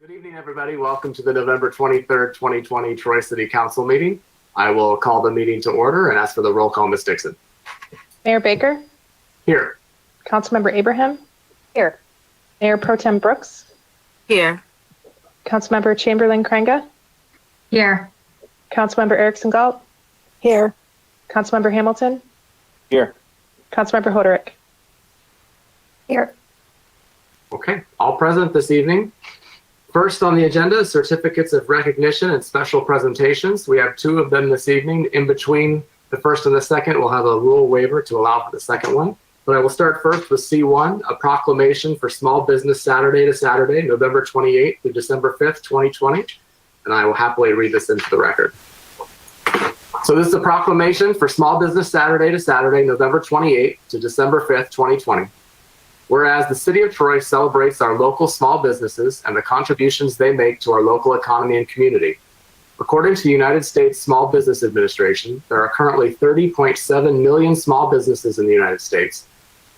Good evening, everybody. Welcome to the November 23rd, 2020 Troy City Council meeting. I will call the meeting to order and ask for the roll call, Ms. Dixon. Mayor Baker? Here. Councilmember Abraham? Here. Mayor Pro Tem Brooks? Here. Councilmember Chamberlain Krenga? Here. Councilmember Erickson Galt? Here. Councilmember Hamilton? Here. Councilmember Hoderick? Here. Okay, all present this evening. First on the agenda, certificates of recognition and special presentations. We have two of them this evening. In between the first and the second, we'll have a rule waiver to allow for the second one. But I will start first with C1, a proclamation for Small Business Saturday to Saturday, November 28th through December 5th, 2020. And I will happily read this into the record. So this is a proclamation for Small Business Saturday to Saturday, November 28th to December 5th, 2020. Whereas the City of Troy celebrates our local small businesses and the contributions they make to our local economy and community. According to the United States Small Business Administration, there are currently 30.7 million small businesses in the United States,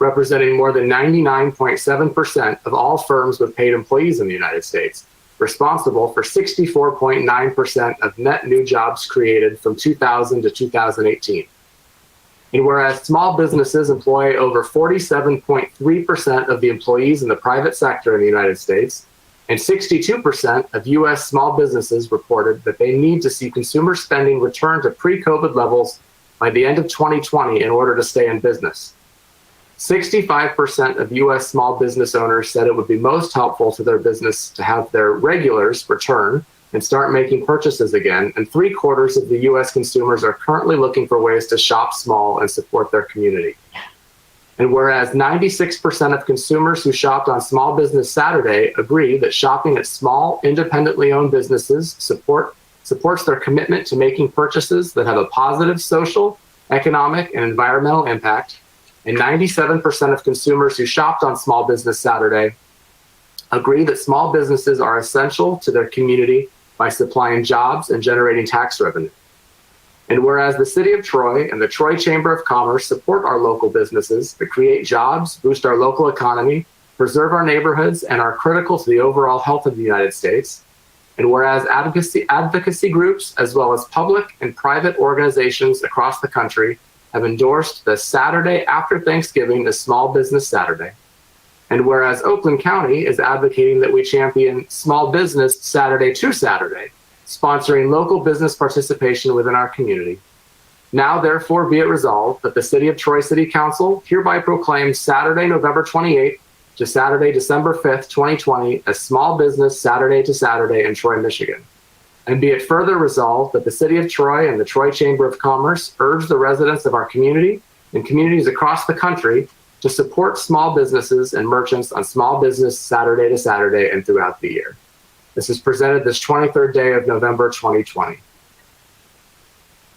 representing more than 99.7% of all firms with paid employees in the United States, responsible for 64.9% of net new jobs created from 2000 to 2018. And whereas small businesses employ over 47.3% of the employees in the private sector in the United States, and 62% of U.S. small businesses reported that they need to see consumer spending return to pre-COVID levels by the end of 2020 in order to stay in business. 65% of U.S. small business owners said it would be most helpful to their business to have their regulars return and start making purchases again, and 3/4 of the U.S. consumers are currently looking for ways to shop small and support their community. And whereas 96% of consumers who shopped on Small Business Saturday agree that shopping at small, independently owned businesses supports their commitment to making purchases that have a positive social, economic, and environmental impact, and 97% of consumers who shopped on Small Business Saturday agree that small businesses are essential to their community by supplying jobs and generating tax revenue. And whereas the City of Troy and the Troy Chamber of Commerce support our local businesses that create jobs, boost our local economy, preserve our neighborhoods, and are critical to the overall health of the United States. And whereas advocacy groups, as well as public and private organizations across the country, have endorsed the Saturday after Thanksgiving as Small Business Saturday. And whereas Oakland County is advocating that we champion Small Business Saturday to Saturday, sponsoring local business participation within our community. Now, therefore, be it resolved that the City of Troy City Council hereby proclaims Saturday, November 28th to Saturday, December 5th, 2020 as Small Business Saturday to Saturday in Troy, Michigan. And be it further resolved that the City of Troy and the Troy Chamber of Commerce urge the residents of our community and communities across the country to support small businesses and merchants on Small Business Saturday to Saturday and throughout the year. This is presented this 23rd day of November 2020.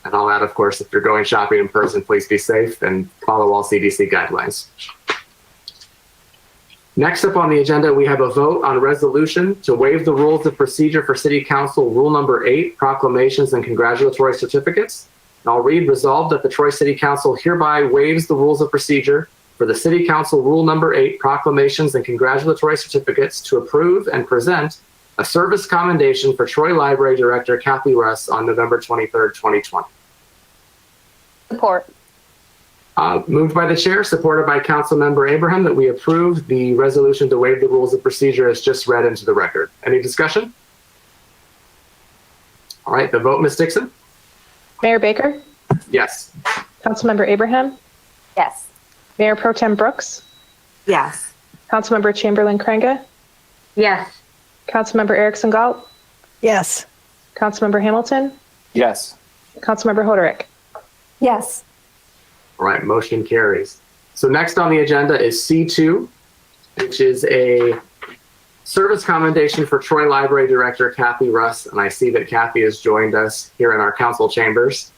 And I'll add, of course, if you're going shopping in person, please be safe and follow all CDC guidelines. Next up on the agenda, we have a vote on a resolution to waive the rules of procedure for City Council Rule Number 8, Proclamations and Congratulatory Certificates. And I'll read, resolved that the Troy City Council hereby waives the rules of procedure for the City Council Rule Number 8, Proclamations and Congratulatory Certificates to approve and present a service commendation for Troy Library Director Kathy Russ on November 23rd, 2020. Support. Moved by the chair, supported by Councilmember Abraham, that we approve the resolution to waive the rules of procedure as just read into the record. Any discussion? All right, the vote, Ms. Dixon? Mayor Baker? Yes. Councilmember Abraham? Yes. Mayor Pro Tem Brooks? Yes. Councilmember Chamberlain Krenga? Yes. Councilmember Erickson Galt? Yes. Councilmember Hamilton? Yes. Councilmember Hoderick? Yes. All right, motion carries. So next on the agenda is C2, which is a service commendation for Troy Library Director Kathy Russ. And I see that Kathy has joined us here in our council chambers.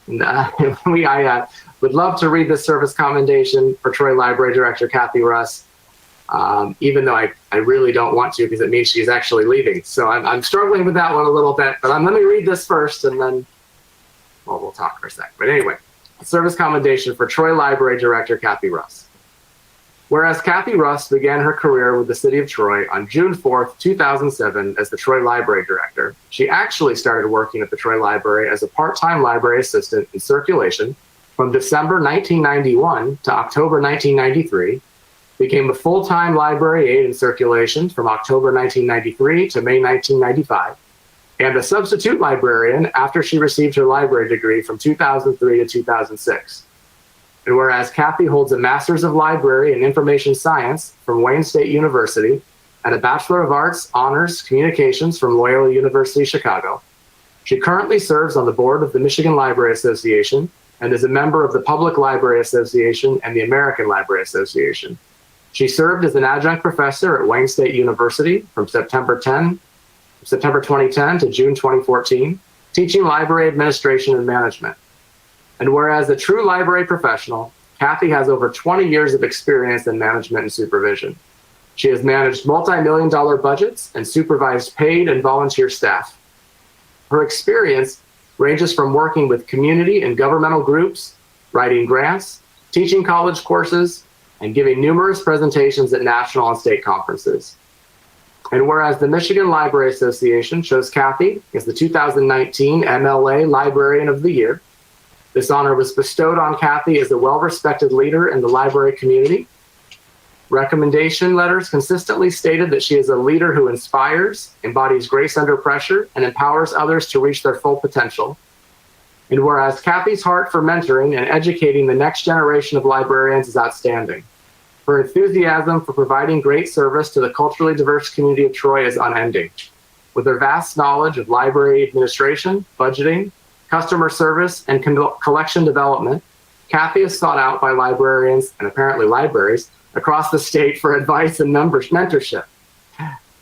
And I would love to read this service commendation for Troy Library Director Kathy Russ, even though I really don't want to because it means she's actually leaving. So I'm struggling with that one a little bit, but let me read this first and then we'll talk for a sec. But anyway, service commendation for Troy Library Director Kathy Russ. Whereas Kathy Russ began her career with the City of Troy on June 4th, 2007 as the Troy Library Director, she actually started working at the Troy Library as a part-time library assistant in circulation from December 1991 to October 1993, became a full-time library aide in circulation from October 1993 to May 1995, and a substitute librarian after she received her library degree from 2003 to 2006. And whereas Kathy holds a Master's of Library and Information Science from Wayne State University and a Bachelor of Arts Honors Communications from Loyola University Chicago, she currently serves on the board of the Michigan Library Association and is a member of the Public Library Association and the American Library Association. She served as an adjunct professor at Wayne State University from September 2010 to June 2014, teaching library administration and management. And whereas a true library professional, Kathy has over 20 years of experience in management and supervision. She has managed multi-million-dollar budgets and supervised paid and volunteer staff. Her experience ranges from working with community and governmental groups, writing grants, teaching college courses, and giving numerous presentations at national and state conferences. And whereas the Michigan Library Association chose Kathy as the 2019 MLA Librarian of the Year, this honor was bestowed on Kathy as a well-respected leader in the library community. Recommendation letters consistently stated that she is a leader who inspires, embodies grace under pressure, and empowers others to reach their full potential. And whereas Kathy's heart for mentoring and educating the next generation of librarians is outstanding, her enthusiasm for providing great service to the culturally diverse community of Troy is unending. With her vast knowledge of library administration, budgeting, customer service, and collection development, Kathy is sought out by librarians and apparently libraries across the state for advice and mentorship.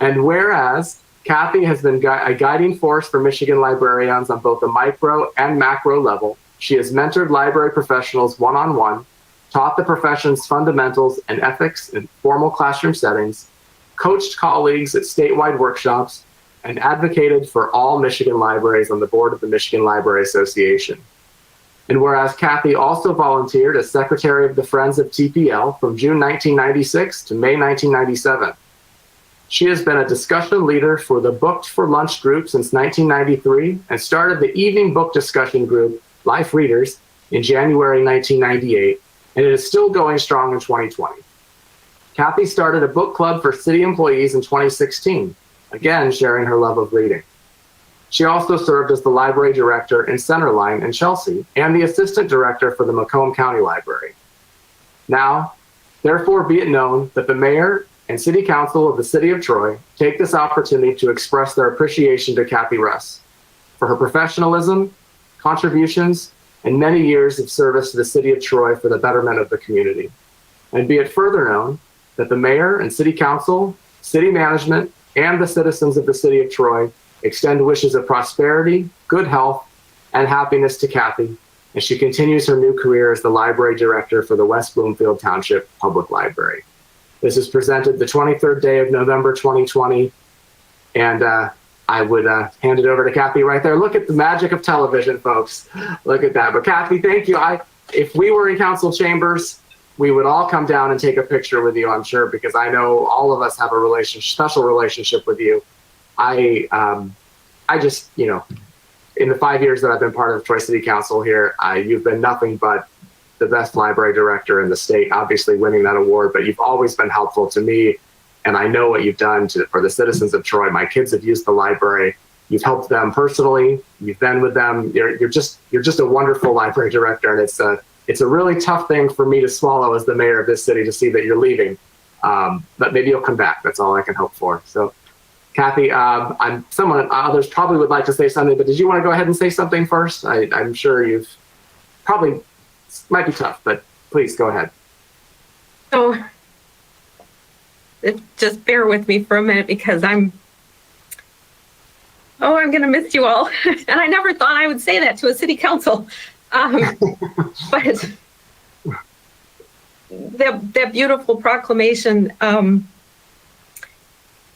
And whereas Kathy has been a guiding force for Michigan librarians on both the micro and macro level, she has mentored library professionals one-on-one, taught the profession's fundamentals and ethics in formal classroom settings, coached colleagues at statewide workshops, and advocated for all Michigan libraries on the board of the Michigan Library Association. And whereas Kathy also volunteered as Secretary of the Friends of TPL from June 1996 to May 1997. She has been a discussion leader for the Booked for Lunch group since 1993 and started the evening book discussion group, Life Readers, in January 1998, and it is still going strong in 2020. Kathy started a book club for city employees in 2016, again sharing her love of reading. She also served as the library director in Centerline in Chelsea and the assistant director for the Macomb County Library. Now, therefore be it known that the mayor and city council of the city of Troy take this opportunity to express their appreciation to Kathy Russ for her professionalism, contributions, and many years of service to the city of Troy for the betterment of the community. And be it further known that the mayor and city council, city management, and the citizens of the city of Troy extend wishes of prosperity, good health, and happiness to Kathy as she continues her new career as the library director for the West Bloomfield Township Public Library. This is presented the 23rd day of November 2020, and I would hand it over to Kathy right there. Look at the magic of television, folks. Look at that. But Kathy, thank you. If we were in council chambers, we would all come down and take a picture with you, I'm sure, because I know all of us have a special relationship with you. I just, in the 5 years that I've been part of Troy City Council here, you've been nothing but the best library director in the state, obviously winning that award, but you've always been helpful to me. And I know what you've done for the citizens of Troy. My kids have used the library. You've helped them personally. You've been with them. You're just a wonderful library director. And it's a really tough thing for me to swallow as the mayor of this city to see that you're leaving. But maybe you'll come back. That's all I can hope for. So Kathy, others probably would like to say something, but did you want to go ahead and say something first? I'm sure you've probably, might be tough, but please go ahead. So just bear with me for a minute because I'm going to miss you all. And I never thought I would say that to a city council. But that beautiful proclamation,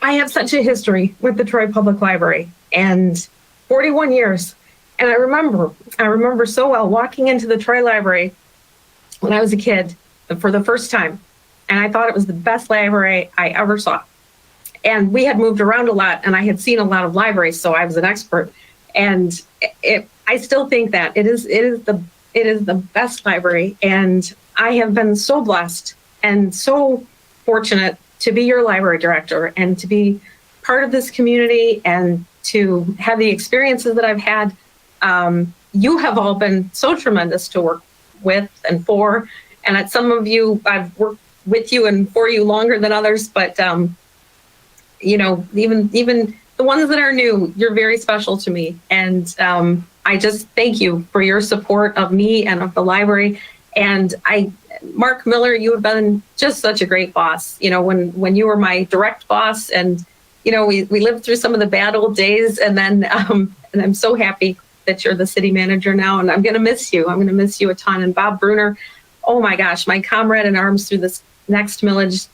I have such a history with the Troy Public Library and 41 years. And I remember so well walking into the Troy Library when I was a kid for the first time and I thought it was the best library I ever saw. And we had moved around a lot, and I had seen a lot of libraries, so I was an expert. And I still think that it is the best library, and I have been so blessed and so fortunate to be your library director and to be part of this community and to have the experiences that I've had. You have all been so tremendous to work with and for, and at some of you, I've worked with you and for you longer than others, but even the ones that are new, you're very special to me. And I just thank you for your support of me and of the library. And Mark Miller, you have been just such a great boss. When you were my direct boss, and we lived through some of the bad old days, and then and I'm so happy that you're the city manager now, and I'm going to miss you. I'm going to miss you a ton. And Bob Bruner, oh my gosh, my comrade in arms through this next millage.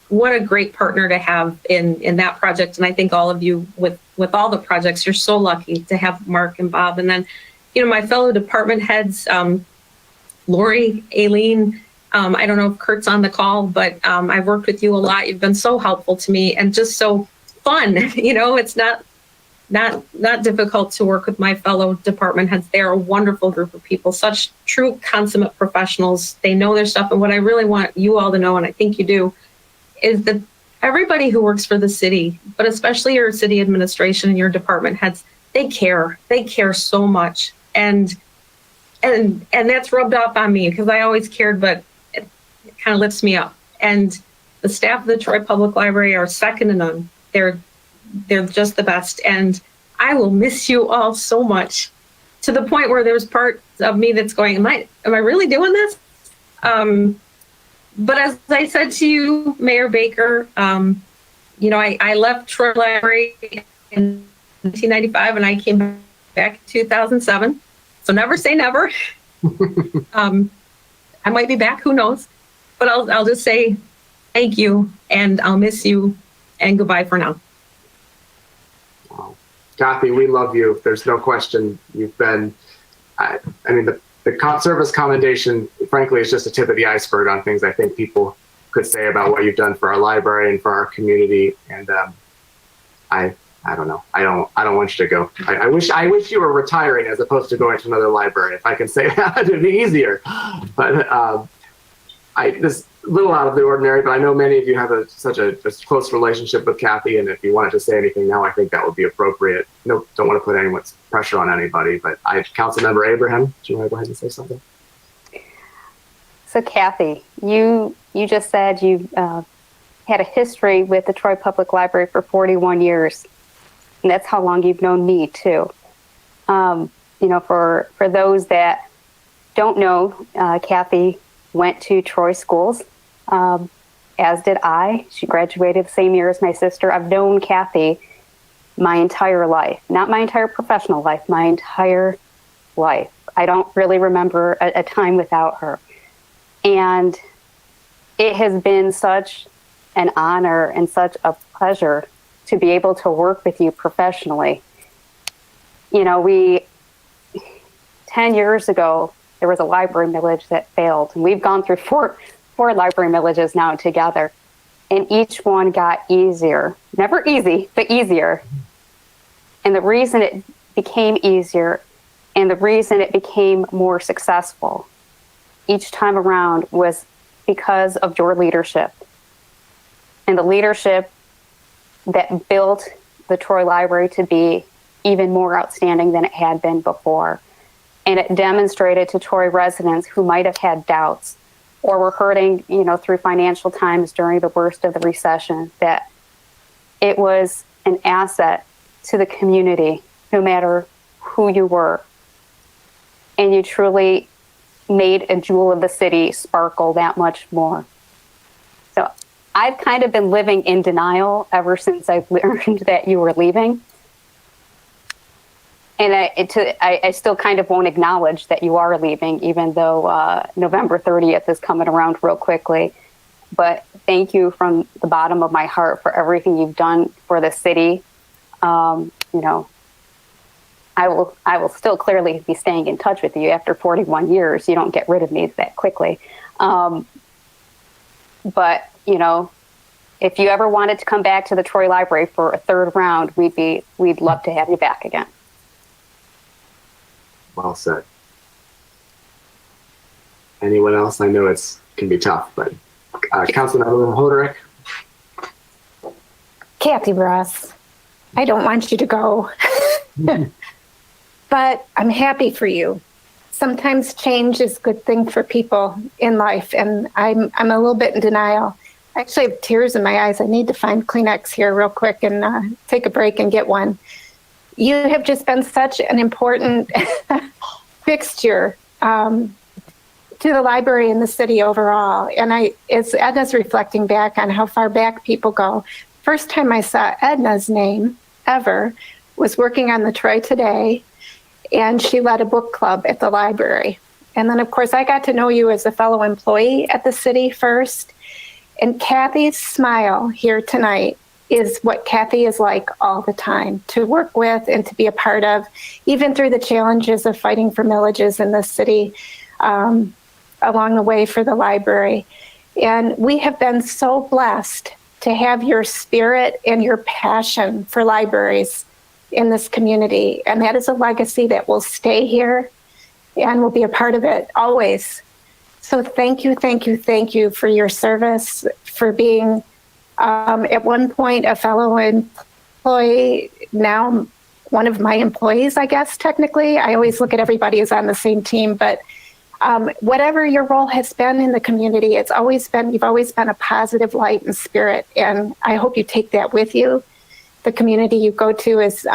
What a great partner to have in that project. And I think all of you with all the projects, you're so lucky to have Mark and Bob. And then, my fellow department heads, Lori, Aileen, I don't know if Kurt's on the call, but I've worked with you a lot. You've been so helpful to me and just so fun. It's not difficult to work with my fellow department heads. They're a wonderful group of people, such true consummate professionals. They know their stuff. And what I really want you all to know, and I think you do, is that everybody who works for the city, but especially your city administration and your department heads, they care. They care so much. And that's rubbed off on me because I always cared, but it kind of lifts me up. And the staff of the Troy Public Library are second to none. They're just the best. And I will miss you all so much, to the point where there's parts of me that's going, am I really doing this? But as I said to you, Mayor Baker, I left Troy Library in 1995 and I came back in 2007. So never say never. I might be back, who knows? But I'll just say thank you, and I'll miss you, and goodbye for now. Wow. Kathy, we love you. There's no question. You've been, the service commendation, frankly, is just a tip of the iceberg on things I think people could say about what you've done for our library and for our community. And I don't know. I don't want you to go. I wish you were retiring as opposed to going to another library. If I can say that, it'd be easier. But this a little out of the ordinary, but I know many of you have such a close relationship with Kathy, and if you wanted to say anything now, I think that would be appropriate. No, don't want to put anyone's pressure on anybody, but Councilmember Abraham, do you want to go ahead and say something? So Kathy, you just said you had a history with the Troy Public Library for 41 years, and that's how long you've known me too. For those that don't know, Kathy went to Troy schools, as did I. She graduated the same year as my sister. I've known Kathy my entire life, not my entire professional life, my entire life. I don't really remember a time without her. And it has been such an honor and such a pleasure to be able to work with you professionally. 10 years ago, there was a library millage that failed. And we've gone through four library millages now together. And each one got easier. Never easy, but easier. And the reason it became easier and the reason it became more successful each time around was because of your leadership. And the leadership that built the Troy Library to be even more outstanding than it had been before. And it demonstrated to Troy residents who might have had doubts or were hurting, through financial times during the worst of the recession, that it was an asset to the community, no matter who you were. And you truly made a jewel of the city sparkle that much more. So I've kind of been living in denial ever since I've learned that you were leaving. And I still kind of won't acknowledge that you are leaving, even though November 30th is coming around real quickly. But thank you from the bottom of my heart for everything you've done for the city. I will still clearly be staying in touch with you after 41 years. You don't get rid of me that quickly. But, you know, if you ever wanted to come back to the Troy Library for a third round, we'd love to have you back again. Well said. Anyone else? I know it can be tough, but Councilmember Hoderick. Kathy Russ, I don't want you to go, but I'm happy for you. Sometimes change is a good thing for people in life, and I'm a little bit in denial. I actually have tears in my eyes. I need to find Kleenex here real quick and take a break and get one. You have just been such an important fixture to the library and the city overall. And as Edna's reflecting back on how far back people go, first time I saw Edna's name ever was working on the Troy Today, and she led a book club at the library. And then, of course, I got to know you as a fellow employee at the city first. And Kathy's smile here tonight is what Kathy is like all the time, to work with and to be a part of, even through the challenges of fighting for millages in the city along the way for the library. And we have been so blessed to have your spirit and your passion for libraries in this community. And that is a legacy that will stay here and will be a part of it always. So thank you, thank you, thank you for your service, for being at one point a fellow employee, now one of my employees, I guess, technically. I always look at everybody as on the same team, but whatever your role has been in the community, you've always been a positive light and spirit, and I hope you take that with you. The community you go to is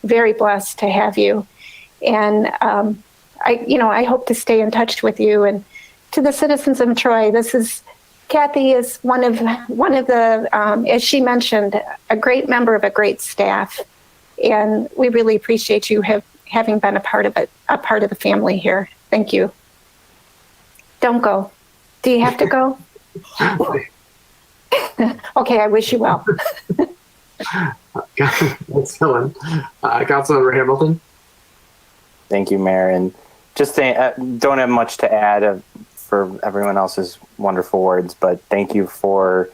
very blessed to have you, and I hope to stay in touch with you. And to the citizens of Troy, Kathy is one of the, as she mentioned, a great member of a great staff, and we really appreciate you having been a part of the family here. Thank you. Don't go. Do you have to go? Okay, I wish you well. Excellent. Councilmember Hamilton. Thank you, Mayor. And just don't have much to add for everyone else's wonderful words, but thank you for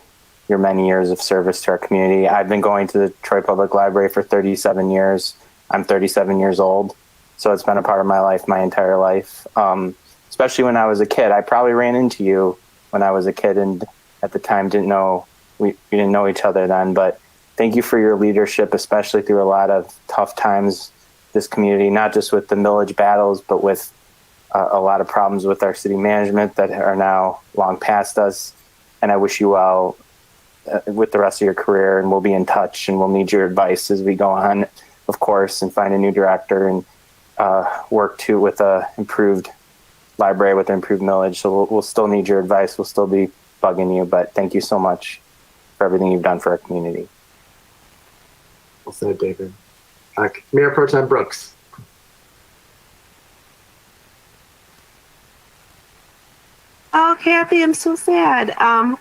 your many years of service to our community. I've been going to the Troy Public Library for 37 years. I'm 37 years old, so it's been a part of my life my entire life. Especially when I was a kid. I probably ran into you when I was a kid, and at the time we didn't know each other then, but thank you for your leadership, especially through a lot of tough times, this community, not just with the millage battles, but with a lot of problems with our city management that are now long past us. And I wish you well with the rest of your career, and we'll be in touch, and we'll need your advice as we go on, of course, and find a new director and work with a improved library with an improved millage. So we'll still need your advice. We'll still be bugging you, but thank you so much for everything you've done for our community. Well said, David. Mayor Pro Tem Brooks. Oh, Kathy, I'm so sad.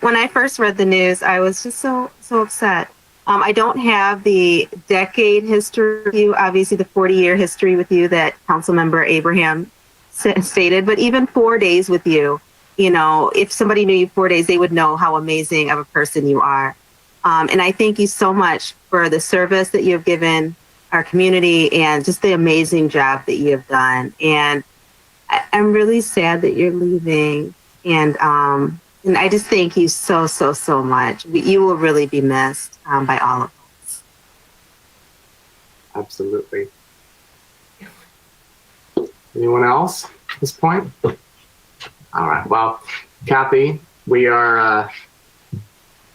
When I first read the news, I was just so upset. I don't have the decade history with you, obviously the 40-year history with you that Councilmember Abraham stated, but even 4 days with you, if somebody knew you 4 days, they would know how amazing of a person you are. And I thank you so much for the service that you have given our community and just the amazing job that you have done. And I'm really sad that you're leaving. And I just thank you so much. You will really be missed by all of us. Absolutely. Anyone else at this point? All right. Well, Kathy, we are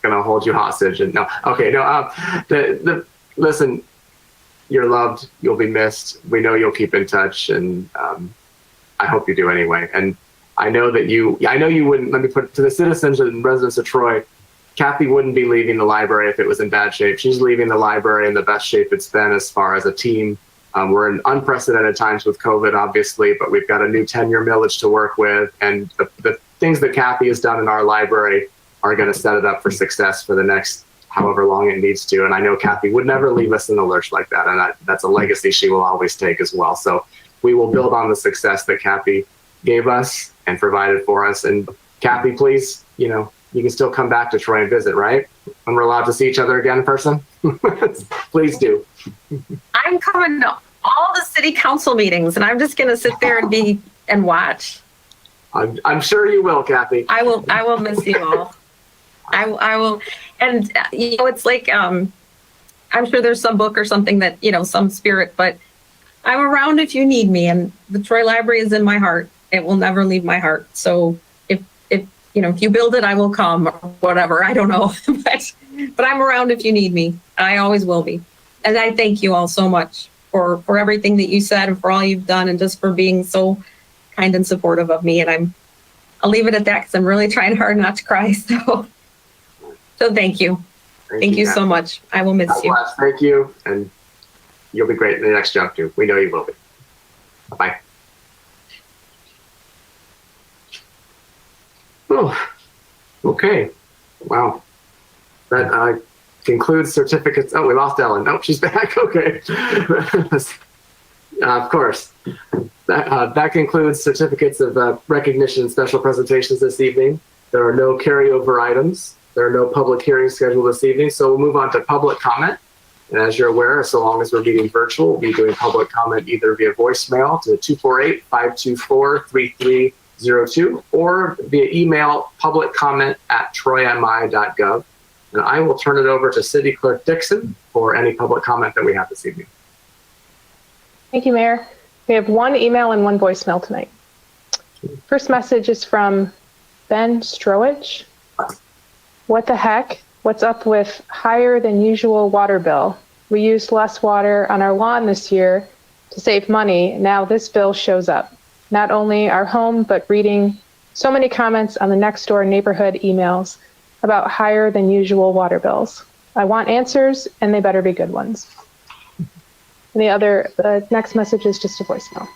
going to hold you hostage. And listen, you're loved. You'll be missed. We know you'll keep in touch, and I hope you do anyway. And I know you wouldn't, let me put it to the citizens and residents of Troy, Kathy wouldn't be leaving the library if it was in bad shape. She's leaving the library in the best shape it's been as far as a team. We're in unprecedented times with COVID, obviously, but we've got a new 10-year millage to work with. And the things that Kathy has done in our library are going to set it up for success for the next however long it needs to. And I know Kathy would never leave us in the lurch like that. And that's a legacy she will always take as well. So we will build on the success that Kathy gave us and provided for us. And Kathy, please, you can still come back to Troy and visit, right? When we're allowed to see each other again in person. Please do. I'm coming to all the city council meetings, and I'm just going to sit there and watch. I'm sure you will, Kathy. I will miss you all. I will. And, it's like, I'm sure there's some book or something that, some spirit, but I'm around if you need me. And the Troy Library is in my heart. It will never leave my heart. So if you build it, I will come or whatever. I don't know, but I'm around if you need me. I always will be. And I thank you all so much for everything that you said and for all you've done and just for being so kind and supportive of me. And I'll leave it at that because I'm really trying hard not to cry. So thank you. Thank you so much. I will miss you. Thank you. And you'll be great in the next job too. We know you will be. Bye. Oh, okay. Wow. That concludes certificates. Oh, we lost Ellen. Oh, she's back. Okay. Of course. That concludes certificates of recognition and special presentations this evening. There are no carryover items. There are no public hearings scheduled this evening, so we'll move on to public comment. And as you're aware, so long as we're meeting virtual, we'll be doing public comment either via voicemail to 248-524-3302 or via email publiccomment@troymi.gov. And I will turn it over to City Clerk Dixon for any public comment that we have this evening. Thank you, Mayor. We have one email and one voicemail tonight. First message is from Ben Strowich. What the heck? What's up with higher than usual water bill? We used less water on our lawn this year to save money. Now this bill shows up. Not only our home, but reading so many comments on the next door neighborhood emails about higher than usual water bills. I want answers, and they better be good ones. And the next message is just a voicemail.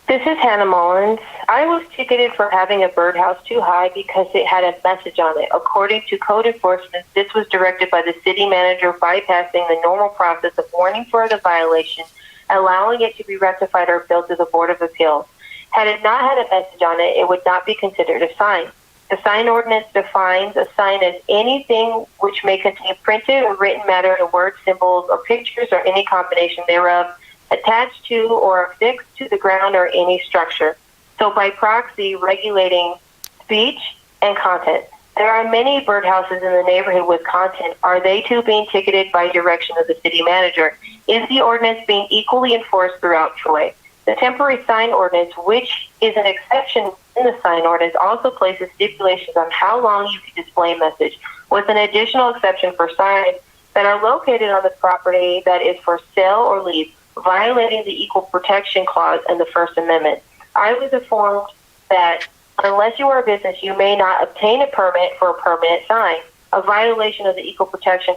This is Hannah Mullins. I was ticketed for having a birdhouse too high because it had a message on it. According to code enforcement, this was directed by the city manager bypassing the normal process of warning for the violation, allowing it to be rectified or billed to the Board of Appeals. Had it not had a message on it, it would not be considered a sign. The sign ordinance defines a sign as anything which may contain printed or written matter of words, symbols, or pictures, or any combination thereof, attached to or affixed to the ground or any structure. So by proxy, regulating speech and content. There are many birdhouses in the neighborhood with content. Are they too being ticketed by direction of the city manager? Is the ordinance being equally enforced throughout Troy? The temporary sign ordinance, which is an exception in the sign ordinance, also places stipulations on how long you can display a message, with an additional exception for signs that are located on the property that is for sale or lease, violating the Equal Protection Clause and the First Amendment. I was informed that unless you are a business, you may not obtain a permit for a permanent sign, a violation of the Equal Protection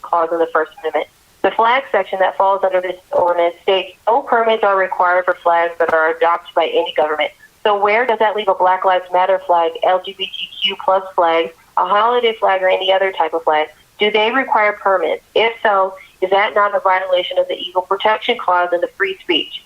Clause and the First Amendment. The flag section that falls under this ordinance states no permits are required for flags that are adopted by any government. So where does that leave a Black Lives Matter flag, LGBTQ plus flag, a holiday flag, or any other type of flag? Do they require permits? If so, is that not a violation of the Equal Protection Clause and the free speech?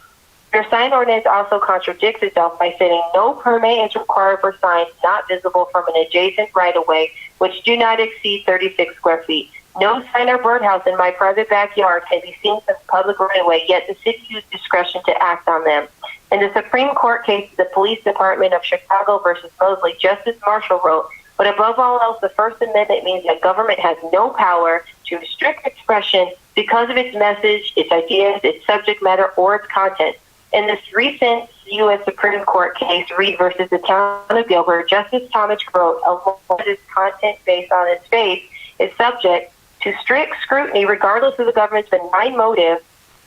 Your sign ordinance also contradicts itself by saying no permit is required for signs not visible from an adjacent right-of-way, which do not exceed 36 square feet. No sign or birdhouse in my private backyard can be seen from public right-of-way, yet the city used discretion to act on them. In the Supreme Court case, the Police Department of Chicago versus Mosley, Justice Marshall wrote, but above all else, the First Amendment means that government has no power to restrict expression because of its message, its ideas, its subject matter, or its content. In this recent U.S. Supreme Court case, Reed versus the Town of Gilbert, Justice Thomas wrote, a law that is content based on its face is subject to strict scrutiny regardless of the government's benign motive,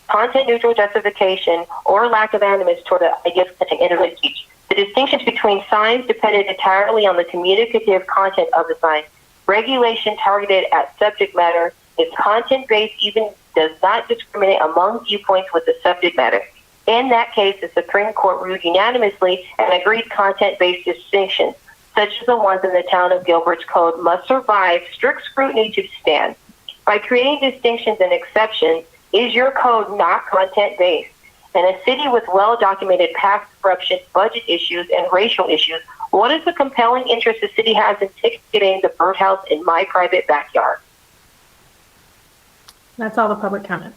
content-neutral justification, or lack of animus toward the ideas contained in the speech. The distinctions between signs depended entirely on the communicative content of the sign. Regulation targeted at subject matter is content-based, even does not discriminate among viewpoints with the subject matter. In that case, the Supreme Court ruled unanimously and agreed content-based distinctions, such as the ones in the town of Gilbert's code, must survive strict scrutiny to stand. By creating distinctions and exceptions, is your code not content-based? In a city with well-documented past corruption, budget issues, and racial issues, what is the compelling interest the city has in ticketing the birdhouse in my private backyard? That's all the public comment.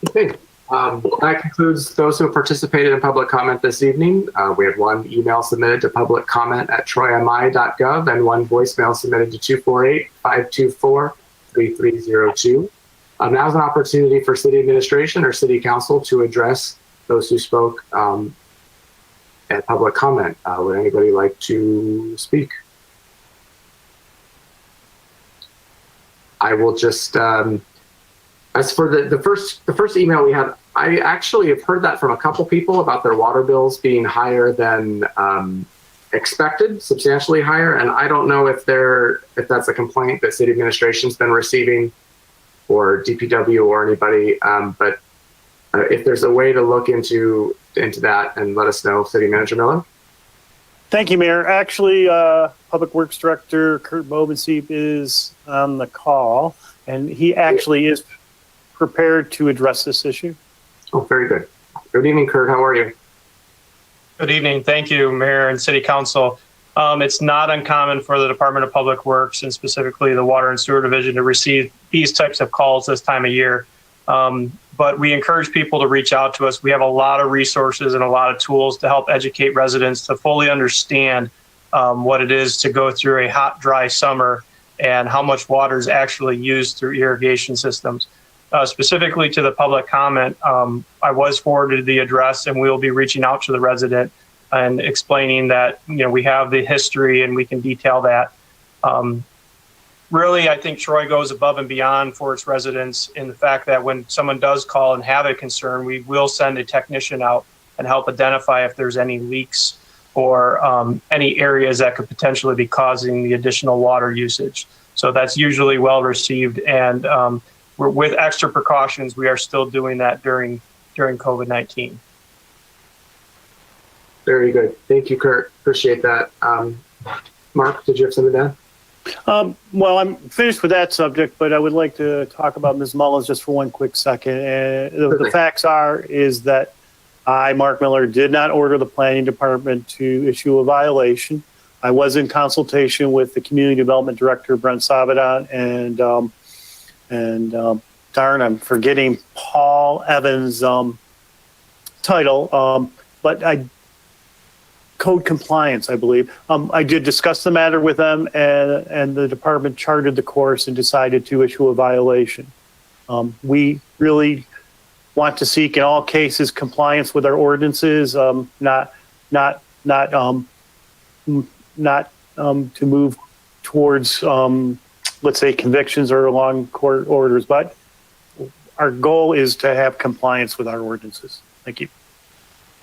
Okay. That concludes those who participated in public comment this evening. We had one email submitted to public comment at troymi.gov and one voicemail submitted to 248-524-3302. Now's an opportunity for city administration or city council to address those who spoke at public comment. Would anybody like to speak? I will just, as for the first email we had, I actually have heard that from a couple people about their water bills being higher than expected, substantially higher. And I don't know if that's a complaint that city administration's been receiving or DPW or anybody, but if there's a way to look into that and let us know, City Manager Miller. Thank you, Mayor. Actually, Public Works Director Kurt Bobenseep is on the call, and he actually is prepared to address this issue. Oh, very good. Good evening, Kurt. How are you? Good evening. Thank you, Mayor and City Council. It's not uncommon for the Department of Public Works and specifically the Water and Sewer Division to receive these types of calls this time of year. But we encourage people to reach out to us. We have a lot of resources and a lot of tools to help educate residents to fully understand what it is to go through a hot, dry summer and how much water is actually used through irrigation systems. Specifically to the public comment, I was forwarded the address and we'll be reaching out to the resident and explaining that, we have the history and we can detail that. Really, I think Troy goes above and beyond for its residents in the fact that when someone does call and have a concern, we will send a technician out and help identify if there's any leaks or any areas that could potentially be causing the additional water usage. So that's usually well received, and we're with extra precautions. We are still doing that during COVID-19. Very good. Thank you, Kurt. Appreciate that. Mark, did you have something to add? Well, I'm finished with that subject, but I would like to talk about Ms. Mullins just for one quick second. The facts is that I, Mark Miller, did not order the planning department to issue a violation. I was in consultation with the community development director, Brent Sabadan, and darn, I'm forgetting Paul Evans' title, but code compliance, I believe. I did discuss the matter with them, and the department charted the course and decided to issue a violation. We really want to seek in all cases compliance with our ordinances, not to move towards, let's say, convictions or long court orders, but our goal is to have compliance with our ordinances. Thank you.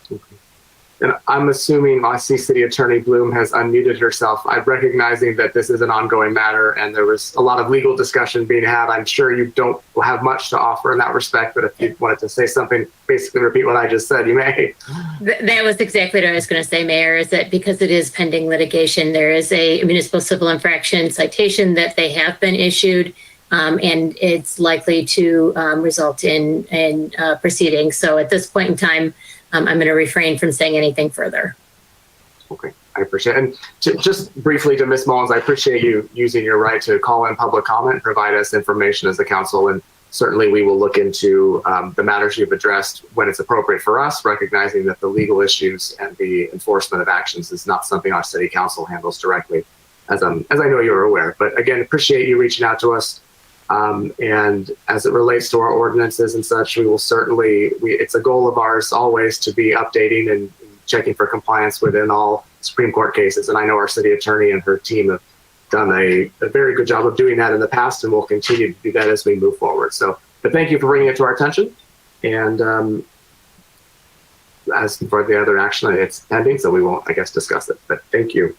Okay. And I'm assuming, I see City Attorney Bloom has unmuted herself. I'm recognizing that this is an ongoing matter and there was a lot of legal discussion being had. I'm sure you don't have much to offer in that respect, but if you wanted to say something, basically repeat what I just said, you may. That was exactly what I was going to say, Mayor, is that because it is pending litigation, there is a municipal civil infraction citation that they have been issued, and it's likely to result in proceedings. So at this point in time, I'm going to refrain from saying anything further. Okay, I appreciate it. And just briefly to Ms. Mullins, I appreciate you using your right to call in public comment and provide us information as the council. And certainly we will look into the matters you've addressed when it's appropriate for us, recognizing that the legal issues and the enforcement of actions is not something our city council handles directly, as I know you're aware. But again, appreciate you reaching out to us. And as it relates to our ordinances and such, we will certainly, it's a goal of ours always to be updating and checking for compliance within all Supreme Court cases. And I know our city attorney and her team have done a very good job of doing that in the past, and will continue to do that as we move forward. So, but thank you for bringing it to our attention. And as for the other action, it's pending, so we won't, I guess, discuss it, but thank you.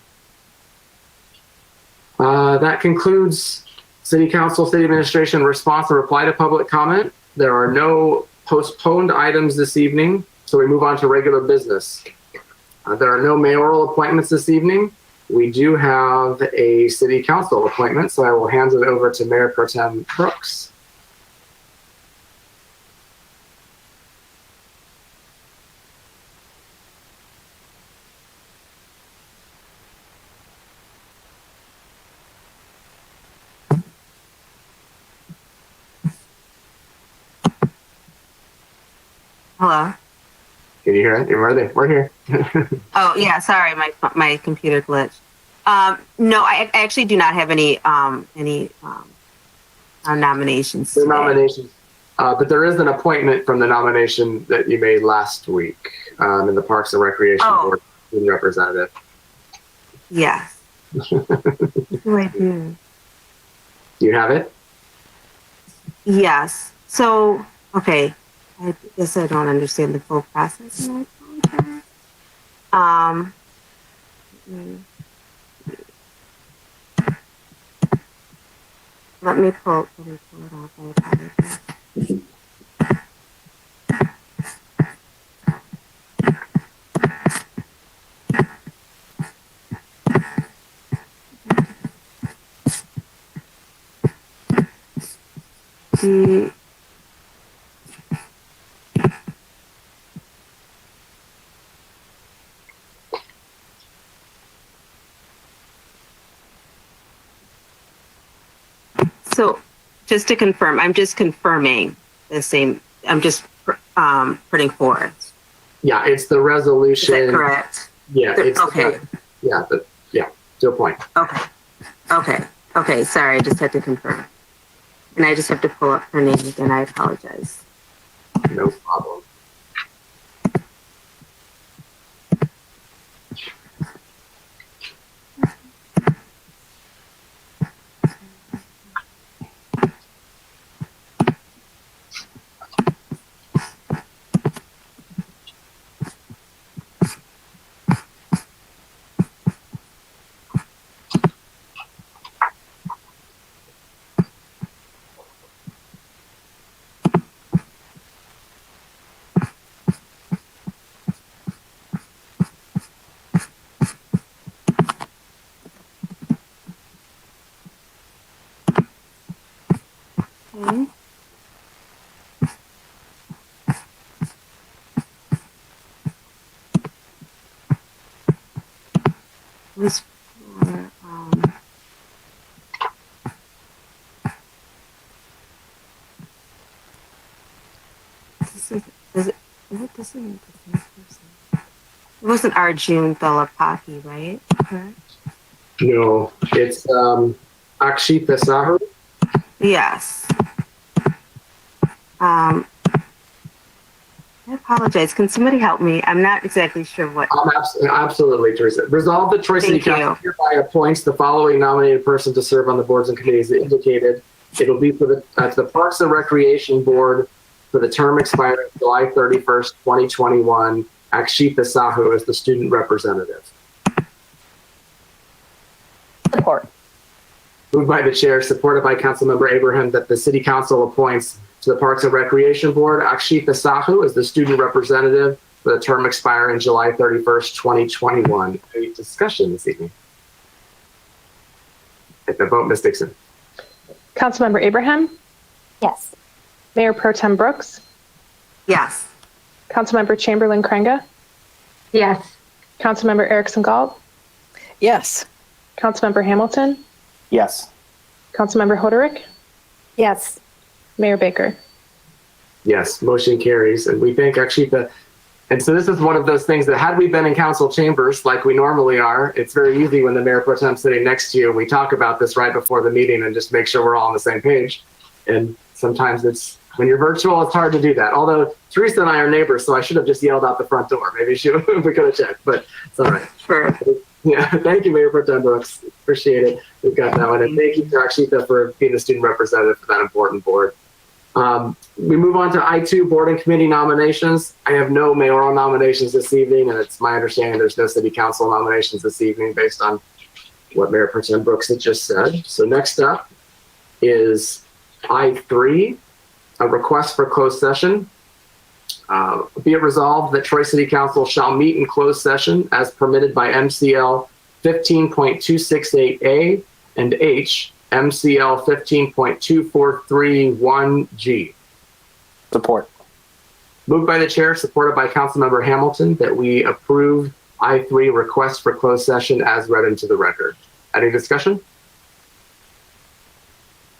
That concludes City Council, City Administration response or reply to public comment. There are no postponed items this evening, so we move on to regular business. There are no mayoral appointments this evening. We do have a city council appointment, so I will hand it over to Mayor Pro Tem Brooks. Hello. Can you hear it? We're here. Oh yeah, sorry, my computer glitched. No, I actually do not have any nominations. The today. nominations, but there is an appointment from the nomination that you made last week in the Parks and Recreation Board student representative. Yes. What do I do? Do you have it? Yes. So okay, I guess I don't understand the full process. Let me pull it off. I apologize. So just to confirm, I'm just confirming the same, I'm just putting forth. Yeah, it's the resolution. Is that correct? Yeah, it's okay. To a point. Okay. Sorry, I just had to confirm. And I just have to pull up her name again. I apologize. No problem. Okay. Was for is it this isn't the same person? It wasn't our June Philippaki, right? Correct? No, it's Akshita Sahu. Yes. I apologize. Can somebody help me? I'm not exactly sure what. Absolutely, Teresa. Resolve that Troy City Council hereby appoints the following nominated person to serve on the boards and committees that indicated. It'll be for the Parks and Recreation Board for the term expiring July 31st, 2021. Akshita Sahu as the student representative. Support. Moved by the chair, supported by Councilmember Abraham, that the City Council appoints to the Parks and Recreation Board Akshita Sahu as the student representative for the term expiring July 31st, 2021. Any discussion this evening? Take the vote, Ms. Dixon. Councilmember Abraham, Yes. Mayor Pro Tem Brooks, Yes. Councilmember Chamberlain Krenga, Yes. Councilmember Erickson Galt, Yes. Councilmember Hamilton, Yes. Councilmember Hoderick, Yes. Mayor Baker. Yes, motion carries. And we thank Akshita. And so this is one of those things that had we been in council chambers like we normally are, it's very easy when the Mayor Pro Tem sitting next to you, we talk about this right before the meeting and just make sure we're all on the same page. And sometimes when you're virtual, it's hard to do that. Although Teresa and I are neighbors, so I should have just yelled out the front door. Maybe we could have checked, but it's all right. Sure. Yeah, thank you, Mayor Pro Tem Brooks. Appreciate it. We've got that one. And thank you to Akshita for being the student representative for that important board. We move on to I2 board and committee nominations. I have no mayoral nominations this evening, and it's my understanding there's no city council nominations this evening based on what Mayor Pro Tem Brooks had just said. So next up is I3, a request for closed session. Be it resolved that Troy City Council shall meet in closed session as permitted by MCL 15.268A and H, MCL 15.2431G. Support. Moved by the chair, supported by Councilmember Hamilton, that we approve I3 request for closed session as read into the record. Any discussion?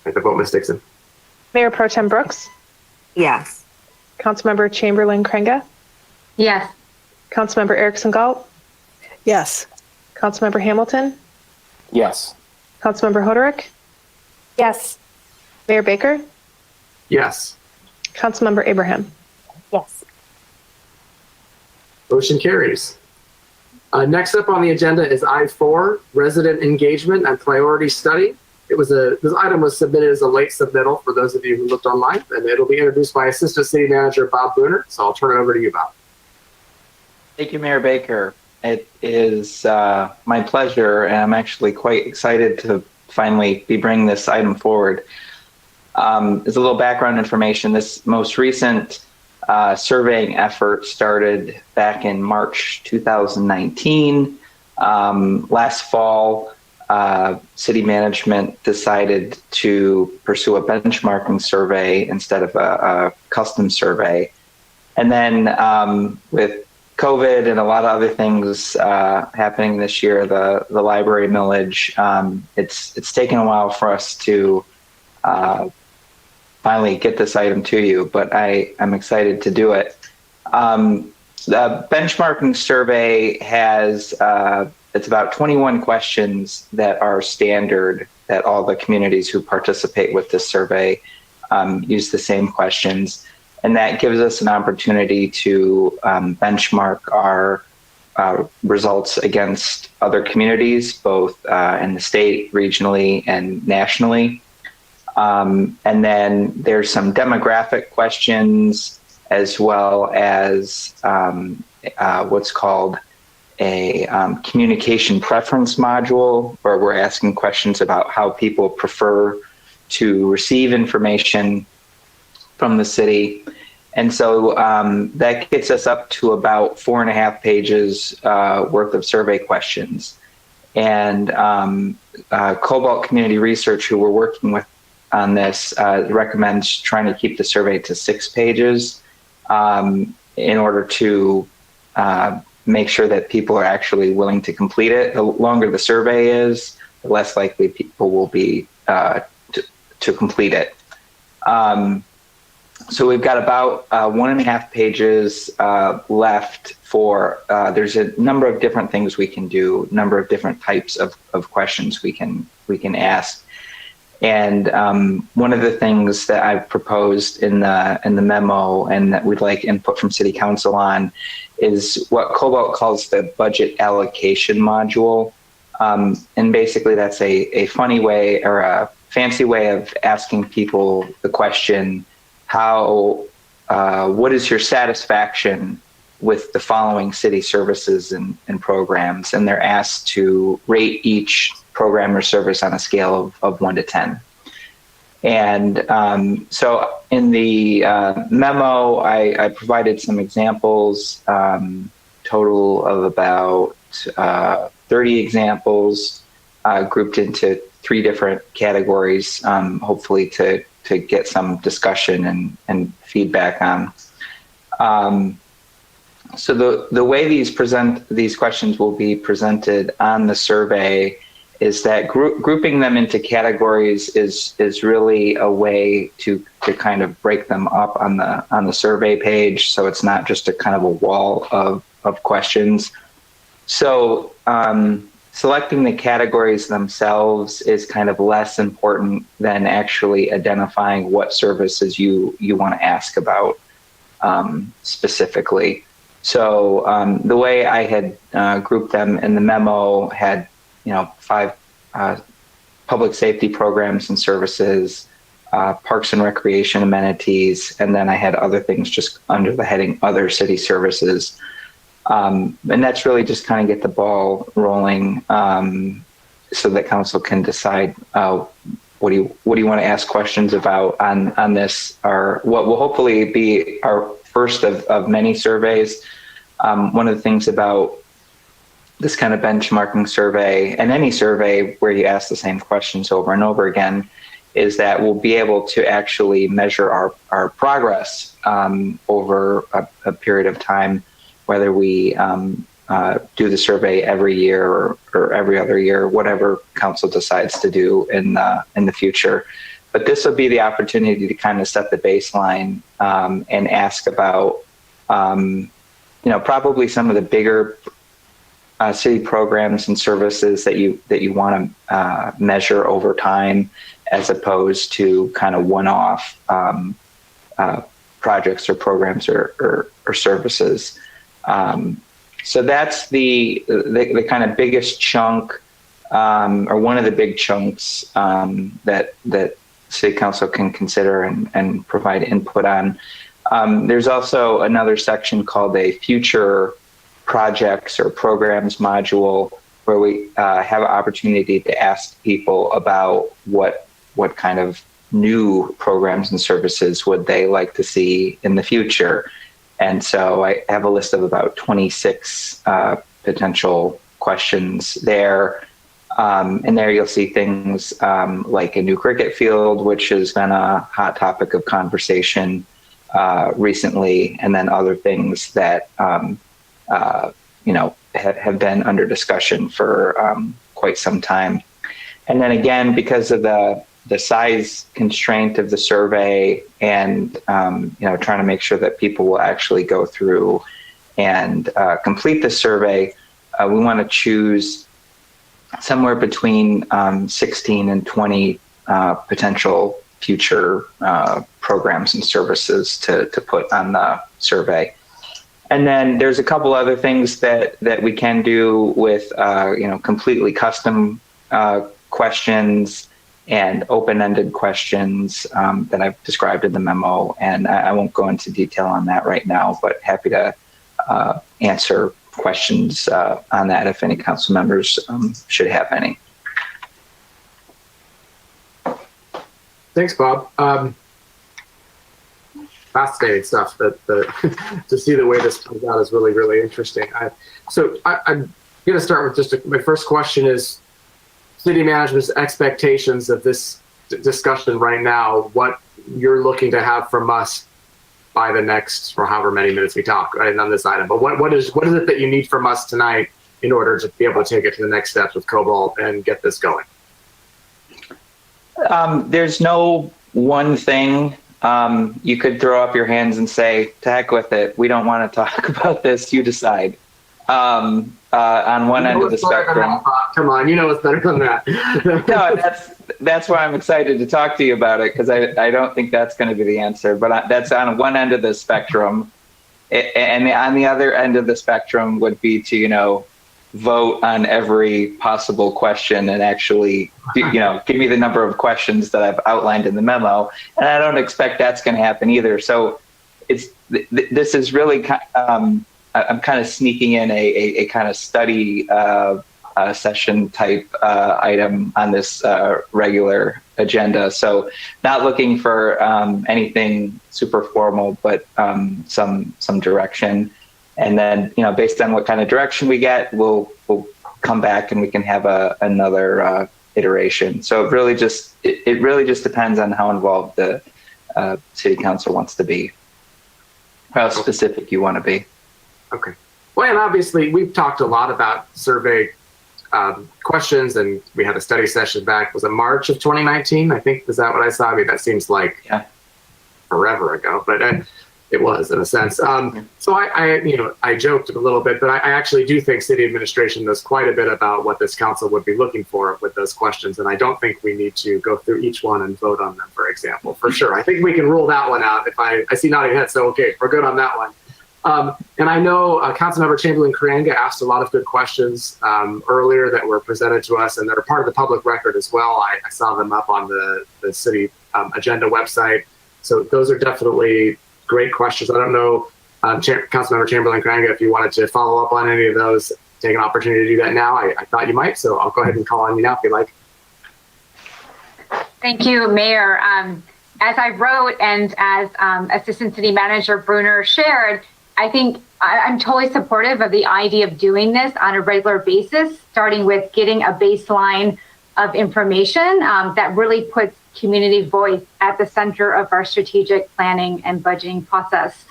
Take the vote, Ms. Dixon. Mayor Pro Tem Brooks, Yes. Councilmember Chamberlain Krenga, Yes. Councilmember Erickson Galt, Yes. Councilmember Hamilton, Yes. Councilmember Hoderick, Yes. Mayor Baker, Yes. Councilmember Abraham. Yes. Motion carries. Next up on the agenda is I4, resident engagement and priority study. This item was submitted as a late submittal for those of you who looked online, and it'll be introduced by Assistant City Manager Bob Booner. So I'll turn it over to you, Bob. Thank you, Mayor Baker. It is my pleasure, and I'm actually quite excited to finally be bringing this item forward. As a little background information, this most recent surveying effort started back in March 2019. Last fall, city management decided to pursue a benchmarking survey instead of a custom survey. And then with COVID and a lot of other things happening this year, the library millage, it's taken a while for us to finally get this item to you, but I'm excited to do it. The benchmarking survey has, it's about 21 questions that are standard, that all the communities who participate with this survey use the same questions. And that gives us an opportunity to benchmark our results against other communities, both in the state, regionally, and nationally. And then there's some demographic questions, as well as what's called a communication preference module, where we're asking questions about how people prefer to receive information from the city. And so that gets us up to about 4.5 pages worth of survey questions. And Cobalt Community Research, who we're working with on this, recommends trying to keep the survey to 6 pages in order to make sure that people are actually willing to complete it. The longer the survey is, the less likely people will be to complete it. So we've got about 1.5 pages left for, there's a number of different things we can do, number of different types of questions we can ask. And one of the things that I've proposed in the memo, and that we'd like input from City Council on, is what Cobalt calls the budget allocation module. And basically that's a funny way, or a fancy way, of asking people the question, what is your satisfaction with the following city services and programs? And they're asked to rate each program or service on a scale of 1 to 10. And so in the memo, I provided some examples, total of about 30 examples, grouped into 3 different categories, hopefully to get some discussion and feedback on. So the way these questions will be presented on the survey is that grouping them into categories is really a way to kind of break them up on the survey page, so it's not just a kind of a wall of questions. So selecting the categories themselves is kind of less important than actually identifying what services you want to ask about specifically. So the way I had grouped them in the memo had 5 public safety programs and services, parks and recreation amenities, and then I had other things just under the heading other city services. And that's really just kind of get the ball rolling so that council can decide what do you want to ask questions about on this, or what will hopefully be our first of many surveys. One of the things about this kind of benchmarking survey, and any survey where you ask the same questions over and over again, is that we'll be able to actually measure our progress over a period of time, whether we do the survey every year or every other year, whatever council decides to do in the future. But this will be the opportunity to kind of set the baseline and ask about, probably some of the bigger city programs and services that you want to measure over time, as opposed to kind of one-off projects or programs or services. So that's the kind of biggest chunk, or one of the big chunks that City Council can consider and provide input on. There's also another section called a future projects or programs module, where we have an opportunity to ask people about what kind of new programs and services would they like to see in the future. And so I have a list of about 26 potential questions there. And there you'll see things like a new cricket field, which has been a hot topic of conversation recently, and then other things that have been under discussion for quite some time. And then again, because of the size constraint of the survey, and trying to make sure that people will actually go through and complete the survey, we want to choose somewhere between 16 and 20 potential future programs and services to put on the survey. And then there's a couple other things that we can do with completely custom questions and open-ended questions that I've described in the memo. And I won't go into detail on that right now, but happy to answer questions on that if any council members should have any. Thanks, Bob. Fascinating stuff. That to see the way this plays out is really, really interesting. I'm going to start with my first question is city management's expectations of this discussion right now, what you're looking to have from us by the next, or however many minutes we talk right, on this item. But what is it that you need from us tonight in order to be able to take it to the next steps with Cobalt and get this going? There's no one thing. You could throw up your hands and say, to heck with it. We don't want to talk about this. You decide. On one end of the spectrum. Come on, you know it's better than that. No, that's why I'm excited to talk to you about it, because I don't think that's going to be the answer. But that's on one end of the spectrum, and on the other end of the spectrum would be to vote on every possible question and actually give me the number of questions that I've outlined in the memo. And I don't expect that's going to happen either. So this is really I'm kind of sneaking in a kind of study session type item on this regular agenda. So not looking for anything super formal, but some direction. And then, based on what kind of direction we get, we'll come back and we can have another iteration. So it really just depends on how involved the city council wants to be, how specific you want to be. Okay. Well, and obviously we've talked a lot about survey questions, and we had a study session back, was it March of 2019? I think, is that what I saw? I mean, that seems like forever ago, but it was in a sense. So I joked a little bit, but I actually do think city administration knows quite a bit about what this council would be looking for with those questions. And I don't think we need to go through each one and vote on them, for example, for sure. I think we can rule that one out. If I see nodding heads, so okay, we're good on that one. And I know Councilmember Chamberlain-Caranga asked a lot of good questions earlier that were presented to us, and that are part of the public record as well. I saw them up on the city agenda website. So those are definitely great questions. I don't know, Councilmember Chamberlain-Caranga, if you wanted to follow up on any of those, take an opportunity to do that now. I thought you might, so I'll go ahead and call on you now if you like. Thank you, Mayor. as I wrote and as Assistant City Manager Bruner shared, I think I'm totally supportive of the idea of doing this on a regular basis, starting with getting a baseline of information that really puts community voice at the center of our strategic planning and budgeting process.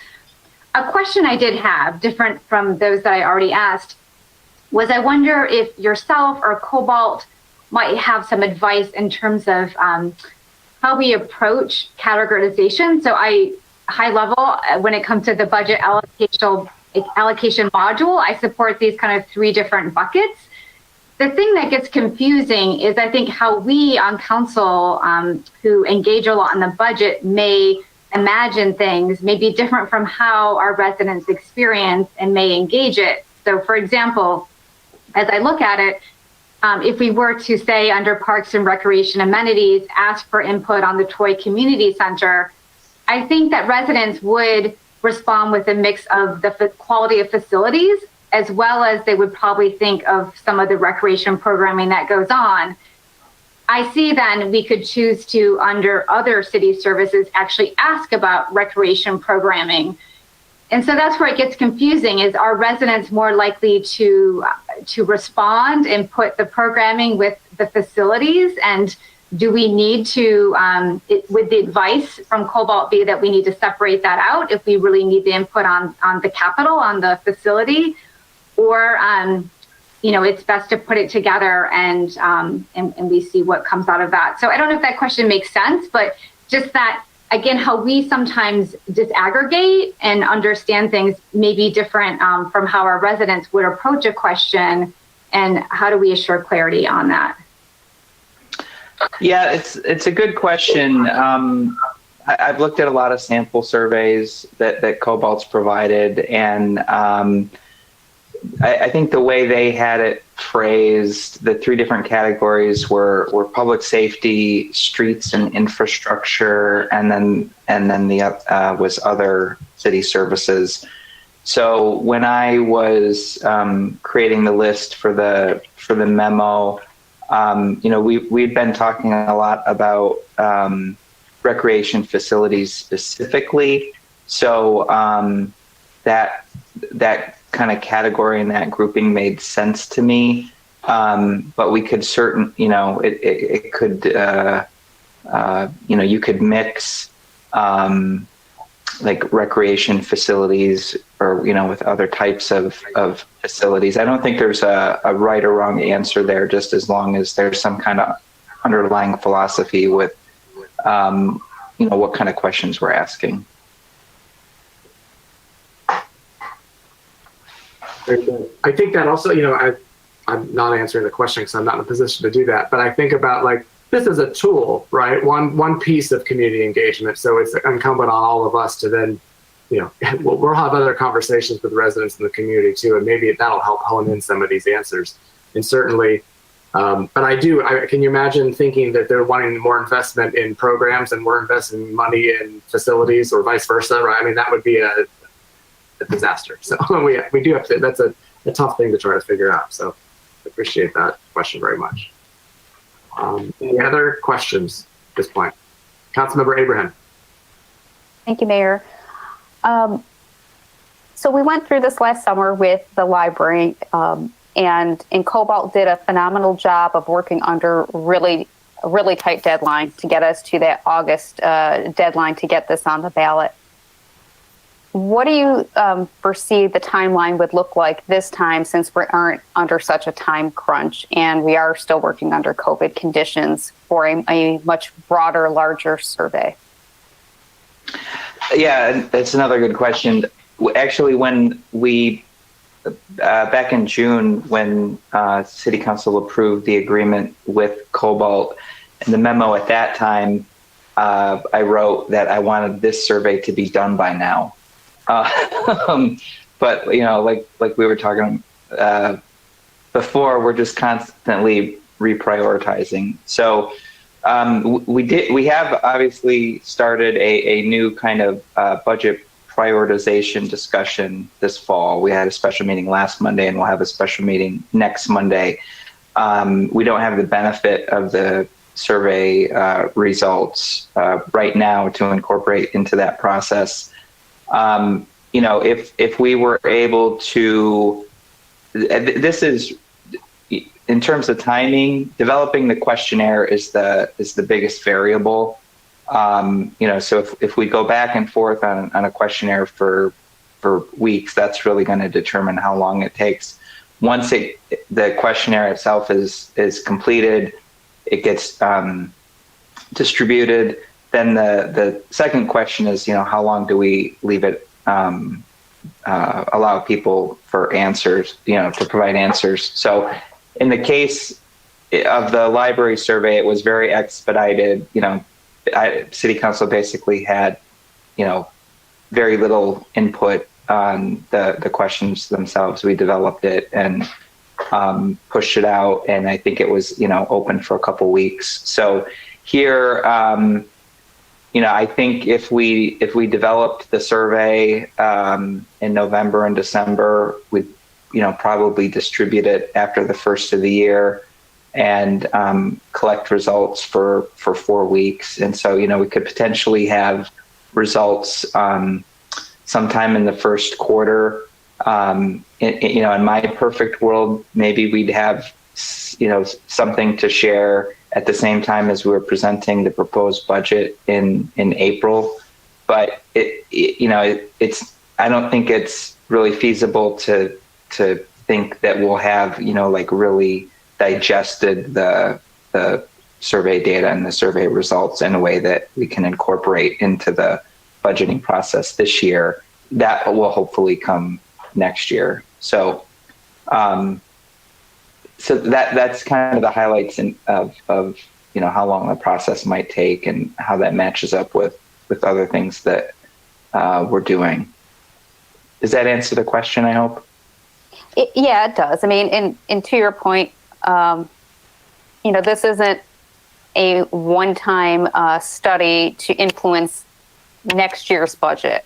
A question I did have, different from those that I already asked, was I wonder if yourself or Cobalt might have some advice in terms of how we approach categorization. So high level, when it comes to the budget allocation module, I support these kind of 3 different buckets. The thing that gets confusing is I think how we on council who engage a lot in the budget may imagine things may be different from how our residents experience and may engage it. So for example, as I look at it, if we were to say under Parks and Recreation Amenities, ask for input on the Troy Community Center, I think that residents would respond with a mix of the quality of facilities, as well as they would probably think of some of the recreation programming that goes on. I see then we could choose to, under other city services, actually ask about recreation programming. And so that's where it gets confusing, is are residents more likely to respond and put the programming with the facilities? And do we need to, would the advice from Cobalt be that we need to separate that out if we really need the input on the capital, on the facility? Or, it's best to put it together and we see what comes out of that. So I don't know if that question makes sense, but just that, again, how we sometimes disaggregate and understand things may be different from how our residents would approach a question, and how do we assure clarity on that? Yeah, it's a good question. I've looked at a lot of sample surveys that Cobalt's provided, and I think the way they had it phrased, the 3 different categories were public safety, streets and infrastructure, and then the was other city services. So when I was creating the list for the memo, we'd been talking a lot about recreation facilities specifically. So that kind of category and that grouping made sense to me. But we could it could, you could mix like recreation facilities or, with other types of facilities. I don't think there's a right or wrong answer there, just as long as there's some kind of underlying philosophy with, what kind of questions we're asking. Very good. I think that also, I'm not answering the question because I'm not in a position to do that, but I think about this is a tool, right? One piece of community engagement. So it's incumbent on all of us to then, we'll have other conversations with residents in the community too, and maybe that'll help hone in some of these answers. And certainly, but can you imagine thinking that they're wanting more investment in programs and we're investing money in facilities or vice versa, right? I mean, that would be a disaster. So we do have to, that's a tough thing to try to figure out. So I appreciate that question very much. Any other questions at this point? Councilmember Abraham. Thank you, Mayor. So we went through this last summer with the library, and Cobalt did a phenomenal job of working under a really tight deadline to get us to that August deadline to get this on the ballot. What do you foresee the timeline would look like this time, since we aren't under such a time crunch and we are still working under COVID conditions for a much broader, larger survey? Yeah, that's another good question. Actually, when we, back in June, when City Council approved the agreement with Cobalt, in the memo at that time, I wrote that I wanted this survey to be done by now. But like we were talking before, we're just constantly reprioritizing. So we have obviously started a new kind of budget prioritization discussion this fall. We had a special meeting last Monday, and we'll have a special meeting next Monday. We don't have the benefit of the survey results right now to incorporate into that process. If we were able to, this is, in terms of timing, developing the questionnaire is the biggest variable. So if we go back and forth on a questionnaire for weeks, that's really going to determine how long it takes. Once the questionnaire itself is completed, it gets distributed. Then the second question is, how long do we leave it, allow people for answers, to provide answers. So in the case of the library survey, it was very expedited. City Council basically had, very little input on the questions themselves. We developed it and pushed it out, and I think it was, open for a couple weeks. So here, I think if we developed the survey in November and December, we'd probably distribute it after the first of the year and collect results for 4 weeks. And so we could potentially have results sometime in the first quarter. In my perfect world, maybe we'd have something to share at the same time as we were presenting the proposed budget in April. But I don't think it's really feasible to think that we'll have really digested the survey data and the survey results in a way that we can incorporate into the budgeting process this year. That will hopefully come next year. So that's kind of the highlights of how long the process might take and how that matches up with other things that we're doing. Does that answer the question, I hope? Yeah, it does. I mean, and to your point, this isn't a one-time study to influence next year's budget.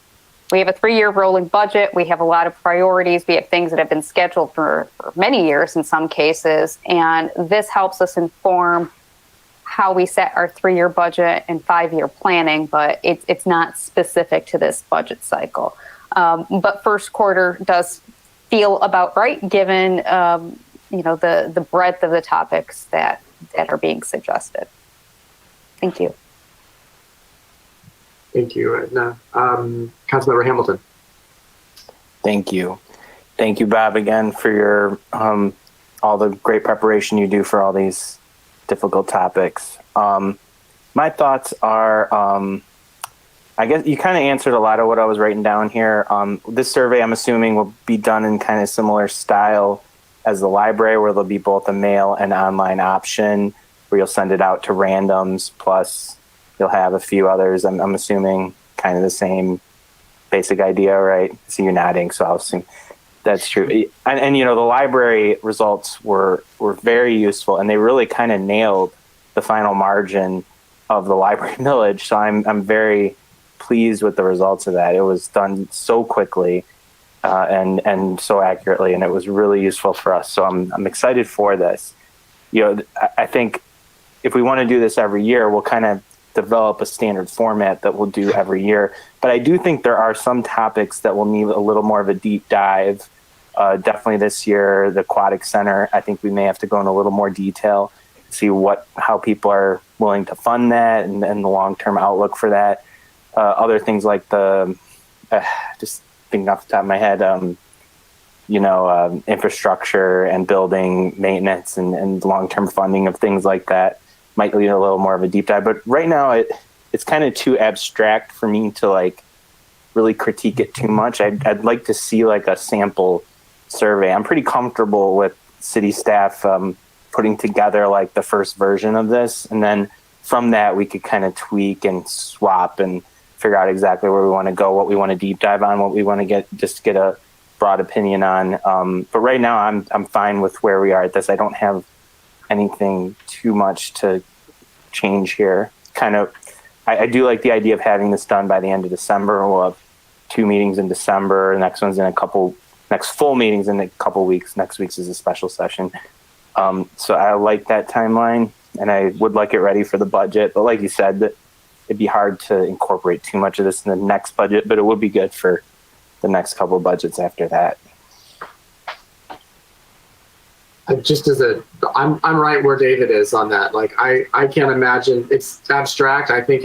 We have a 3-year rolling budget. We have a lot of priorities. We have things that have been scheduled for many years in some cases. And this helps us inform how we set our 3-year budget and 5-year planning, but it's not specific to this budget cycle. But first quarter does feel about right, given the breadth of the topics that are being suggested. Thank you. Thank you, Edna. Councilmember Hamilton. Thank you. Thank you, Bob, again for your all the great preparation you do for all these difficult topics. My thoughts are, I guess you kind of answered a lot of what I was writing down here. This survey, I'm assuming, will be done in kind of similar style as the library, where there'll be both a mail and online option, where you'll send it out to randoms, plus you'll have a few others. I'm assuming kind of the same basic idea, right? So you're nodding, so I'll assume that's true. And the library results were very useful, and they really kind of nailed the final margin of the library millage. So I'm very pleased with the results of that. It was done so quickly and so accurately, and it was really useful for us. So I'm excited for this. I think if we want to do this every year, we'll kind of develop a standard format that we'll do every year. But I do think there are some topics that will need a little more of a deep dive. Definitely this year, the Aquatic Center, I think we may have to go in a little more detail, see how people are willing to fund that and the long-term outlook for that. Other things like just thinking off the top of my head, infrastructure and building maintenance and long-term funding of things like that might need a little more of a deep dive. But right now it's kind of too abstract for me to really critique it too much. I'd like to see a sample survey. I'm pretty comfortable with city staff putting together the first version of this, and then from that we could kind of tweak and swap and figure out exactly where we want to go, what we want to deep dive on, what we want to get a broad opinion on. But right now I'm fine with where we are at this. I don't have anything too much to change here. I do like the idea of having this done by the end of December. We'll have 2 meetings in December. The next one's next full meetings in a couple weeks. Next week's is a special session. So I like that timeline. and I would like it ready for the budget. But like you said, that it'd be hard to incorporate too much of this in the next budget, but it would be good for the next couple of budgets after that. I'm right where David is on that. Like, I can't imagine, it's abstract. I think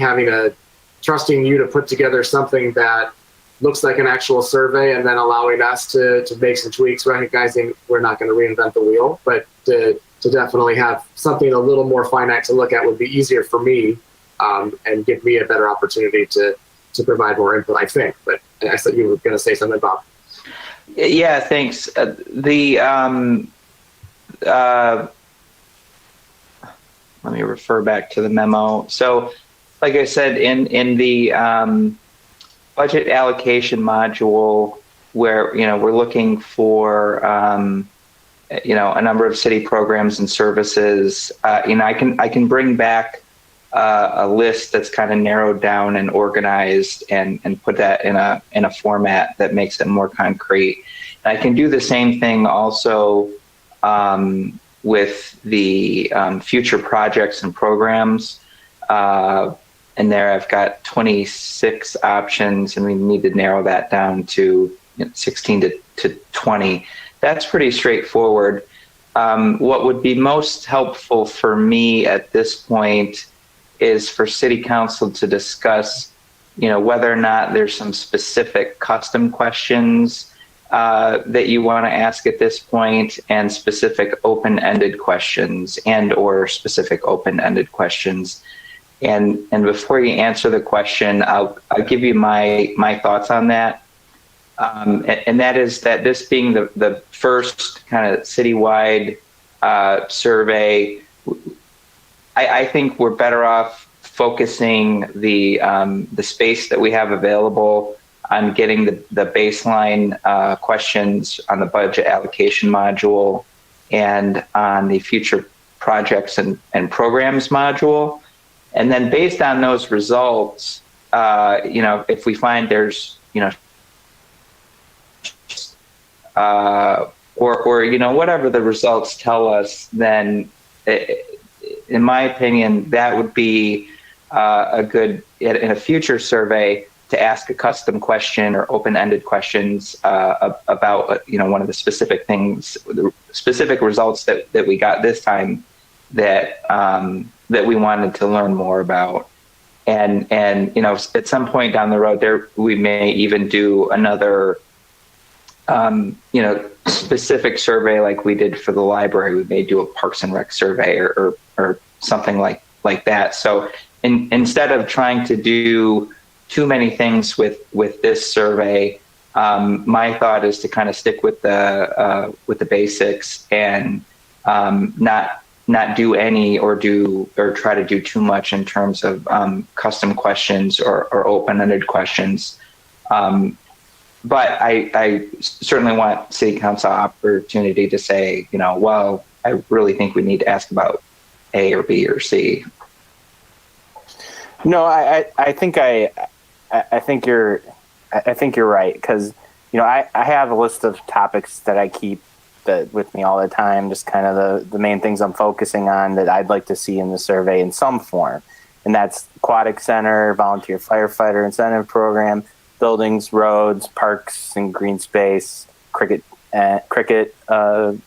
trusting you to put together something that looks like an actual survey and then allowing us to make some tweaks, recognizing we're not going to reinvent the wheel, but to definitely have something a little more finite to look at would be easier for me, and give me a better opportunity to provide more input, I think. But I thought you were going to say something about. Yeah, thanks. Let me refer back to the memo. So, like I said, in the budget allocation module, where we're looking for a number of city programs and services, I can bring back a list that's kind of narrowed down and organized, and put that in a format that makes it more concrete. And I can do the same thing also with the future projects and programs. And there I've got 26 options, and we need to narrow that down to 16 to 20. That's pretty straightforward. What would be most helpful for me at this point is for City Council to discuss, whether or not there's some specific custom questions that you want to ask at this point, and specific open-ended questions or specific open-ended questions. And before you answer the question, I'll give you my thoughts on that. And that is that this being the first kind of citywide survey, I think we're better off focusing the space that we have available on getting the baseline questions on the budget allocation module and on the future projects and programs module. And then based on those results, if we find there's, whatever the results tell us, then in my opinion, that would be a good, in a future survey, to ask a custom question or open-ended questions about, one of the specific things, the specific results that we got this time that we wanted to learn more about. And at some point down the road there, we may even do another, specific survey like we did for the library. We may do a Parks and Rec survey or something like that. So instead of trying to do too many things with this survey, my thought is to kind of stick with the basics and not do any or try to do too much in terms of custom questions or open-ended questions. But I certainly want City Council opportunity to say, well, I really think we need to ask about A or B or C. No, I think you're right, because I have a list of topics that I keep with me all the time, just kind of the main things I'm focusing on that I'd like to see in the survey in some form, and that's aquatic center, volunteer firefighter incentive program, buildings, roads, parks and green space, cricket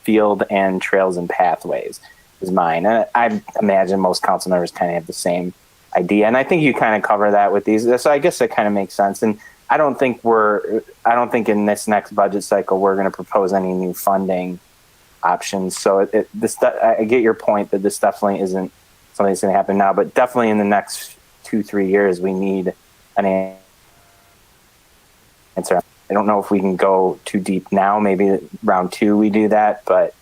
field, and trails and pathways is mine. And I imagine most council members kind of have the same idea, and I think you kind of cover that with these. So I guess that kind of makes sense. And I don't think in this next budget cycle we're going to propose any new funding options. So I get your point that this definitely isn't something that's going to happen now, but definitely in the next 2-3 years we need an answer. I don't know if we can go too deep now. Maybe round 2 we do that, but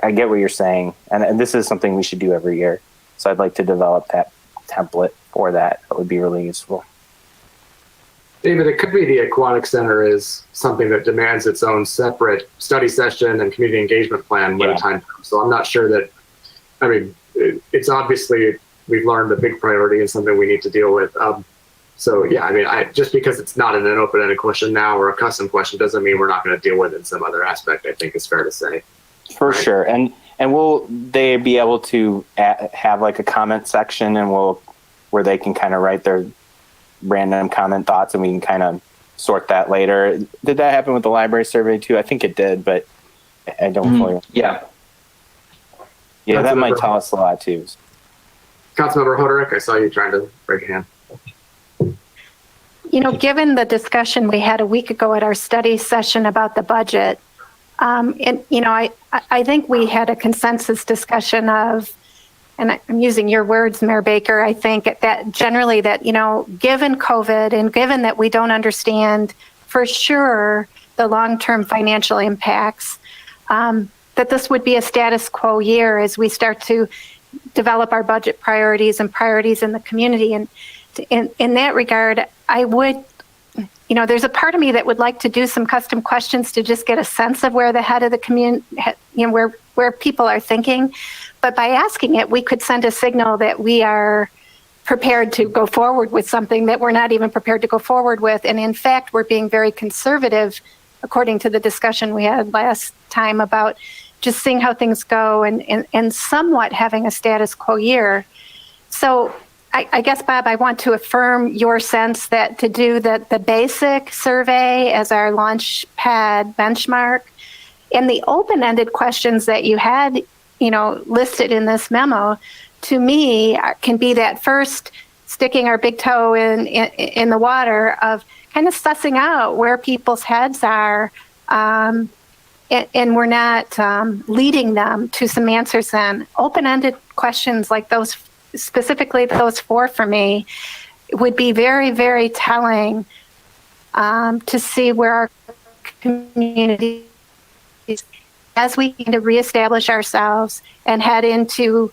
I get what you're saying, and this is something we should do every year. So I'd like to develop that template for that. That would be really useful. David, it could be the aquatic center is something that demands its own separate study session and community engagement plan when the time comes. So I'm not sure that, it's obviously, we've learned a big priority and something we need to deal with. Just because it's not in an open-ended question now or a custom question doesn't mean we're not going to deal with it in some other aspect, I think is fair to say. For sure. And And will they be able to have like a comment section and where they can kind of write their random comment thoughts and we can kind of sort that later? Did that happen with the library survey too? I think it did, but I don't fully. Yeah. Yeah, that might tell us a lot too. Councilmember Hoderick, I saw you trying to raise your hand. You know, given the discussion we had a week ago at our study session about the budget, and, you know, I think we had a consensus discussion of, and I'm using your words, Mayor Baker, I think that generally that, you know, given COVID and given that we don't understand for sure the long-term financial impacts, that this would be a status quo year as we start to develop our budget priorities and priorities in the community. And in that regard, I would, you know, there's a part of me that would like to do some custom questions to just get a sense of where the head of the community, you know, where people are thinking. But by asking it, we could send a signal that we are prepared to go forward with something that we're not even prepared to go forward with. And in fact, we're being very conservative, according to the discussion we had last time about just seeing how things go and somewhat having a status quo year. So I guess, Bob, I want to affirm your sense that to do the basic survey as our launch pad benchmark and the open-ended questions that you had, you know, listed in this memo, to me, can be that first sticking our big toe in the water of kind of sussing out where people's heads are, and we're not leading them to some answers then. Open-ended questions like those, specifically those four for me, would be very, very telling to see where our community is as we need to reestablish ourselves and head into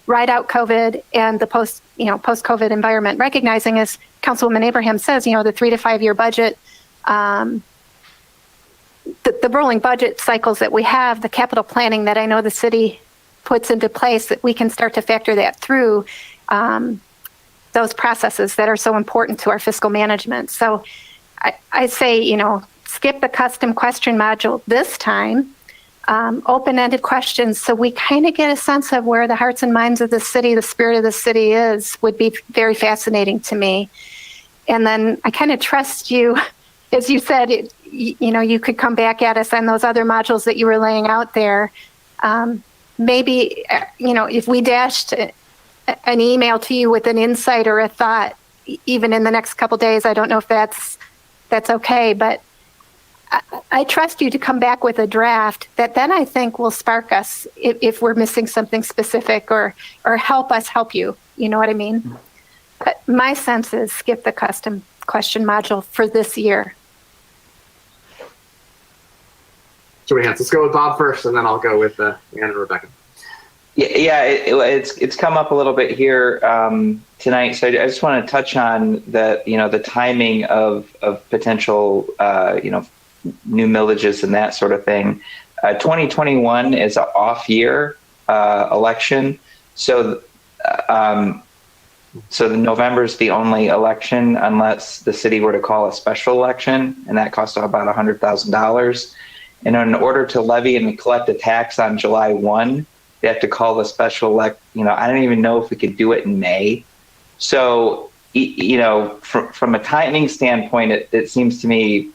ride out COVID and the post-COVID environment, recognizing, as Councilwoman Abraham says, you know, the 3 to 5 year budget, the rolling budget cycles that we have, the capital planning that I know the city puts into place, that we can start to factor that through those processes that are so important to our fiscal management. So I say, you know, skip the custom question module this time, open-ended questions, so we kind of get a sense of where the hearts and minds of the city, the spirit of the city is, would be very fascinating to me. And then I kind of trust you, as you said, you know, you could come back at us on those other modules that you were laying out there. Maybe, you know, if we dashed an email to you with an insight or a thought, even in the next couple days, I don't know if that's okay, but I trust you to come back with a draft that then I think will spark us if we're missing something specific or help us help you. You know what I mean? But my sense is skip the custom question module for this year. Should we hands? Let's go with Bob first, and then I'll go with Ann and Rebecca. Yeah, it's come up a little bit here tonight. So I just want to touch on the timing of potential new millages and that sort of thing. 2021 is an off year election, so the November is the only election unless the city were to call a special election, and that costs about $100,000. And in order to levy and collect a tax on July 1, they have to call a special I don't even know if we could do it in May. So, from a timing standpoint, it seems to me,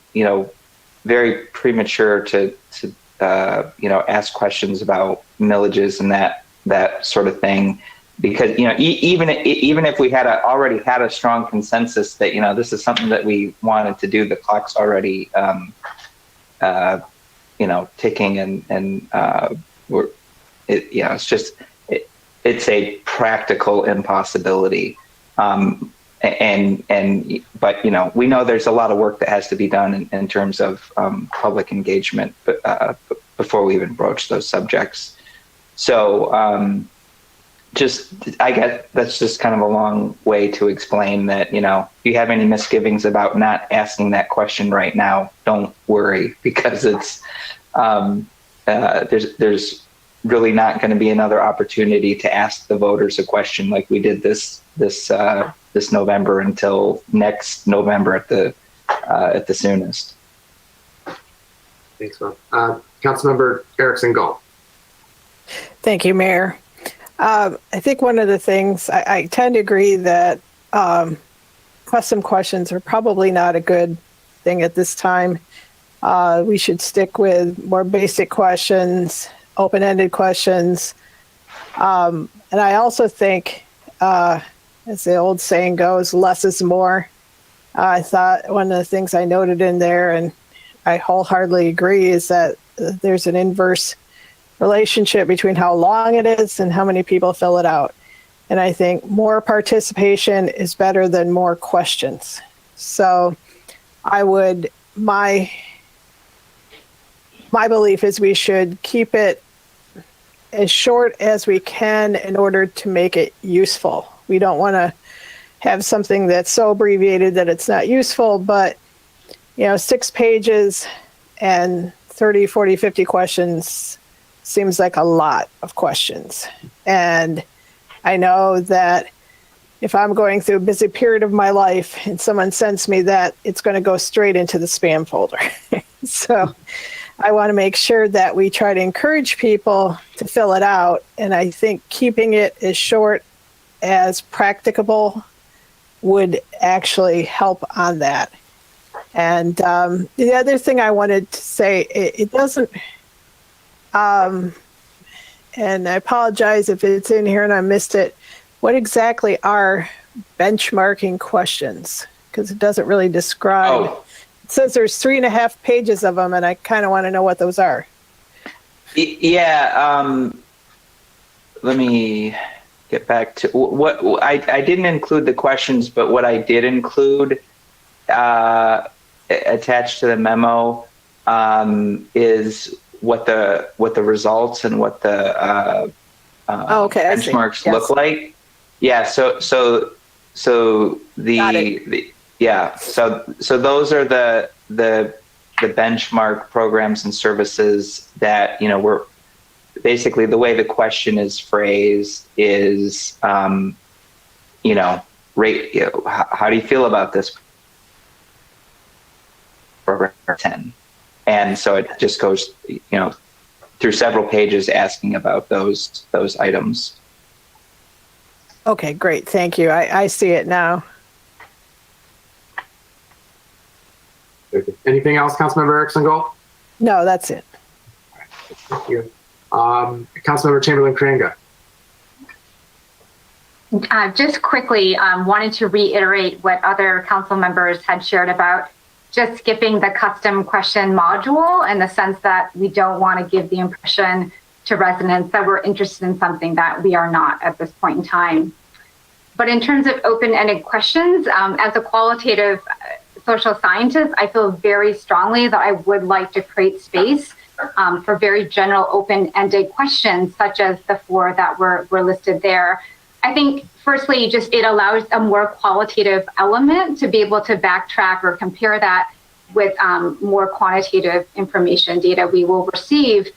very premature to ask questions about millages and that sort of thing, because even if we had already had a strong consensus that this is something that we wanted to do, the clock's already ticking, and it's a practical impossibility. But we know there's a lot of work that has to be done in terms of public engagement before we even broach those subjects. So I guess that's just kind of a long way to explain that, if you have any misgivings about not asking that question right now, don't worry, because it's there's really not going to be another opportunity to ask the voters a question like we did this November until next November at the soonest. Thanks, Bob. Councilmember Erickson Gall. Thank you, Mayor. I think one of the things I tend to agree that custom questions are probably not a good thing at this time. We should stick with more basic questions, open-ended questions. And I also think, as the old saying goes, less is more. I thought one of the things I noted in there, and I wholeheartedly agree, is that there's an inverse relationship between how long it is and how many people fill it out. And I think more participation is better than more questions. So my belief is we should keep it as short as we can in order to make it useful. We don't want to have something that's so abbreviated that it's not useful, but 6 pages and 30, 40, 50 questions seems like a lot of questions. And I know that if I'm going through a busy period of my life and someone sends me that, it's going to go straight into the spam folder. So I want to make sure that we try to encourage people to fill it out. And I think keeping it as short as practicable would actually help on that. And the other thing I wanted to say, it doesn't, and I apologize if it's in here and I missed it, what exactly are benchmarking questions? Because it doesn't really describe. Oh. It says there's 3.5 pages of them, and I kind of want to know what those are. Yeah, let me get back to what I didn't include the questions, but what I did include attached to the memo is what the results and what the benchmarks look like. Yeah, so those are the benchmark programs and services that we're basically, the way the question is phrased is how do you feel about this program 10? And so it just goes through several pages asking about those items. Okay, great. Thank you. I see it now. Anything else, Councilmember Erickson-Gold? No, that's it. Thank you. Councilmember Chamberlain-Kranga. Just quickly, wanted to reiterate what other council members had shared about just skipping the custom question module, in the sense that we don't want to give the impression to residents that we're interested in something that we are not at this point in time. But in terms of open-ended questions, as a qualitative social scientist, I feel very strongly that I would like to create space for very general open-ended questions, such as the 4 that were listed there. I think, firstly, just it allows a more qualitative element to be able to backtrack or compare that with more quantitative information data we will receive,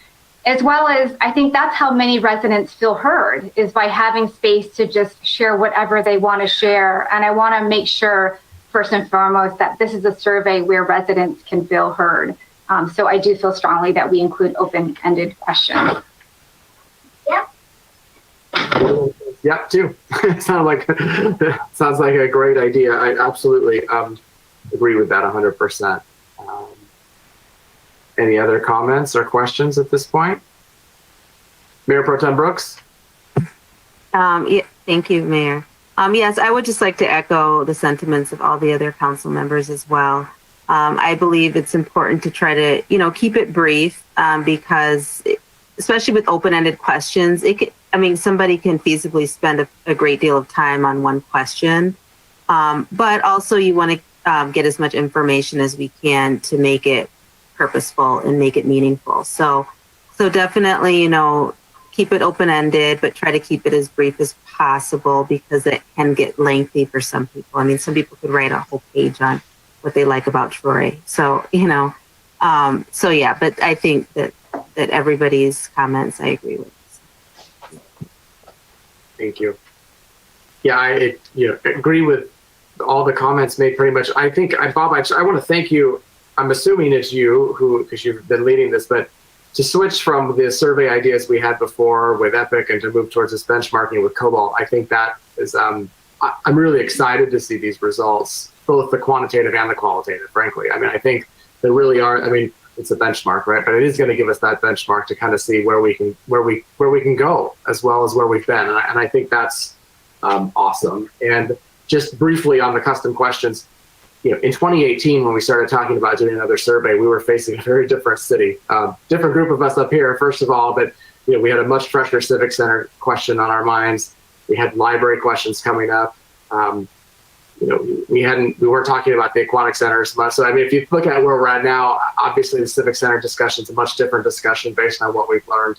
as well as I think that's how many residents feel heard, is by having space to just share whatever they want to share. And I want to make sure, first and foremost, that this is a survey where residents can feel heard. So I do feel strongly that we include open-ended questions. Yep, too. Sounds like a great idea. I absolutely agree with that 100%. Any other comments or questions at this point? Mayor Pro Tem Brooks? Yeah, thank you, Mayor. Yes, I would just like to echo the sentiments of all the other council members as well. I believe it's important to try to, keep it brief because, especially with open-ended questions, somebody can feasibly spend a great deal of time on one question, but also you want to get as much information as we can to make it purposeful and make it meaningful. So definitely, keep it open-ended, but try to keep it as brief as possible because it can get lengthy for some people. Some people could write a whole page on what they like about Troy. So, but I think that everybody's comments I agree with. Thank you. Yeah, I agree with all the comments made pretty much. I think, Bob, I want to thank you. I'm assuming it's you because you've been leading this, but to switch from the survey ideas we had before with Epic and to move towards this benchmarking with Cobalt, I think that is, I'm really excited to see these results, both the quantitative and the qualitative, frankly. I mean, I think they really are, I mean, it's a benchmark, right? But it is going to give us that benchmark to kind of see where we can go, as well as where we've been. And I think that's awesome. And just briefly on the custom questions, you know, in 2018, when we started talking about doing another survey, we were facing a very different city, different group of us up here, first of all, but you know, we had a much fresher Civic Center question on our minds. We had library questions coming up. You know, we weren't talking about the Aquatic Center as much. So, I mean, if you look at where we're at now, obviously the Civic Center discussion is a much different discussion based on what we've learned.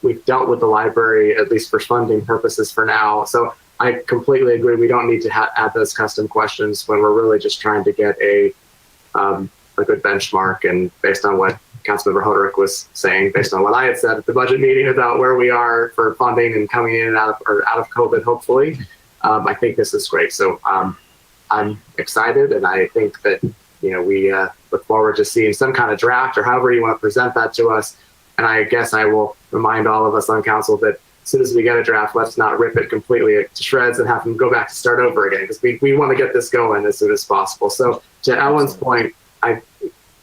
We've dealt with the library, at least for funding purposes for now. So I completely agree. We don't need to add those custom questions when we're really just trying to get a good benchmark. And based on what Councilmember Hoderick was saying, based on what I had said at the budget meeting about where we are for funding and coming in and out of COVID, hopefully, I think this is great. So I'm excited, and I think that, you know, we look forward to seeing some kind of draft or however you want to present that to us. And I guess I will remind all of us on council that as soon as we get a draft, let's not rip it completely to shreds and have them go back to start over again, because we want to get this going as soon as possible. So to Ellen's point,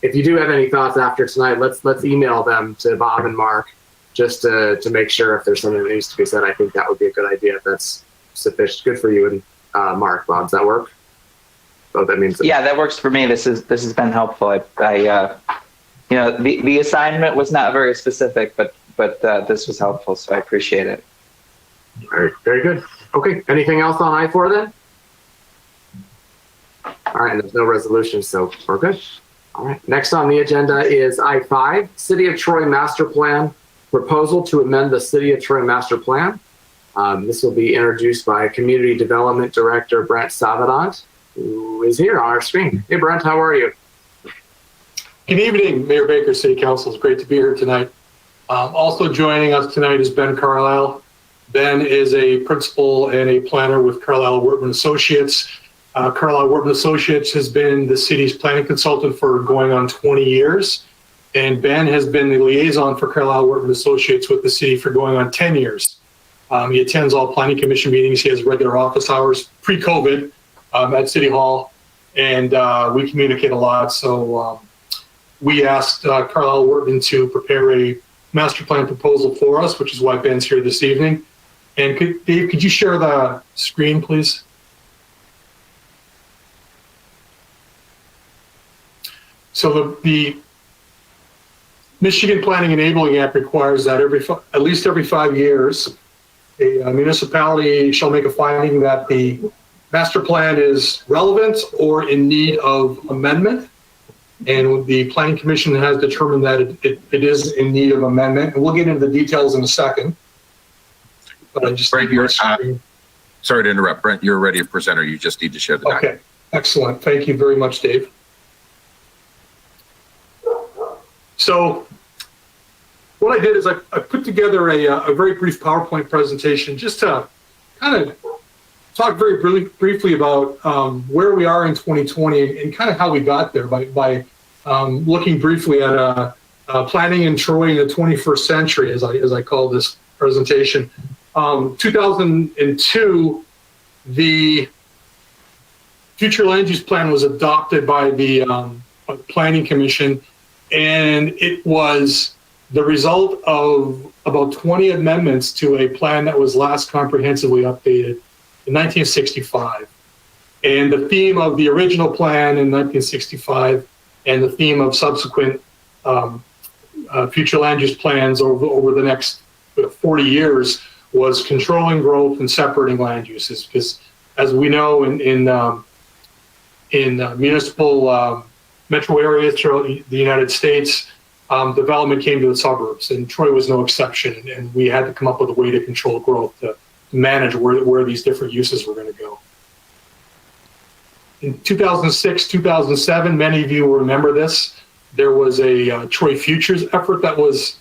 if you do have any thoughts after tonight, let's email them to Bob and Mark just to make sure if there's something that needs to be said. I think that would be a good idea if that's sufficient. Good for you and Mark. Bob, does that work? Oh, that means yeah, that works for me. This has been helpful. I you know, the assignment was not very specific, but this was helpful, so I appreciate it. All right, very good. Okay, anything else on I-4 then? All right, and there's no resolution, so we're good. All right, next on the agenda is I-5, City of Troy Master Plan, proposal to amend the City of Troy Master Plan. This will be introduced by Community Development Director Brent Savadant, who is here on our screen. Hey, Brent, how are you? Good evening, Mayor Baker, City Council. It's great to be here tonight. Also joining us tonight is Ben Carlisle. Ben is a principal and a planner with Carlisle Wortman Associates. Carlisle Wortman Associates has been the city's planning consultant for going on 20 years. And Ben has been the liaison for Carlisle Wortman Associates with the city for going on 10 years. He attends all planning commission meetings. He has regular office hours pre-COVID at City Hall, and we communicate a lot. So we asked Carlisle Wortman to prepare a master plan proposal for us, which is why Ben's here this evening. And Dave, could you share the screen, please? So the Michigan Planning Enabling Act requires that at least every 5 years, a municipality shall make a finding that the master plan is relevant or in need of amendment. And the Planning Commission has determined that it is in need of amendment. And we'll get into the details in a second. But I just Brent, sorry to interrupt. Brent, you're already a presenter. You just need to share the document. Okay, excellent. Thank you very much, Dave. So what I did is I put together a very brief PowerPoint presentation just to kind of talk very briefly about where we are in 2020 and kind of how we got there by looking briefly at planning in Troy in the 21st century, as I call this presentation. 2002, the future land use plan was adopted by the Planning Commission, and it was the result of about 20 amendments to a plan that was last comprehensively updated in 1965. And the theme of the original plan in 1965 and the theme of subsequent future land use plans over the next 40 years was controlling growth and separating land uses. Because as we know, in municipal metro areas throughout the United States, development came to the suburbs, and Troy was no exception. And we had to come up with a way to control growth to manage where these different uses were going to go. In 2006, 2007, many of you will remember this. There was a Troy Futures effort that was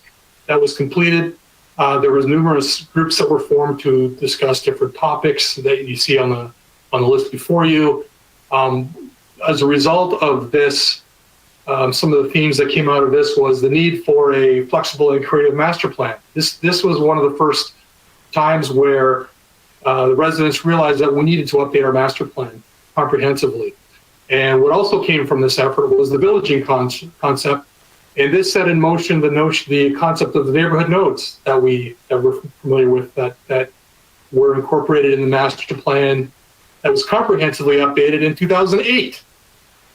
completed. There was numerous groups that were formed to discuss different topics that you see on the list before you. As a result of this some of the themes that came out of this was the need for a flexible and creative master plan. This was one of the first times where the residents realized that we needed to update our master plan comprehensively. And what also came from this effort was the villaging concept. And this set in motion the concept of the neighborhood nodes that we're familiar with, that were incorporated in the master plan that was comprehensively updated in 2008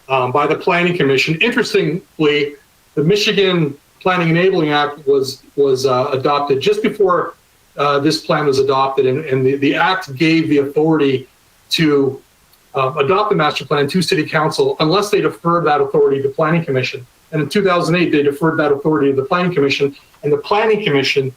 by the Planning Commission. Interestingly, the Michigan Planning Enabling Act was adopted just before this plan was adopted, and the act gave the authority to adopt the master plan to City Council unless they deferred that authority to Planning Commission. And in 2008, they deferred that authority to the Planning Commission, and the Planning Commission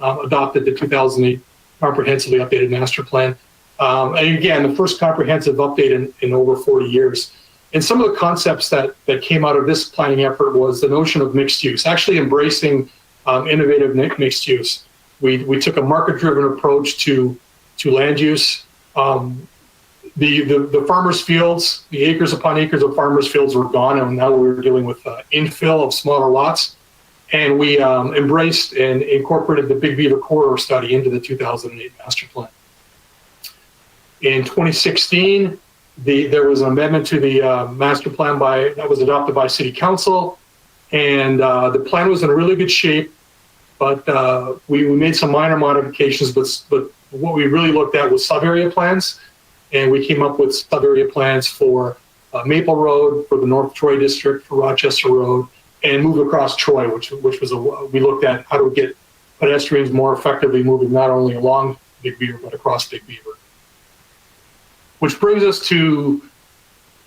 adopted the 2008 comprehensively updated master plan. And again, the first comprehensive update in over 40 years. And some of the concepts that came out of this planning effort was the notion of mixed use, actually embracing innovative mixed use. We took a market-driven approach to land use. The farmers' fields, the acres upon acres of farmers' fields were gone, and now we're dealing with infill of smaller lots. And we embraced and incorporated the Big Beaver Corridor study into the 2008 master plan. In 2016, there was an amendment to the master plan that was adopted by City Council, and the plan was in really good shape, but we made some minor modifications, but what we really looked at was sub-area plans, and we came up with sub-area plans for Maple Road, for the North Troy District, for Rochester Road, and Move Across Troy, which was we looked at how to get pedestrians more effectively moving not only along Big Beaver, but across Big Beaver. Which brings us to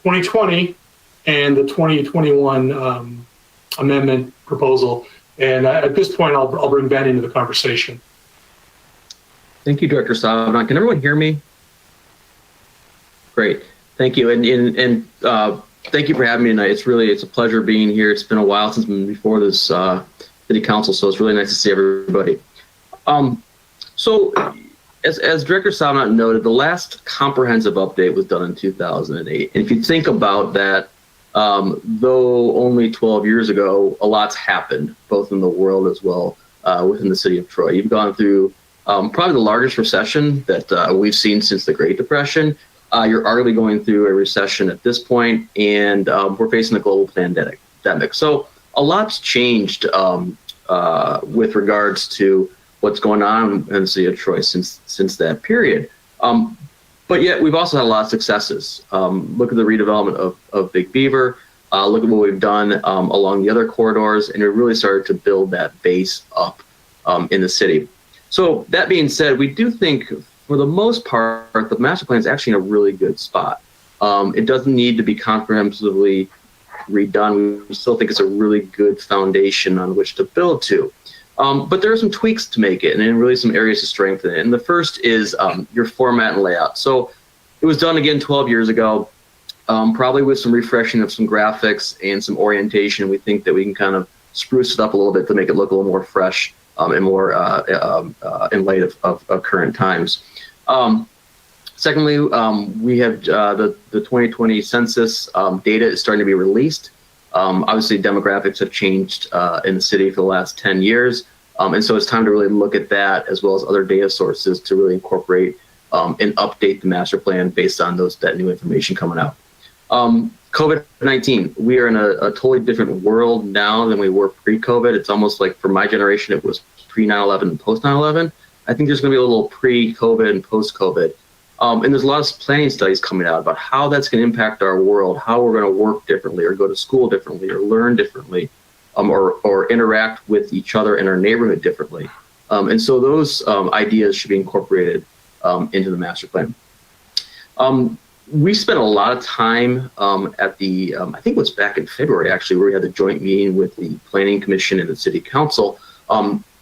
2020 and the 2021 amendment proposal. And at this point, I'll bring Ben into the conversation. Thank you, Director Savant. Can everyone hear me? Great. Thank you. And thank you for having me tonight. It's a pleasure being here. It's been a while since been before this City Council, so it's really nice to see everybody. So as Director Savant noted, the last comprehensive update was done in 2008. And if you think about that, though only 12 years ago, a lot's happened, both in the world as well within the city of Troy. You've gone through probably the largest recession that we've seen since the Great Depression. You're arguably going through a recession at this point, and we're facing a global pandemic. So a lot's changed with regards to what's going on in the city of Troy since that period. But yet we've also had a lot of successes. Look at the redevelopment of Big Beaver. Look at what we've done along the other corridors, and we really started to build that base up in the city. So that being said, we do think for the most part, the master plan is actually in a really good spot. It doesn't need to be comprehensively redone. We still think it's a really good foundation on which to build to. But there are some tweaks to make it and really some areas to strengthen it. And the first is your format and layout. So it was done again 12 years ago, probably with some refreshing of some graphics and some orientation. We think that we can kind of spruce it up a little bit to make it look a little more fresh and more in light of current times. Secondly, we have the 2020 census data is starting to be released. Obviously, demographics have changed in the city for the last 10 years. And so it's time to really look at that as well as other data sources to really incorporate and update the master plan based on that new information coming out. COVID-19, we are in a totally different world now than we were pre-COVID. It's almost like for my generation, it was pre-9/11 and post-9/11. I think there's going to be a little pre-COVID and post-COVID. And there's a lot of planning studies coming out about how that's going to impact our world, how we're going to work differently or go to school differently or learn differently or interact with each other in our neighborhood differently. And so those ideas should be incorporated into the master plan. We spent a lot of time at the, I think it was back in February actually, where we had the joint meeting with the Planning Commission and the City Council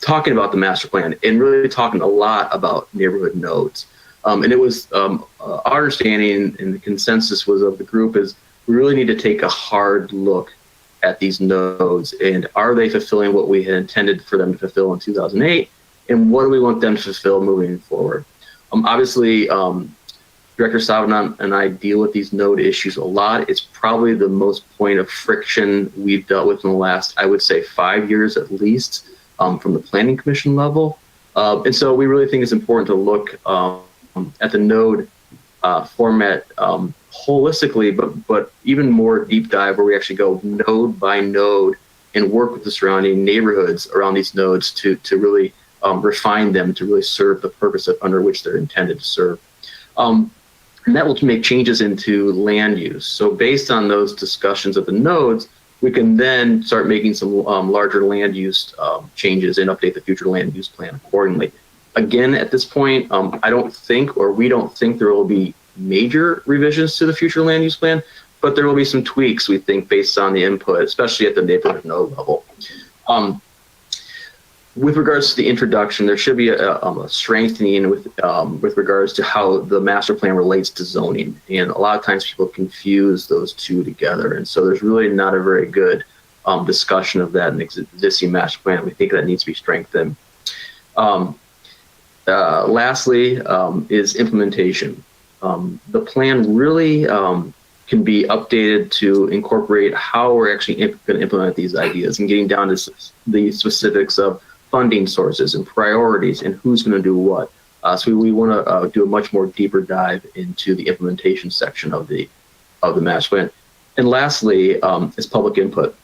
talking about the master plan and really talking a lot about neighborhood nodes. And it was our understanding and the consensus was of the group is we really need to take a hard look at these nodes and are they fulfilling what we had intended for them to fulfill in 2008 and what do we want them to fulfill moving forward. Obviously, Director Savanant and I deal with these node issues a lot. It's probably the most point of friction we've dealt with in the last, I would say, 5 years at least, from the Planning Commission level. And so we really think it's important to look at the node format holistically, but even more deep dive where we actually go node by node and work with the surrounding neighborhoods around these nodes to really refine them to really serve the purpose under which they're intended to serve. And that will make changes into land use. So based on those discussions of the nodes, we can then start making some larger land use changes and update the future land use plan accordingly. Again, at this point, I don't think, or we don't think there will be major revisions to the future land use plan, but there will be some tweaks, we think, based on the input, especially at the neighborhood node level. With regards to the introduction, there should be a strengthening with regards to how the master plan relates to zoning. And a lot of times people confuse those two together. And so there's really not a very good discussion of that in the existing master plan. We think that needs to be strengthened. Lastly is implementation. The plan really can be updated to incorporate how we're actually going to implement these ideas and getting down to the specifics of funding sources and priorities and who's going to do what. So we want to do a much more deeper dive into the implementation section of the master plan. And lastly is public input.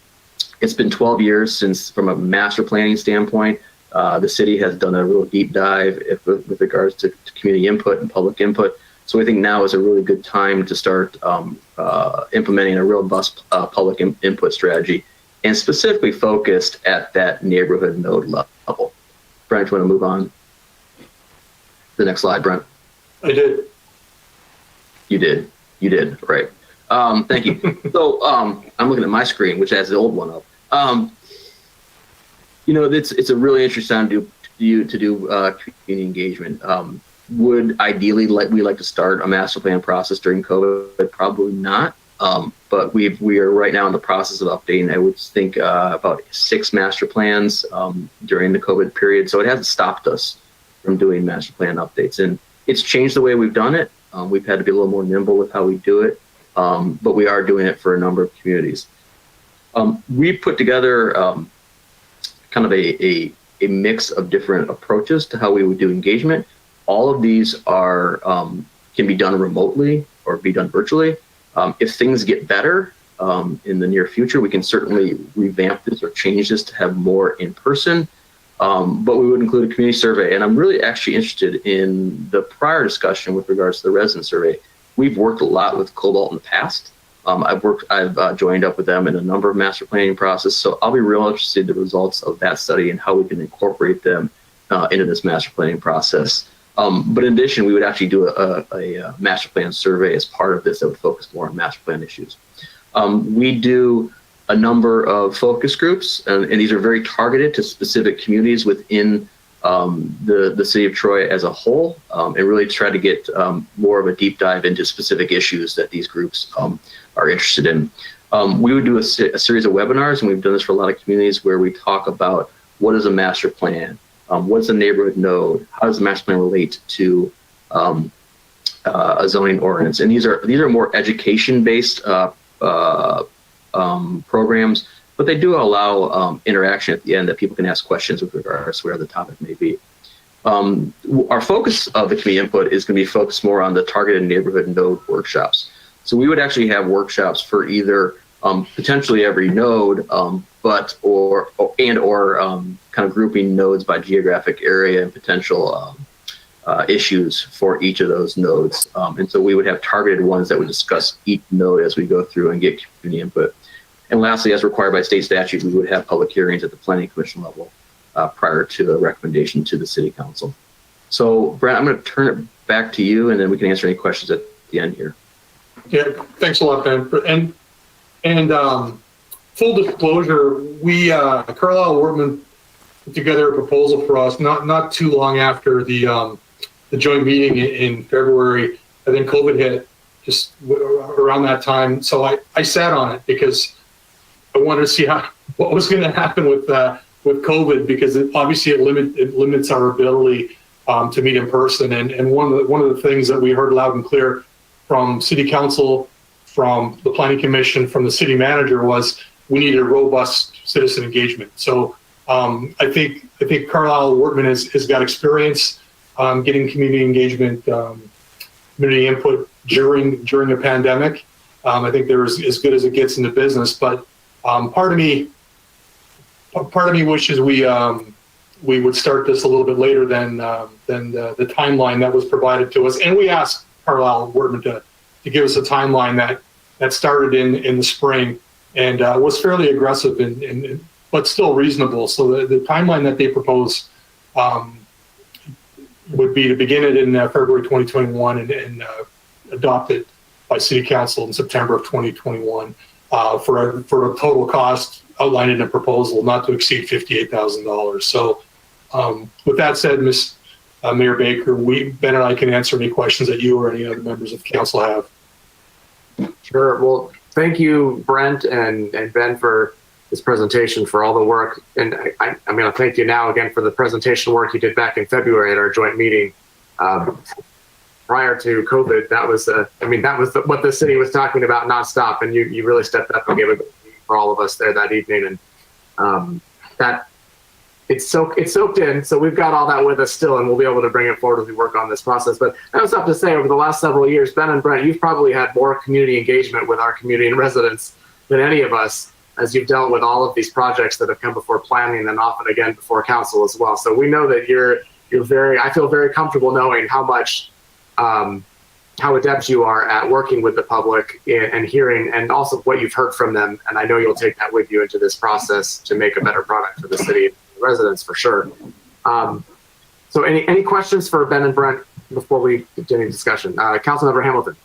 It's been 12 years since, from a master planning standpoint, the city has done a real deep dive with regards to community input and public input. So we think now is a really good time to start implementing a robust public input strategy, and specifically focused at that neighborhood node level. Brent, do you want to move on? The next slide, Brent. I did. You did, right. Thank you. So I'm looking at my screen, which has the old one up. It's a really interesting time to do community engagement. Would ideally we like to start a master plan process during COVID? Probably not. But we are right now in the process of updating, I would think, about 6 master plans during the COVID period. So it hasn't stopped us from doing master plan updates. And it's changed the way we've done it. We've had to be a little more nimble with how we do it. But we are doing it for a number of communities. We put together kind of a mix of different approaches to how we would do engagement. All of these are can be done remotely or be done virtually. If things get better in the near future, we can certainly revamp this or change this to have more in person. But we would include a community survey. And I'm really actually interested in the prior discussion with regards to the resident survey. We've worked a lot with Cobalt in the past. I've joined up with them in a number of master planning processes. So I'll be real interested in the results of that study and how we can incorporate them into this master planning process. But in addition, we would actually do a master plan survey as part of this that would focus more on master plan issues. We do a number of focus groups, and these are very targeted to specific communities within the city of Troy as a whole, and really try to get more of a deep dive into specific issues that these groups are interested in. We would do a series of webinars, and we've done this for a lot of communities, where we talk about what is a master plan, what's a neighborhood node, how does the master plan relate to a zoning ordinance, and these are more education-based programs, but they do allow interaction at the end that people can ask questions with regards to where the topic may be. Our focus of the community input is going to be focused more on the targeted neighborhood node workshops. So we would actually have workshops for either potentially every node, or kind of grouping nodes by geographic area and potential issues for each of those nodes. And so we would have targeted ones that would discuss each node as we go through and get community input. And lastly, as required by state statute, we would have public hearings at the Planning Commission level prior to a recommendation to the City Council. So, Brent, I'm going to turn it back to you, and then we can answer any questions at the end here. Yeah, thanks a lot, Ben. And full disclosure, we Carlisle Wortman put together a proposal for us not too long after the joint meeting in February. And then COVID hit just around that time. So I sat on it because I wanted to see what was going to happen with COVID, because obviously it limits our ability to meet in person. And one of the things that we heard loud and clear from City Council, from the Planning Commission, from the City Manager was we needed a robust citizen engagement. So I think Carlisle Wortman has got experience getting community engagement, community input during a pandemic. I think they're as good as it gets in the business. But part of me wishes we would start this a little bit later than the timeline that was provided to us. And we asked Carlisle Wortman to give us a timeline that started in the spring and was fairly aggressive but still reasonable. So the timeline that they propose would be to begin it in February 2021 and adopt it by City Council in September of 2021 for a total cost outlined in a proposal not to exceed $58,000. So with that said, Mayor Baker, Ben and I can answer any questions that you or any other members of council have. Sure. Well, thank you, Brent and Ben, for this presentation, for all the work. And I'm going to thank you now again for the presentation work you did back in February at our joint meeting. Prior to COVID, that was what the city was talking about nonstop, and you really stepped up and gave it for all of us there that evening, and that it's soaked in. So we've got all that with us still, and we'll be able to bring it forward as we work on this process. But I was have to say, over the last several years, Ben and Brent, you've probably had more community engagement with our community and residents than any of us, as you've dealt with all of these projects that have come before planning and often again before council as well. So we know that you're I feel very comfortable knowing how much how adept you are at working with the public and hearing, and also what you've heard from them. And I know you'll take that with you into this process to make a better product for the city and the residents for sure. So any questions for Ben and Brent before we continue discussion? Councilmember Hamilton.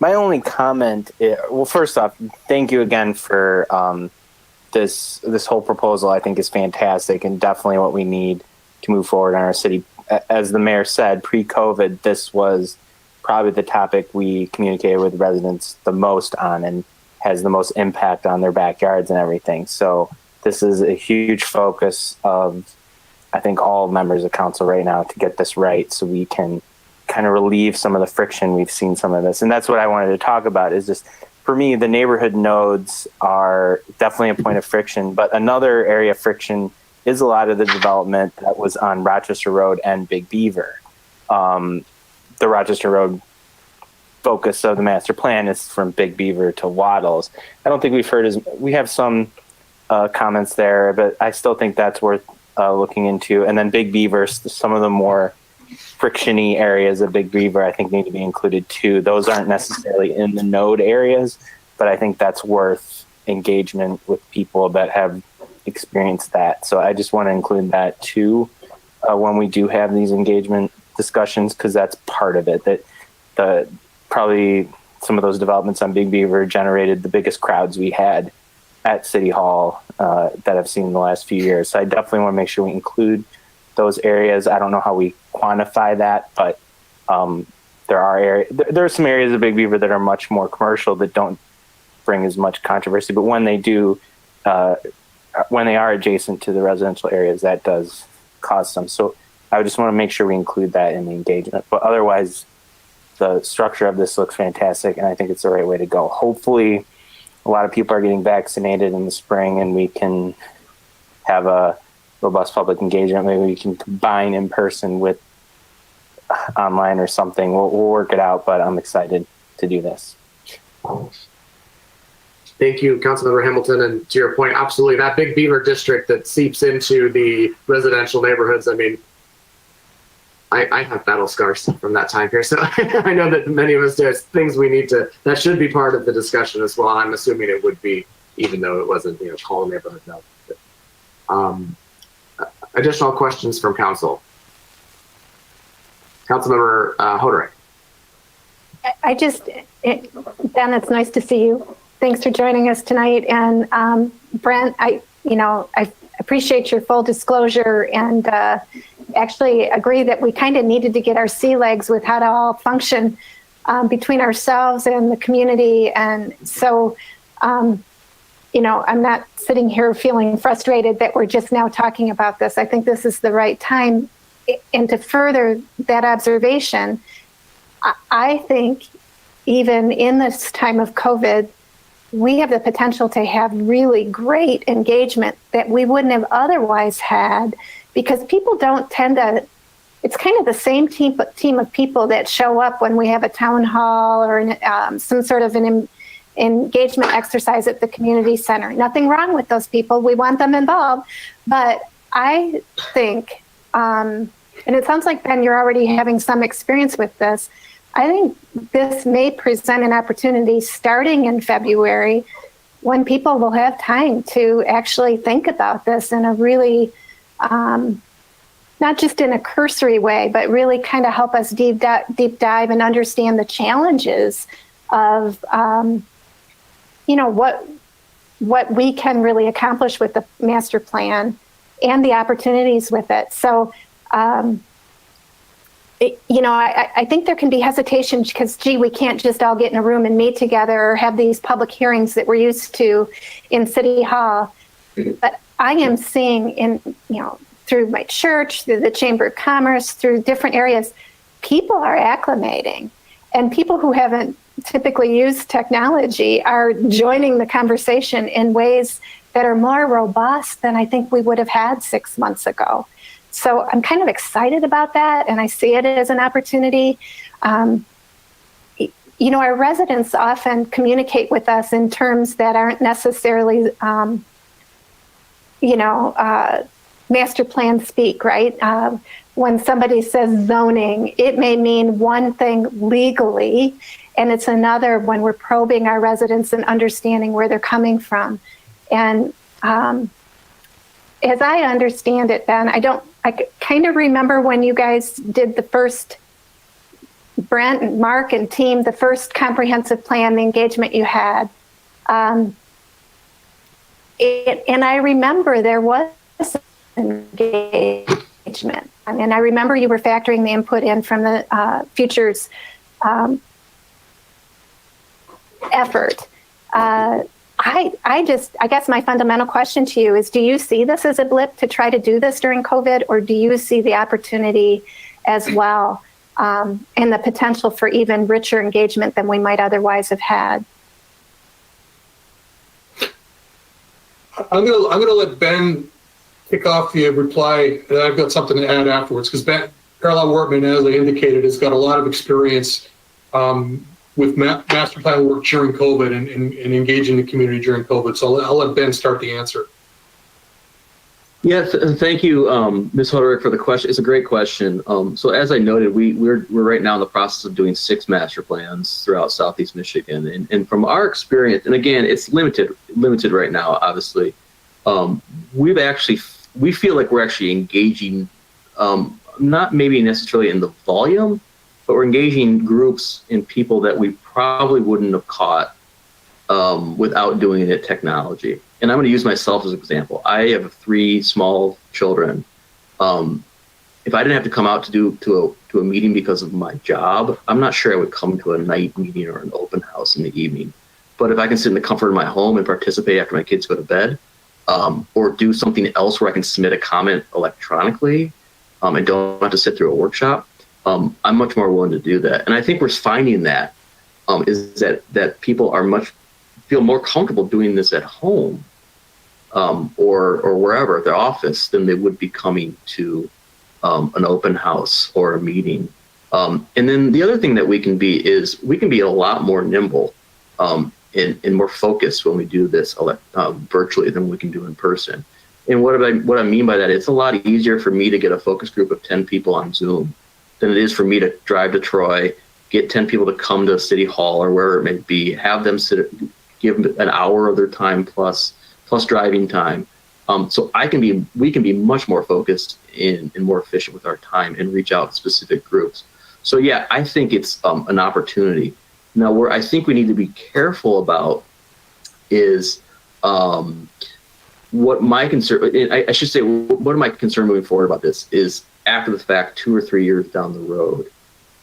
My only comment well, first off, thank you again for this whole proposal. I think is fantastic and definitely what we need to move forward in our city. As the mayor said, pre-COVID, this was probably the topic we communicated with residents the most on and has the most impact on their backyards and everything. So this is a huge focus of, I think, all members of council right now to get this right so we can kind of relieve some of the friction we've seen some of this. And that's what I wanted to talk about is just, for me, the neighborhood nodes are definitely a point of friction, but another area of friction is a lot of the development that was on Rochester Road and Big Beaver. The Rochester Road focus of the master plan is from Big Beaver to Waddles. I don't think we have some comments there, but I still think that's worth looking into. And then Big Beaver, some of the more frictiony areas of Big Beaver, I think need to be included too. Those aren't necessarily in the node areas, but I think that's worth engagement with people that have experienced that. So I just want to include that too when we do have these engagement discussions, because that's part of it. That probably some of those developments on Big Beaver generated the biggest crowds we had at City Hall that I've seen in the last few years. So I definitely want to make sure we include those areas. I don't know how we quantify that, but there are some areas of Big Beaver that are much more commercial that don't bring as much controversy. But when they do, when they are adjacent to the residential areas, that does cause some. So I just want to make sure we include that in the engagement. But otherwise, the structure of this looks fantastic, and I think it's the right way to go. Hopefully, a lot of people are getting vaccinated in the spring, and we can have a robust public engagement. Maybe we can combine in person with online or something. We'll work it out, but I'm excited to do this. Thank you, Councilmember Hamilton. And to your point, absolutely, that Big Beaver district that seeps into the residential neighborhoods. I mean, I have battle scars from that time period, so I know that many of us do. It's things we need to, that should be part of the discussion as well. I'm assuming it would be, even though it wasn't, call a neighborhood now. Additional questions from council. Councilmember Hoderick. Ben, it's nice to see you. Thanks for joining us tonight. And Brent, I appreciate your full disclosure and actually agree that we kind of needed to get our sea legs with how to all function between ourselves and the community. And so, I'm not sitting here feeling frustrated that we're just now talking about this. I think this is the right time and to further that observation, I think even in this time of COVID, we have the potential to have really great engagement that we wouldn't have otherwise had, because people don't tend to, it's kind of the same team of people that show up when we have a town hall or some sort of an engagement exercise at the community center. Nothing wrong with those people. We want them involved. But I think, and it sounds like, Ben, you're already having some experience with this. I think this may present an opportunity starting in February when people will have time to actually think about this in a really, not just in a cursory way, but really kind of help us deep dive and understand the challenges of, what we can really accomplish with the master plan and the opportunities with it. So, I think there can be hesitation because, we can't just all get in a room and meet together or have these public hearings that we're used to in City Hall. But I am seeing through my church, through the Chamber of Commerce, through different areas, people are acclimating, and people who haven't typically used technology are joining the conversation in ways that are more robust than I think we would have had 6 months ago. So I'm kind of excited about that, and I see it as an opportunity. Our residents often communicate with us in terms that aren't necessarily, master plan speak, right? When somebody says zoning, it may mean one thing legally, and it's another when we're probing our residents and understanding where they're coming from. And as I understand it, Ben, I kind of remember when you guys did the first, Brent and Mark and team, the first comprehensive plan, the engagement you had. And I remember there was engagement. And I remember you were factoring the input in from the futures effort. I guess my fundamental question to you is, do you see this as a blip to try to do this during COVID, or do you see the opportunity as well, and the potential for even richer engagement than we might otherwise have had? I'm gonna let Ben kick off the reply, and I've got something to add afterwards, because Carlisle Wortman, as I indicated, has got a lot of experience with master plan work during COVID and engaging the community during COVID. So I'll let Ben start the answer. Yes, thank you, Ms. Hoderick, for the question. It's a great question. So as I noted, we're right now in the process of doing 6 master plans throughout Southeast Michigan, and from our experience, and again, it's limited right now, obviously. We feel like we're actually engaging, not maybe necessarily in the volume, but we're engaging groups and people that we probably wouldn't have caught without doing it technology. And I'm going to use myself as an example. I have 3 small children. If I didn't have to come out to a meeting because of my job, I'm not sure I would come to a night meeting or an open house in the evening. But if I can sit in the comfort of my home and participate after my kids go to bed, or do something else where I can submit a comment electronically and don't have to sit through a workshop, I'm much more willing to do that. And I think we're finding that is that people feel more comfortable doing this at home or wherever, at their office, than they would be coming to an open house or a meeting. And then the other thing that we can be is we can be a lot more nimble and more focused when we do this virtually than we can do in person. And what I mean by that, it's a lot easier for me to get a focus group of 10 people on Zoom than it is for me to drive to Troy, get 10 people to come to City Hall or wherever it may be, have them give an hour of their time plus driving time. So we can be much more focused and more efficient with our time and reach out to specific groups. So yeah, I think it's an opportunity. Now, where I think we need to be careful about is what my concern, I should say, what my concern moving forward about this is after the fact, 2 or 3 years down the road,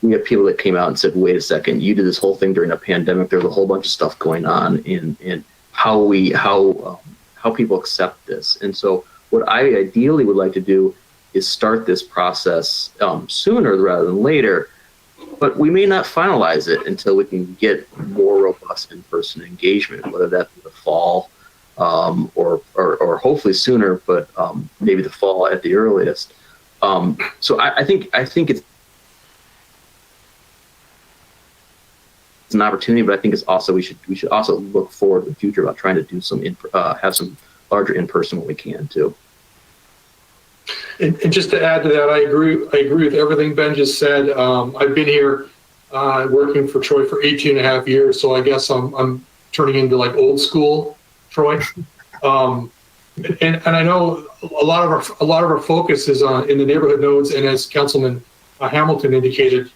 we have people that came out and said, wait a second, you did this whole thing during a pandemic. There's a whole bunch of stuff going on in how people accept this. And so what I ideally would like to do is start this process sooner rather than later, but we may not finalize it until we can get more robust in-person engagement, whether that be the fall or hopefully sooner, but maybe the fall at the earliest. So I think it's an opportunity, but I think it's also we should also look forward to the future about trying to do have some larger in-person when we can too. And just to add to that, I agree with everything Ben just said. I've been here working for Troy for 18 and a half years, so I guess I'm turning into like old school Troy. And I know a lot of our focus is in the neighborhood nodes, and as Councilman Hamilton indicated,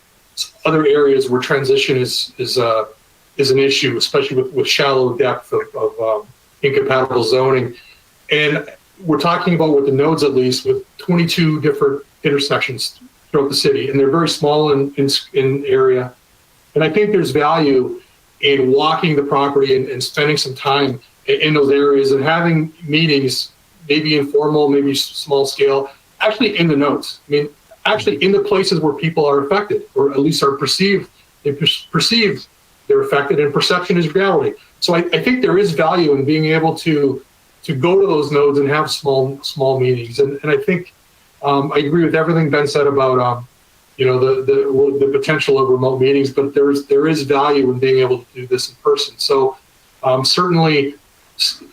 other areas where transition is an issue, especially with shallow depth of incompatible zoning. And we're talking about, with the nodes at least, with 22 different intersections throughout the city, and they're very small in area. And I think there's value in walking the property and spending some time in those areas and having meetings, maybe informal, maybe small scale, actually in the nodes. I mean, actually in the places where people are affected, or at least are perceived they're affected, and perception is reality. So I think there is value in being able to go to those nodes and have small meetings. And I think I agree with everything Ben said about the potential of remote meetings, but there is value in being able to do this in person. So certainly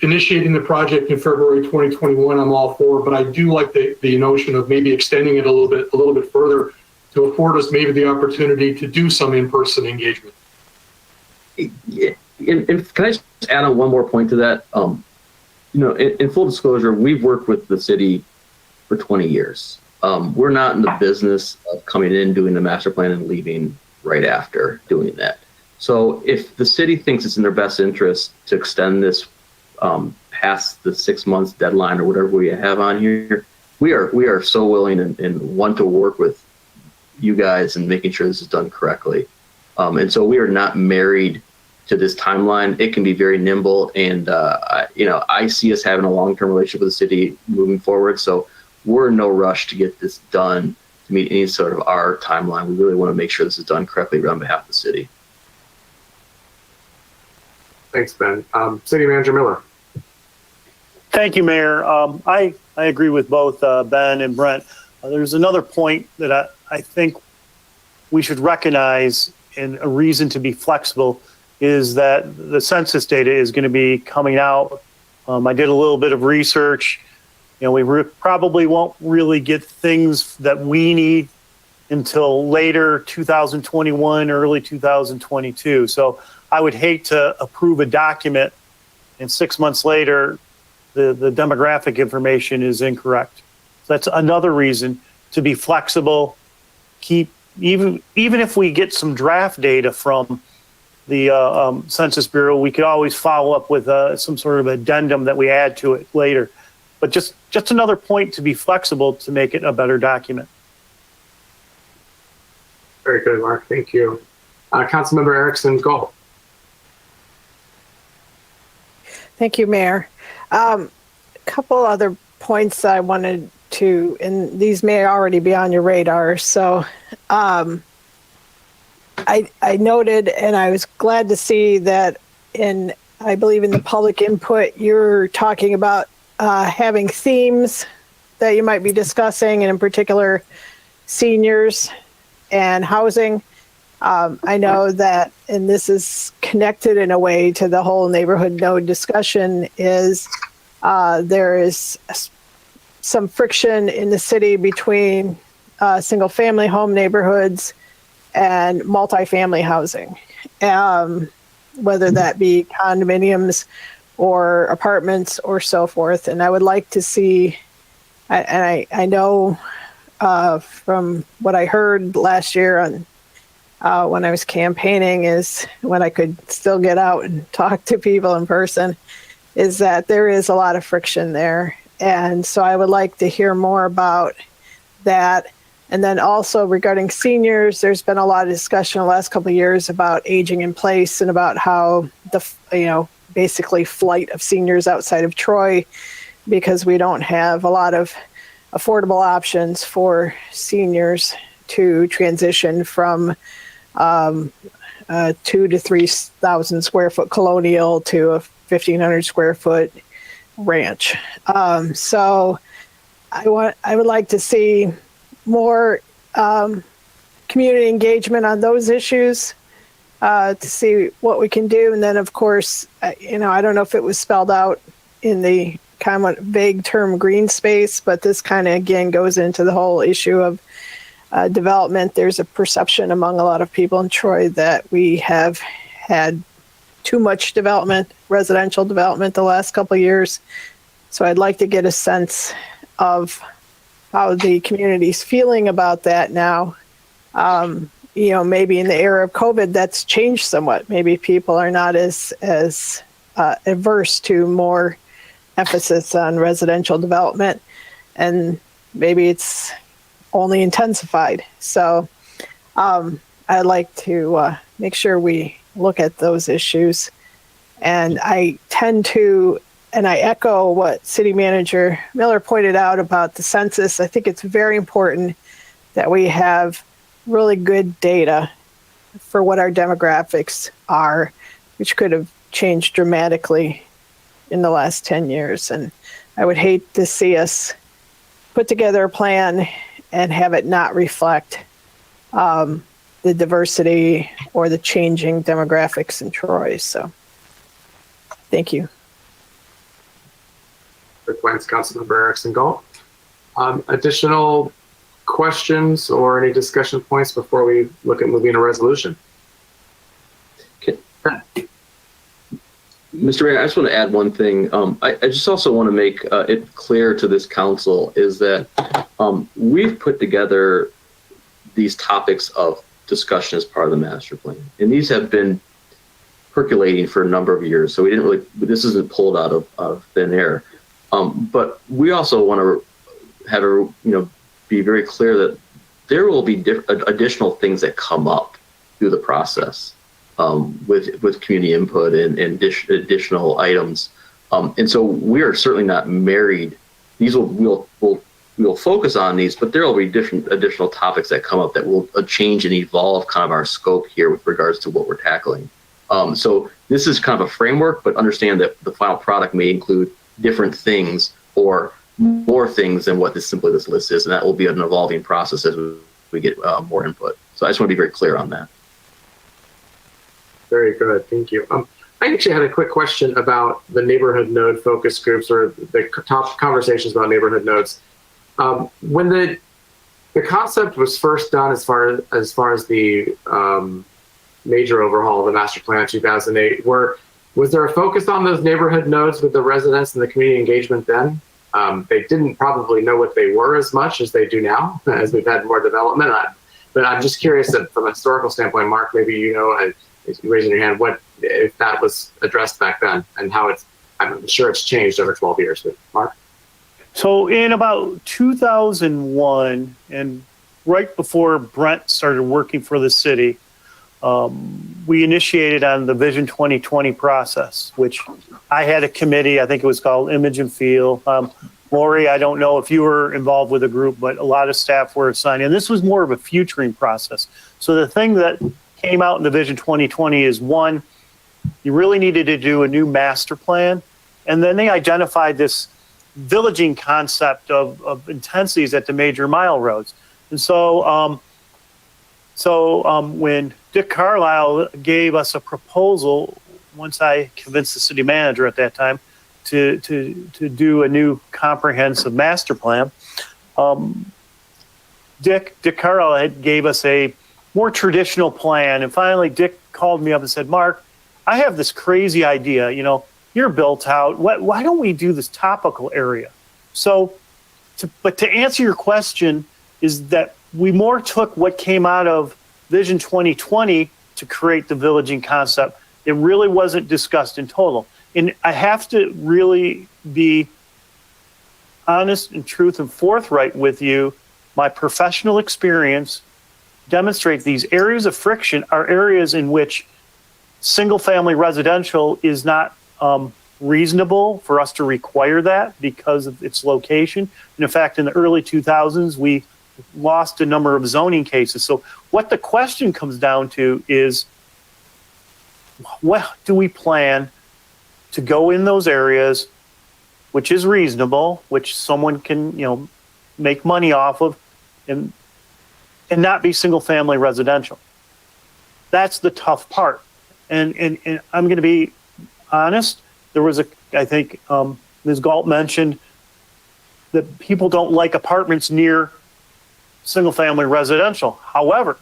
initiating the project in February 2021, I'm all for, but I do like the notion of maybe extending it a little bit further to afford us maybe the opportunity to do some in-person engagement. Yeah. And can I just add on one more point to that? In full disclosure, we've worked with the city for 20 years. We're not in the business of coming in, doing the master plan and leaving right after doing that. So if the city thinks it's in their best interest to extend this past the 6 months deadline or whatever we have on here, we are so willing and want to work with you guys in making sure this is done correctly. And so we are not married to this timeline. It can be very nimble, and I see us having a long-term relationship with the city moving forward. So we're in no rush to get this done to meet any sort of our timeline. We really want to make sure this is done correctly on behalf of the city. Thanks, Ben. City Manager Miller. Thank you, Mayor. I agree with both Ben and Brent. There's another point that I think we should recognize, and a reason to be flexible, is that the census data is going to be coming out. I did a little bit of research. We probably won't really get things that we need until later 2021, early 2022. So I would hate to approve a document and 6 months later, the demographic information is incorrect. So that's another reason to be flexible. Even if we get some draft data from the Census Bureau, we could always follow up with some sort of addendum that we add to it later. But just another point to be flexible to make it a better document. Very good, Mark. Thank you. Councilmember Erickson, go. Thank you, Mayor. A couple other points I wanted to, and these may already be on your radar. So I noted, and I was glad to see that I believe in the public input, you're talking about having themes that you might be discussing, and in particular, seniors and housing. I know that, and this is connected in a way to the whole neighborhood node discussion, is there is some friction in the city between single family home neighborhoods and multifamily housing, whether that be condominiums or apartments or so forth. And I would like to see, and I know from what I heard last year on when I was campaigning, is when I could still get out and talk to people in person, is that there is a lot of friction there. And so I would like to hear more about that. And then also regarding seniors, there's been a lot of discussion the last couple of years about aging in place and about how basically flight of seniors outside of Troy, because we don't have a lot of affordable options for seniors to transition from 2,000 to 3,000 square foot colonial to a 1,500 square foot ranch. So I would like to see more community engagement on those issues to see what we can do. And then, of course, I don't know if it was spelled out in the kind of vague term green space, but this kind of, again, goes into the whole issue of development. There's a perception among a lot of people in Troy that we have had too much development, residential development, the last couple of years. So I'd like to get a sense of how the community's feeling about that now. Maybe in the era of COVID, that's changed somewhat. Maybe people are not as averse to more emphasis on residential development, and maybe it's only intensified. So I'd like to make sure we look at those issues. And I echo what City Manager Miller pointed out about the census. I think it's very important that we have really good data for what our demographics are, which could have changed dramatically in the last 10 years. And I would hate to see us put together a plan and have it not reflect the diversity or the changing demographics in Troy. So thank you. Good points, Councilmember Erickson Galt. Additional questions or any discussion points before we look at moving a resolution? Okay. Mr. Mayor, I just want to add one thing. I just also want to make it clear to this council is that we've put together these topics of discussion as part of the master plan, and these have been percolating for a number of years. So we didn't really, this isn't pulled out of thin air. But we also want to have be very clear that there will be additional things that come up through the process with community input and additional items. And so we are certainly not married. We'll focus on these, but there will be different additional topics that come up that will change and evolve kind of our scope here with regards to what we're tackling. So this is kind of a framework, but understand that the final product may include different things or more things than what this list is, and that will be an evolving process as we get more input. So I just want to be very clear on that. Very good, thank you. I actually had a quick question about the neighborhood node focus groups or the top conversations about neighborhood nodes. When the concept was first done, as far as the major overhaul of the master plan in 2008, was there a focus on those neighborhood nodes with the residents and the community engagement then? They didn't probably know what they were as much as they do now, as we've had more development. But I'm just curious that from a historical standpoint, Mark, maybe you know, and raising your hand, what if that was addressed back then and how I'm sure it's changed over 12 years. But Mark? So in about 2001, and right before Brent started working for the city, we initiated on the Vision 2020 process, which I had a committee. I think it was called Image and Feel. Lori, I don't know if you were involved with the group, but a lot of staff were assigned. And this was more of a futuring process. So the thing that came out in the Vision 2020 is, one, you really needed to do a new master plan. And then they identified this villaging concept of intensities at the major mile roads. And so when Dick Carlisle gave us a proposal, once I convinced the city manager at that time to do a new comprehensive master plan, Dick Carlisle gave us a more traditional plan. And finally, Dick called me up and said, Mark, I have this crazy idea. You know, you're built out. Why don't we do this topical area? So, to answer your question is that we more took what came out of Vision 2020 to create the villaging concept. It really wasn't discussed in total. And I have to really be honest and truth and forthright with you. My professional experience demonstrates these areas of friction are areas in which single family residential is not reasonable for us to require that because of its location. And in fact, in the early 2000s, we lost a number of zoning cases. So what the question comes down to is, what do we plan to go in those areas, which is reasonable, which someone can, make money off of, and not be single family residential? That's the tough part. And I'm going to be honest. There was I think Ms. Galt mentioned that people don't like apartments near single family residential. However,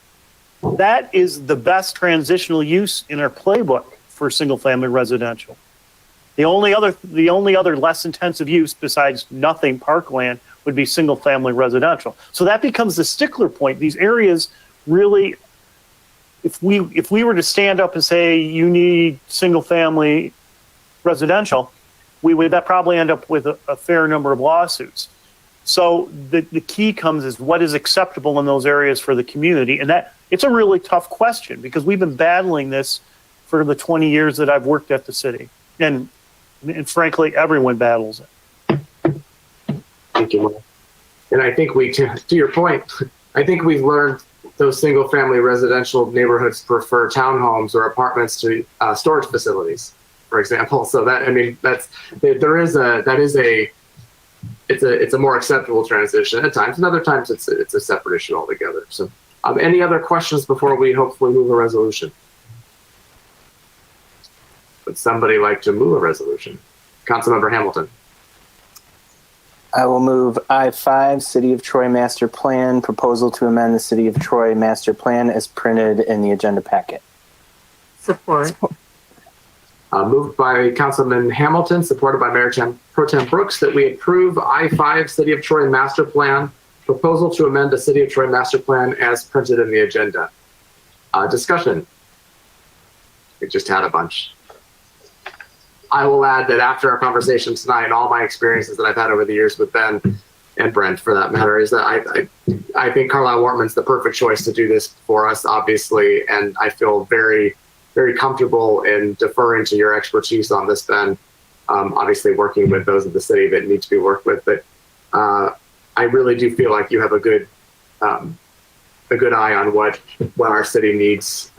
that is the best transitional use in our playbook for single family residential. The only other less intensive use besides nothing parkland would be single family residential. So that becomes the stickler point. These areas really, if we were to stand up and say you need single family residential, we would probably end up with a fair number of lawsuits. So the key comes is what is acceptable in those areas for the community. And that it's a really tough question because we've been battling this for the 20 years that I've worked at the city. And frankly, everyone battles it. Thank you. And I think to your point, I think we've learned those single family residential neighborhoods prefer townhomes or apartments to storage facilities, for example. So it's a more acceptable transition at times, and other times it's a separate issue altogether. So any other questions before we hopefully move a resolution? Would somebody like to move a resolution? Councilmember Hamilton. I will move I-5, City of Troy Master Plan, proposal to amend the City of Troy Master Plan as printed in the agenda packet. Support. Moved by Councilman Hamilton, supported by Mayor Pro Tem Brooks, that we approve I-5 City of Troy Master Plan, proposal to amend the City of Troy Master Plan as printed in the agenda. Discussion. We just had a bunch. I will add that after our conversation tonight, all my experiences that I've had over the years with Ben and Brent, for that matter, is that I think Carlisle Wortman's the perfect choice to do this for us, obviously, and I feel very, very comfortable in deferring to your expertise on this, Ben. Obviously, working with those of the city that need to be worked with, but I really do feel like you have a good eye on what our city needs.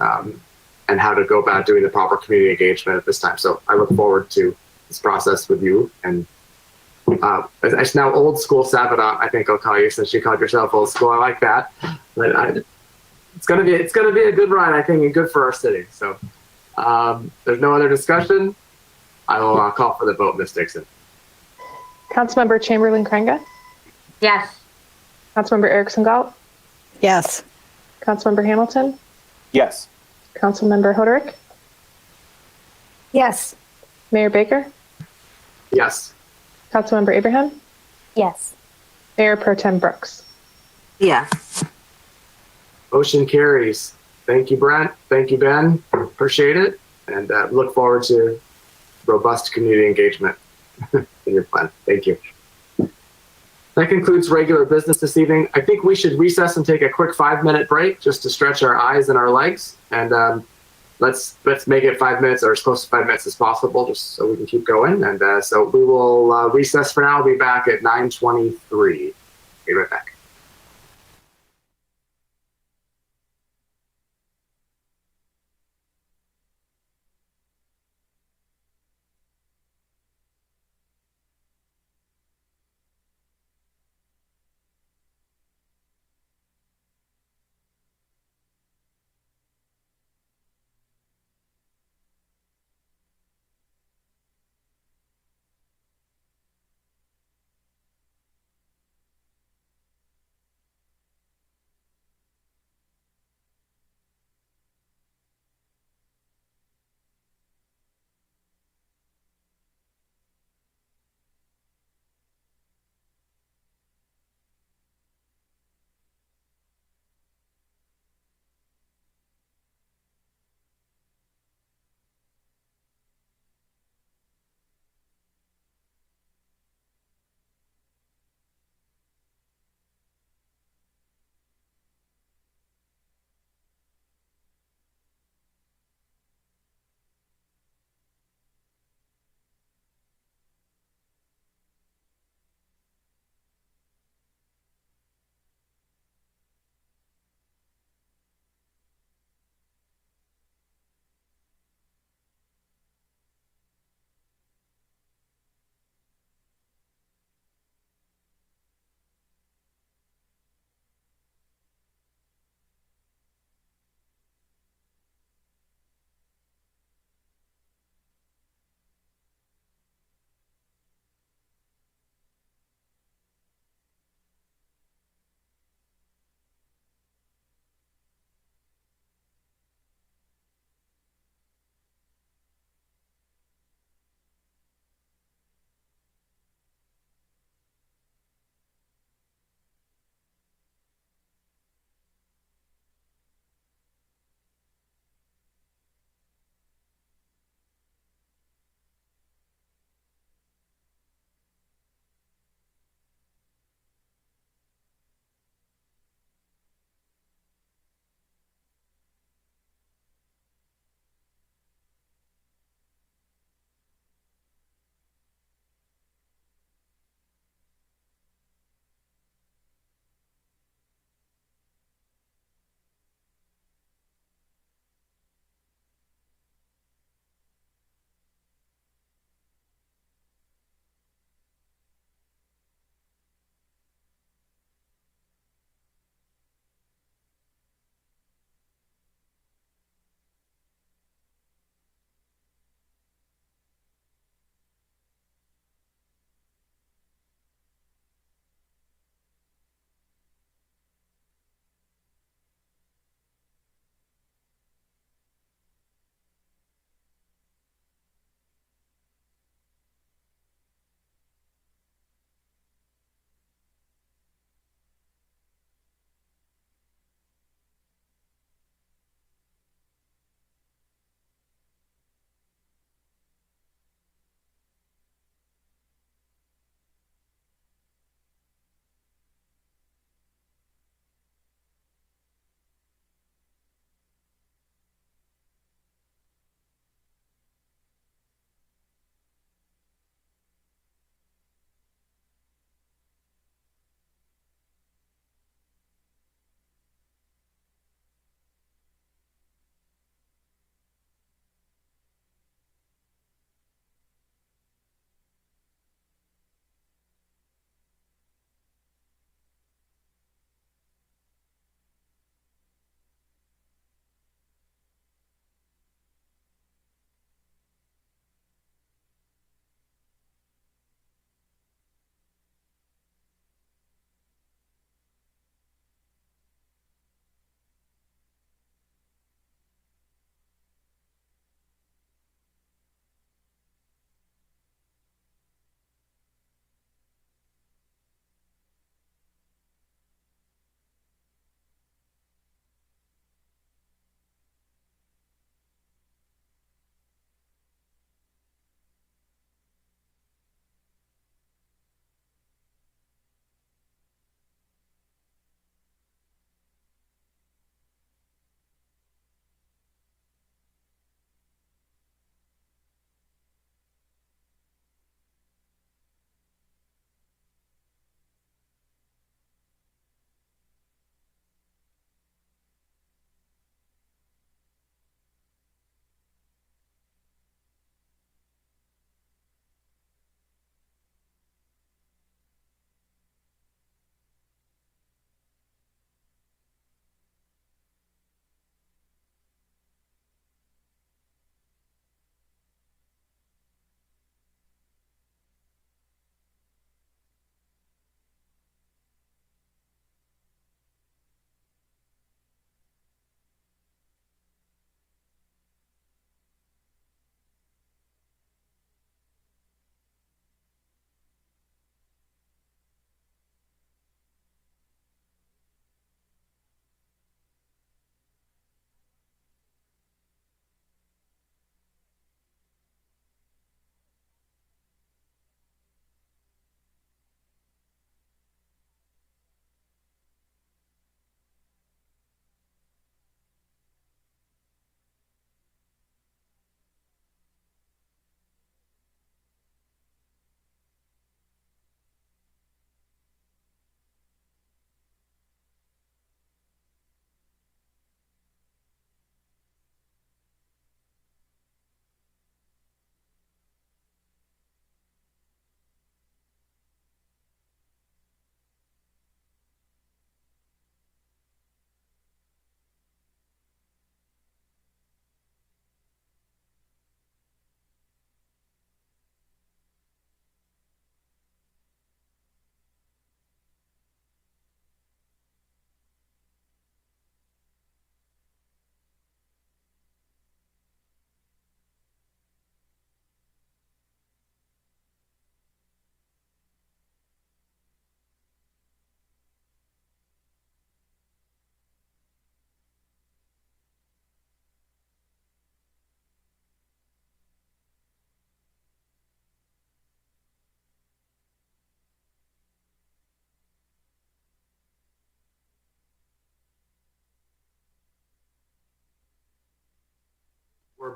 And how to go about doing the proper community engagement at this time. So I look forward to this process with you. And it's now old school Sabada, I think I'll call you, since you called yourself old school. I like that. But it's gonna be a good ride, I think, and good for our city. So there's no other discussion. I will call for the vote, Ms. Dixon. Councilmember Chamberlain-Krenga? Yes. Councilmember Erickson-Galt? Yes. Councilmember Hamilton? Yes. Councilmember Hoderick? Yes. Mayor Baker? Yes. Councilmember Abraham? Yes. Mayor Pro Tem Brooks? Yes. Motion carries. Thank you, Brent. Thank you, Ben. Appreciate it. And look forward to robust community engagement in your plan. Thank you. That concludes regular business this evening. I think we should recess and take a quick 5-minute break just to stretch our eyes and our legs. And let's make it 5 minutes or as close to 5 minutes as possible, just so we can keep going. And so we will recess for now. We'll be back at 9:23. Be right back.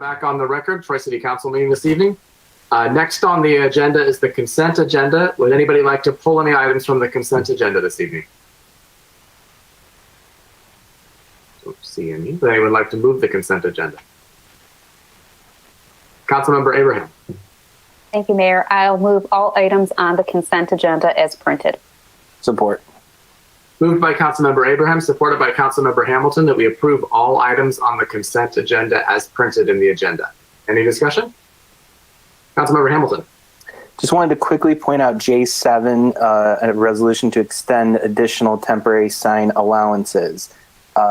back on the record for a city council meeting this evening. Next on the agenda is the consent agenda. Would anybody like to pull any items from the consent agenda this evening? Don't see any. Would anyone like to move the consent agenda? Councilmember Abraham. Thank you, Mayor. I'll move all items on the consent agenda as printed. Support. Moved by Councilmember Abraham, supported by Councilmember Hamilton, that we approve all items on the consent agenda as printed in the agenda. Any discussion? Councilmember Hamilton. Just wanted to quickly point out J7, a resolution to extend additional temporary sign allowances.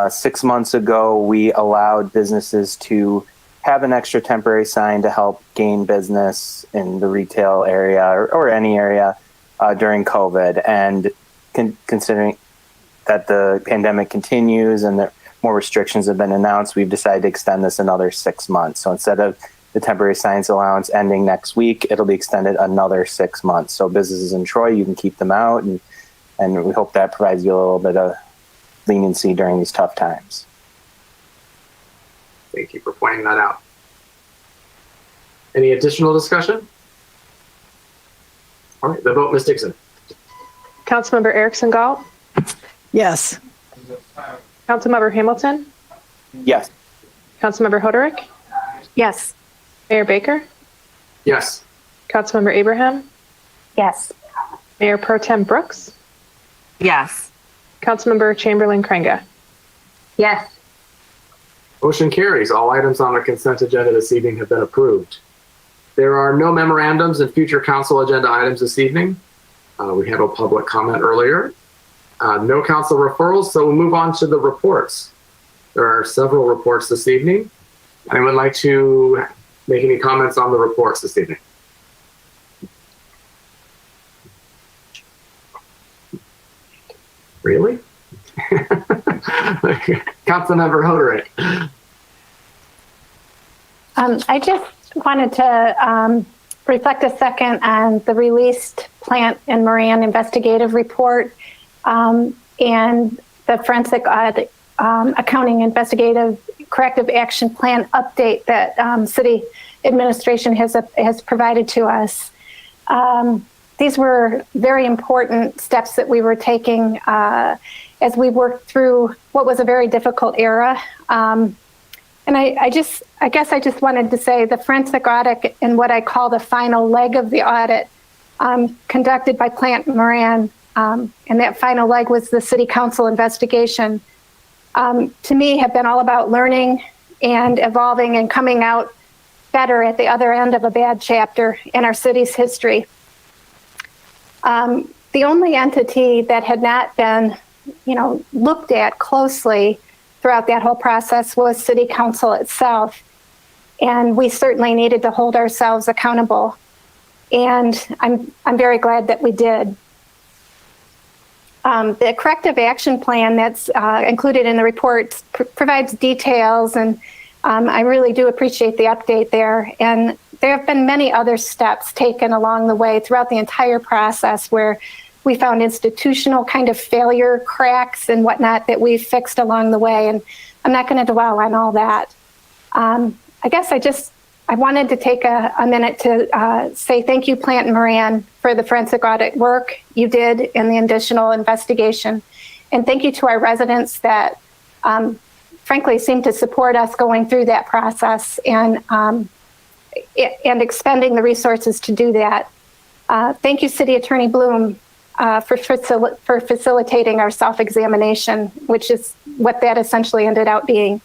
6 months ago, we allowed businesses to have an extra temporary sign to help gain business in the retail area or any area during COVID. And considering that the pandemic continues and that more restrictions have been announced, we've decided to extend this another 6 months. So instead of the temporary signs allowance ending next week, it'll be extended another 6 months. So businesses in Troy, you can keep them out, and we hope that provides you a little bit of leniency during these tough times. Thank you for pointing that out. Any additional discussion? All right, the vote, Ms. Dixon. Councilmember Erickson Galt, Yes. Councilmember Hamilton, Yes. Councilmember Hoderick, Yes. Mayor Baker, Yes. Councilmember Abraham, Yes. Mayor Pro Tem Brooks, Yes. Councilmember Chamberlain Krenga. Yes. Motion carries. All items on the consent agenda this evening have been approved. There are no memorandums and future council agenda items this evening. We had a public comment earlier. No council referrals, so we'll move on to the reports. There are several reports this evening. Anyone like to make any comments on the reports this evening? Really? Councilmember Hoderick. I just wanted to reflect a second on the released Plant and Moran investigative report and the forensic audit, accounting investigative corrective action plan update that city administration has provided to us. These were very important steps that we were taking as we worked through what was a very difficult era. And I guess I just wanted to say the forensic audit and what I call the final leg of the audit conducted by Plant Moran, and that final leg was the city council investigation, to me have been all about learning and evolving and coming out better at the other end of a bad chapter in our city's history. The only entity that had not been, looked at closely throughout that whole process was City Council itself. And we certainly needed to hold ourselves accountable. And I'm very glad that we did. The corrective action plan that's included in the report provides details, and I really do appreciate the update there. And there have been many other steps taken along the way throughout the entire process where we found institutional kind of failure cracks and whatnot that we've fixed along the way. And I'm not going to dwell on all that. I guess I wanted to take a minute to say thank you, Plant and Moran, for the forensic audit work you did in the additional investigation. And thank you to our residents that frankly seemed to support us going through that process and expending the resources to do that. Thank you, City Attorney Bloom, for facilitating our self-examination, which is what that essentially ended up being,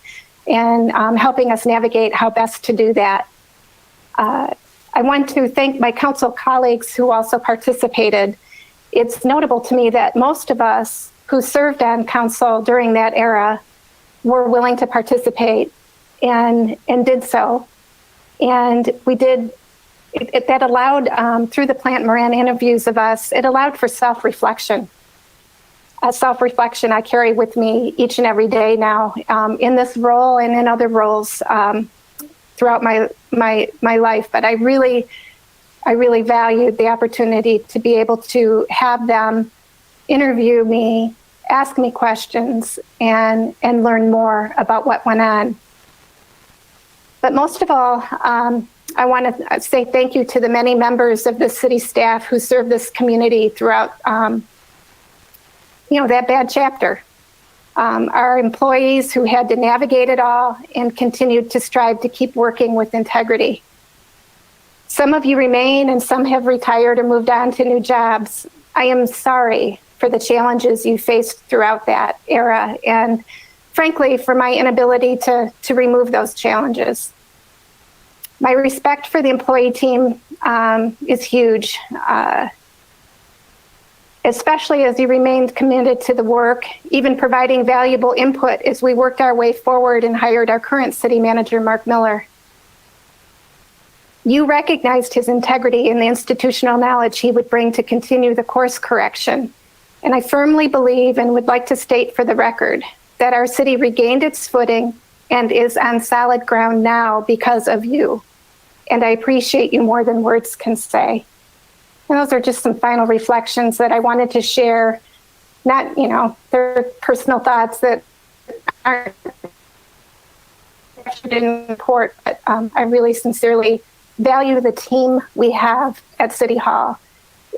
and helping us navigate how best to do that. I want to thank my council colleagues who also participated. It's notable to me that most of us who served on council during that era were willing to participate and did so. And we did, that allowed, through the Plant Moran interviews of us, it allowed for self-reflection. A self-reflection I carry with me each and every day now, in this role and in other roles throughout my life. But I really valued the opportunity to be able to have them interview me, ask me questions, and learn more about what went on. But most of all, I want to say thank you to the many members of the city staff who serve this community throughout, that bad chapter. Our employees who had to navigate it all and continued to strive to keep working with integrity. Some of you remain and some have retired or moved on to new jobs. I am sorry for the challenges you faced throughout that era and frankly for my inability to remove those challenges. My respect for the employee team is huge, especially as you remained committed to the work, even providing valuable input as we worked our way forward and hired our current city manager, Mark Miller. You recognized his integrity and the institutional knowledge he would bring to continue the course correction. And I firmly believe and would like to state for the record that our city regained its footing and is on solid ground now because of you. And I appreciate you more than words can say. And those are just some final reflections that I wanted to share. Not, they're personal thoughts that aren't in report, but I really sincerely value the team we have at City Hall.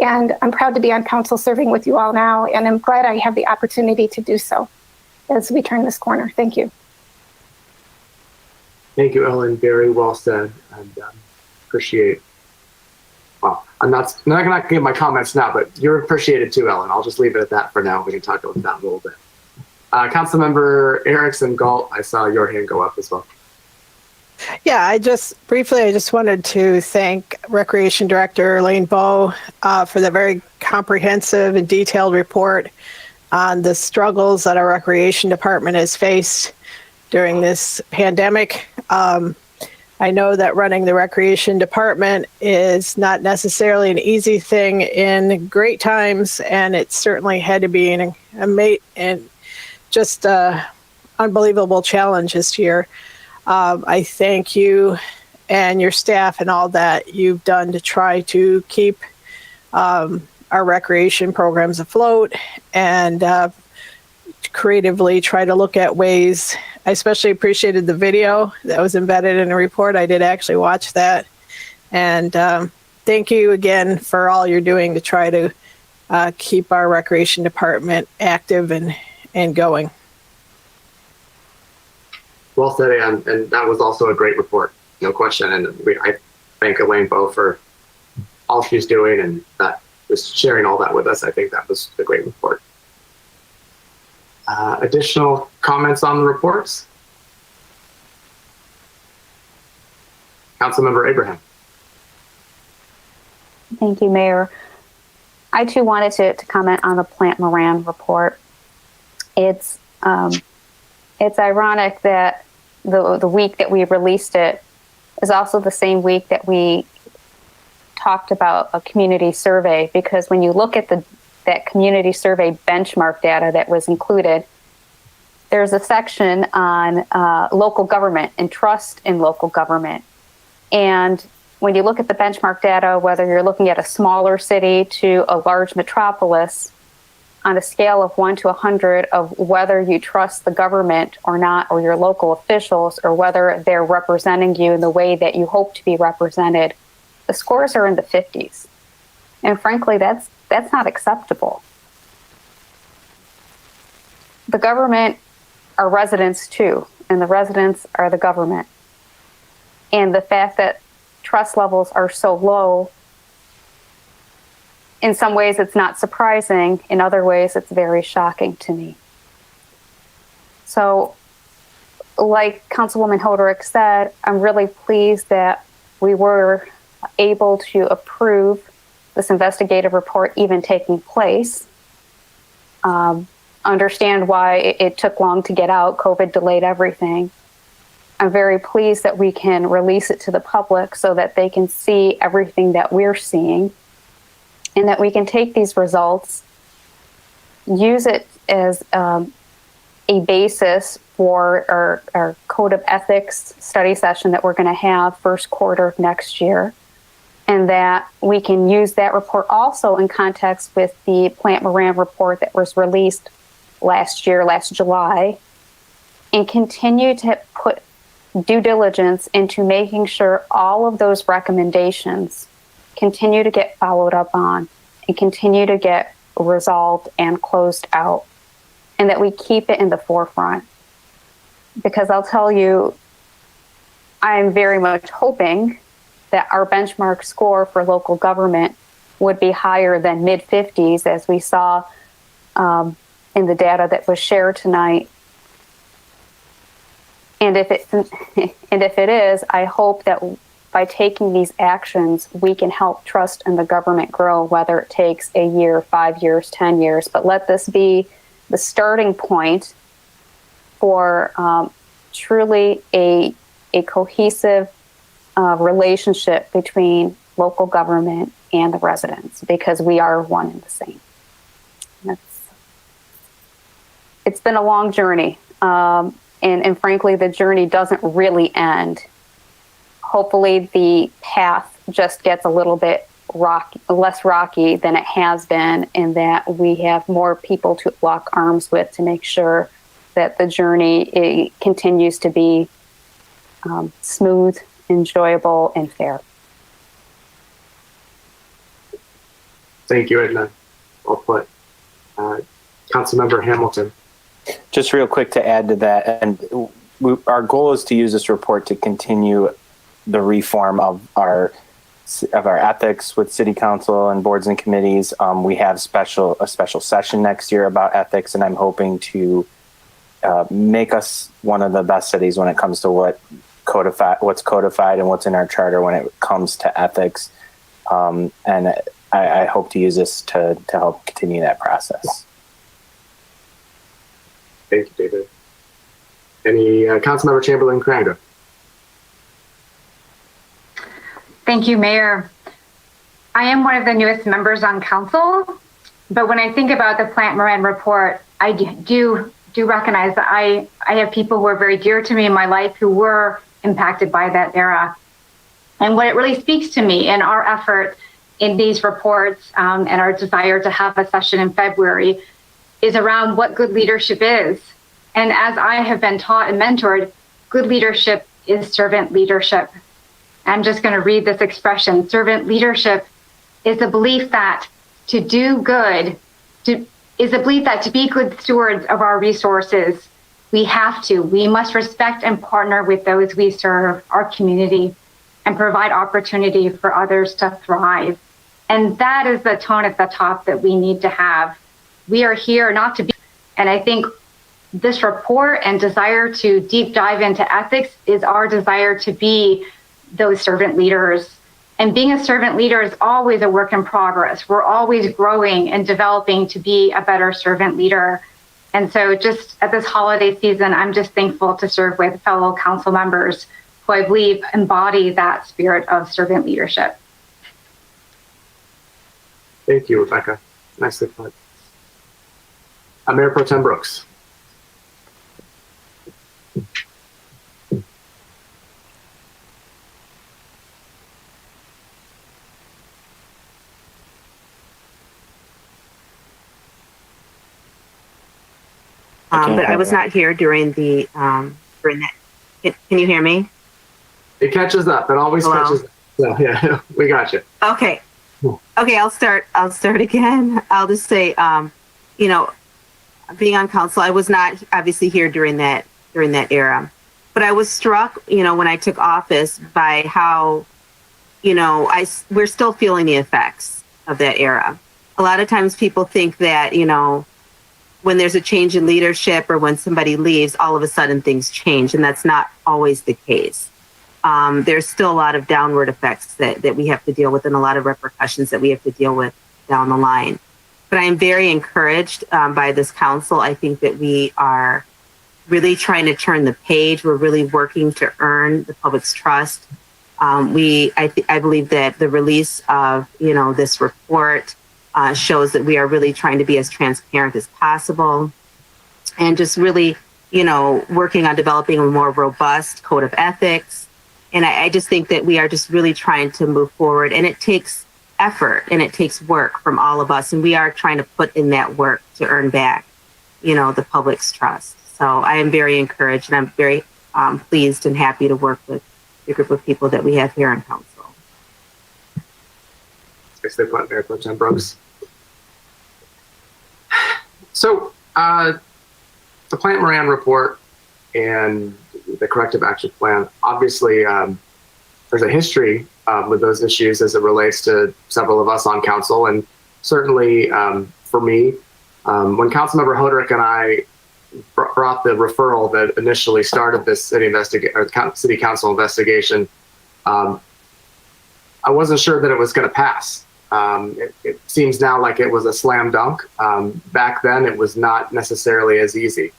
And I'm proud to be on council serving with you all now. And I'm glad I have the opportunity to do so as we turn this corner. Thank you. Thank you, Ellen. Very well said. And appreciate. Well, I'm not going to give my comments now, but you're appreciated too, Ellen. I'll just leave it at that for now. We can talk about that a little bit. Councilmember Erickson Galt, I saw your hand go up as well. Yeah, I just wanted to thank Recreation Director Elaine Bowe for the very comprehensive and detailed report on the struggles that our Recreation Department has faced during this pandemic. I know that running the Recreation Department is not necessarily an easy thing in great times, and it certainly had to be an unbelievable challenge this year. I thank you and your staff and all that you've done to try to keep our recreation programs afloat and creatively try to look at ways. I especially appreciated the video that was embedded in the report. I did actually watch that. And thank you again for all you're doing to try to keep our recreation department active and going. Well said, Ann, and that was also a great report, no question. And I thank Elaine Bowe for all she's doing and that was sharing all that with us. I think that was a great report. Additional comments on the reports? Councilmember Abraham. Thank you, Mayor. I too wanted to comment on the Plant Moran report. It's ironic that the week that we released it is also the same week that we talked about a community survey, because when you look at that community survey benchmark data that was included, there's a section on local government and trust in local government. And when you look at the benchmark data, whether you're looking at a smaller city to a large metropolis, on a scale of 1 to 100 of whether you trust the government or not, or your local officials, or whether they're representing you in the way that you hope to be represented, the scores are in the 50s. And frankly, that's not acceptable. The government are residents too, and the residents are the government. And the fact that trust levels are so low, in some ways it's not surprising, in other ways it's very shocking to me. So, like Councilwoman Hoderick said, I'm really pleased that we were able to approve this investigative report even taking place. Understand why it took long to get out. COVID delayed everything. I'm very pleased that we can release it to the public so that they can see everything that we're seeing, and that we can take these results, use it as a basis for our Code of Ethics study session that we're going to have first quarter of next year, and that we can use that report also in context with the Plant Moran report that was released last July, and continue to put due diligence into making sure all of those recommendations continue to get followed up on and continue to get resolved and closed out, and that we keep it in the forefront. Because I'll tell you, I'm very much hoping that our benchmark score for local government would be higher than mid-50s, as we saw in the data that was shared tonight. And if it is, I hope that by taking these actions, we can help trust in the government grow, whether it takes a year, 5 years, 10 years. But let this be the starting point for truly a cohesive relationship between local government and the residents, because we are one and the same. It's been a long journey. And frankly, the journey doesn't really end. Hopefully the path just gets a little bit less rocky than it has been, and that we have more people to lock arms with to make sure that the journey continues to be smooth, enjoyable, and fair. Thank you, Edna. Well put. Councilmember Hamilton. Just real quick to add to that, and our goal is to use this report to continue the reform of our ethics with city council and boards and committees. We have a special session next year about ethics, and I'm hoping to make us one of the best cities when it comes to what's codified and what's in our charter when it comes to ethics. And I hope to use this to help continue that process. Thank you, David. Any Councilmember Chamberlain Crandall? Thank you, Mayor. I am one of the newest members on council, but when I think about the Plant Moran report, I do recognize that I have people who are very dear to me in my life who were impacted by that era. And what it really speaks to me in our effort in these reports and our desire to have a session in February is around what good leadership is. And as I have been taught and mentored, good leadership is servant leadership. I'm just going to read this expression. Servant leadership is the belief that to do good, is a belief that to be good stewards of our resources, we must respect and partner with those we serve, our community, and provide opportunity for others to thrive. And that is the tone at the top that we need to have. We are here not to be, and I think this report and desire to deep dive into ethics is our desire to be those servant leaders. And being a servant leader is always a work in progress. We're always growing and developing to be a better servant leader. And so just at this holiday season, I'm just thankful to serve with fellow council members who I believe embody that spirit of servant leadership. Thank you, Rebecca. Nicely put. Mayor Pro Tem Brooks. But I was not here during that. Can you hear me? It catches up. It always catches up. So, yeah, we got you. Okay. Okay, I'll start again. I'll just say, being on council, I was not obviously here during that era, but I was struck, when I took office by how, we're still feeling the effects of that era. A lot of times people think that, when there's a change in leadership or when somebody leaves, all of a sudden things change, and that's not always the case. There's still a lot of downward effects that we have to deal with, and a lot of repercussions that we have to deal with down the line. But I am very encouraged by this council. I think that we are really trying to turn the page. We're really working to earn the public's trust. I believe that the release of this report shows that we are really trying to be as transparent as possible, and just really working on developing a more robust code of ethics. And I just think that we are just really trying to move forward, and it takes effort and it takes work from all of us, and we are trying to put in that work to earn back the public's trust. So I am very encouraged, and I'm very pleased and happy to work with the group of people that we have here on council. They put Mayor Pro Tem Brooks. So the Plant Moran report and the corrective action plan, obviously there's a history with those issues as it relates to several of us on council, and certainly for me, when Councilmember Hoderick and I brought the referral that initially started this city council investigation, I wasn't sure that it was going to pass. It seems now like it was a slam dunk. Back then, it was not necessarily as easy.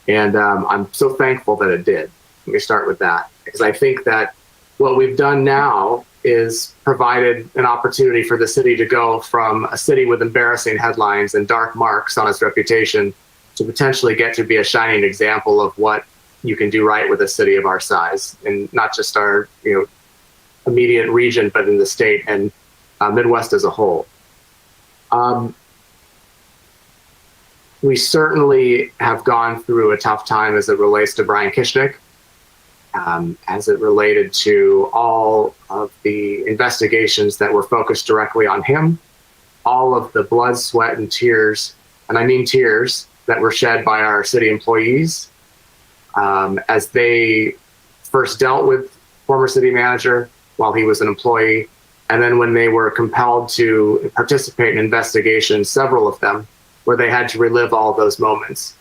And I'm so thankful that it did. Let me start with that, because I think that what we've done now is provided an opportunity for the city to go from a city with embarrassing headlines and dark marks on its reputation to potentially get to be a shining example of what you can do right with a city of our size, and not just our immediate region, but in the state and Midwest as a whole. We certainly have gone through a tough time as it relates to Brian Kishnick, as it related to all of the investigations that were focused directly on him, all of the blood, sweat, and tears, and I mean tears, that were shed by our city employees as they first dealt with former city manager while he was an employee. And then when they were compelled to participate in investigations, several of them, where they had to relive all those moments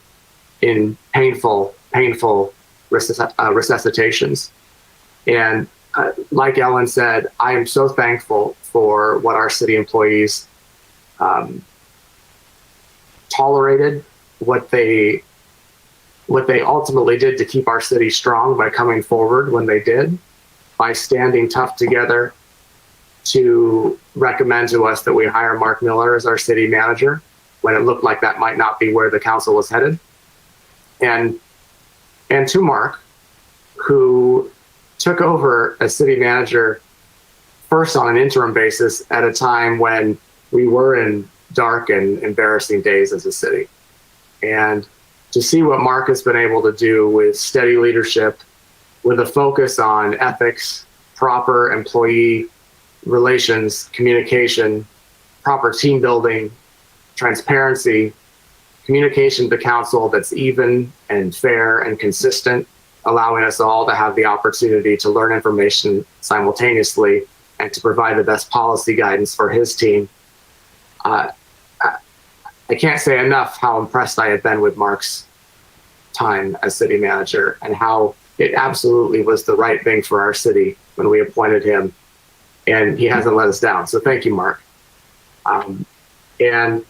in painful resuscitations. And like Ellen said, I am so thankful for what our city employees tolerated, what they ultimately did to keep our city strong by coming forward when they did, by standing tough together to recommend to us that we hire Mark Miller as our city manager when it looked like that might not be where the council was headed. And to Mark, who took over as city manager first on an interim basis at a time when we were in dark and embarrassing days as a city. And to see what Mark has been able to do with steady leadership, with a focus on ethics, proper employee relations, communication, proper team building, transparency, communication to council that's even and fair and consistent, allowing us all to have the opportunity to learn information simultaneously and to provide the best policy guidance for his team. I can't say enough how impressed I have been with Mark's time as city manager and how it absolutely was the right thing for our city when we appointed him, and he hasn't let us down. So thank you, Mark. And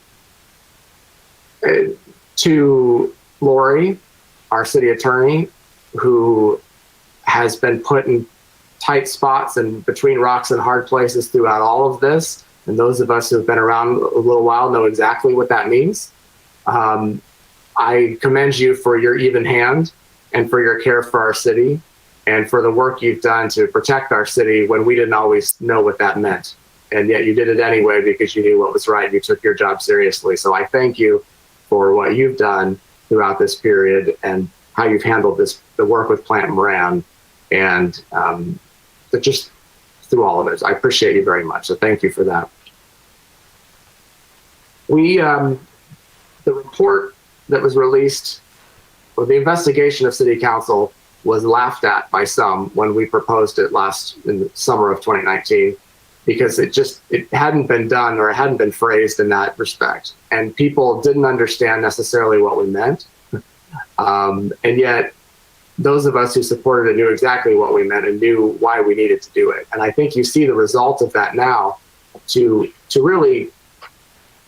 to Lori, our city attorney, who has been put in tight spots and between rocks and hard places throughout all of this. And those of us who have been around a little while know exactly what that means. I commend you for your even hand and for your care for our city and for the work you've done to protect our city when we didn't always know what that meant. And yet you did it anyway because you knew what was right. You took your job seriously. So I thank you for what you've done throughout this period and how you've handled the work with Plant Moran, and just through all of it. I appreciate you very much. So thank you for that. The report that was released, or the investigation of City Council, was laughed at by some when we proposed it in the summer of 2019, because it hadn't been done, or it hadn't been phrased in that respect. And people didn't understand necessarily what we meant. And yet those of us who supported it knew exactly what we meant and knew why we needed to do it. And I think you see the result of that now, to really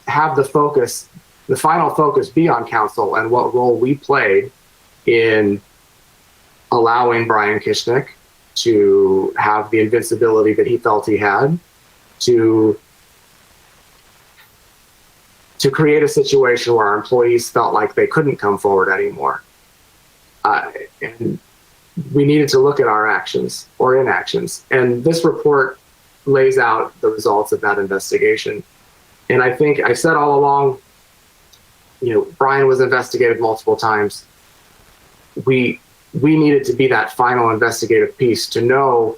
have the final focus be on council and what role we played in allowing Brian Kishnick to have the invincibility that he felt he had, to create a situation where our employees felt like they couldn't come forward anymore. And we needed to look at our actions or inactions. And this report lays out the results of that investigation. And I think I said all along, Brian was investigated multiple times. We we needed to be that final investigative piece to know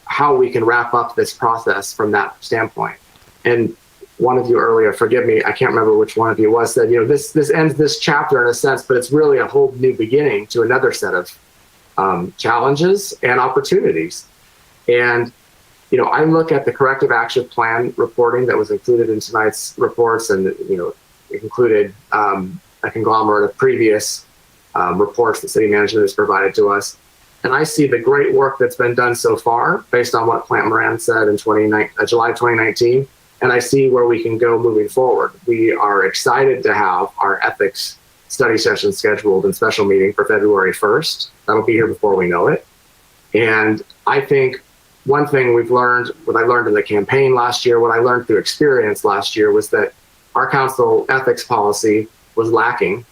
how we can wrap up this process from that standpoint. And one of you earlier, forgive me, I can't remember which one of you was, said, this ends this chapter in a sense, but it's really a whole new beginning to another set of challenges and opportunities. And I look at the corrective action plan reporting that was included in tonight's reports, and it included a conglomerate of previous reports that city management has provided to us. And I see the great work that's been done so far based on what Plant Moran said in July 2019. And I see where we can go moving forward. We are excited to have our ethics study session scheduled and special meeting for February 1st. That'll be here before we know it. And I think one thing we've learned, what I learned in the campaign last year, what I learned through experience last year, was that our council ethics policy was lacking,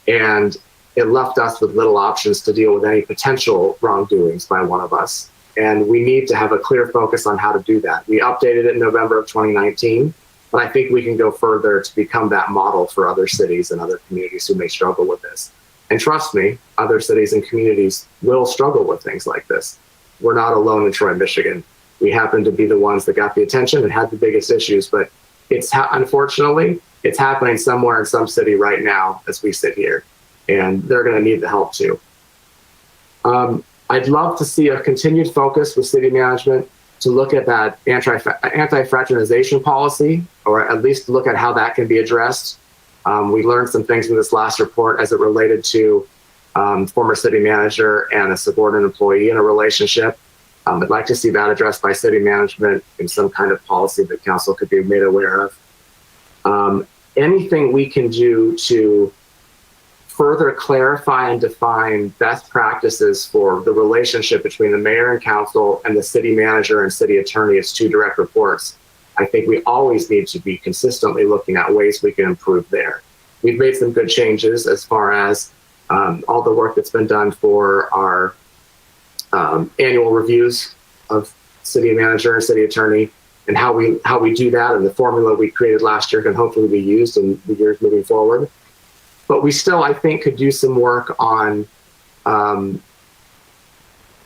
and it left us with little options to deal with any potential wrongdoings by one of us. And we need to have a clear focus on how to do that. We updated it in November of 2019, but I think we can go further to become that model for other cities and other communities who may struggle with this. And trust me, other cities and communities will struggle with things like this. We're not alone in Troy, Michigan. We happen to be the ones that got the attention and had the biggest issues, but unfortunately, it's happening somewhere in some city right now as we sit here, and they're going to need the help too. I'd love to see a continued focus with city management to look at that anti-fraternization policy, or at least look at how that can be addressed. We learned some things in this last report as it related to former city manager and a subordinate employee in a relationship. I'd like to see that addressed by city management in some kind of policy that council could be made aware of. Anything we can do to further clarify and define best practices for the relationship between the mayor and council and the city manager and city attorney as two direct reports. I think we always need to be consistently looking at ways we can improve there. We've made some good changes as far as all the work that's been done for our annual reviews of city manager and city attorney, and how we do that, and the formula we created last year can hopefully be used in the years moving forward. But we still, I think, could do some work on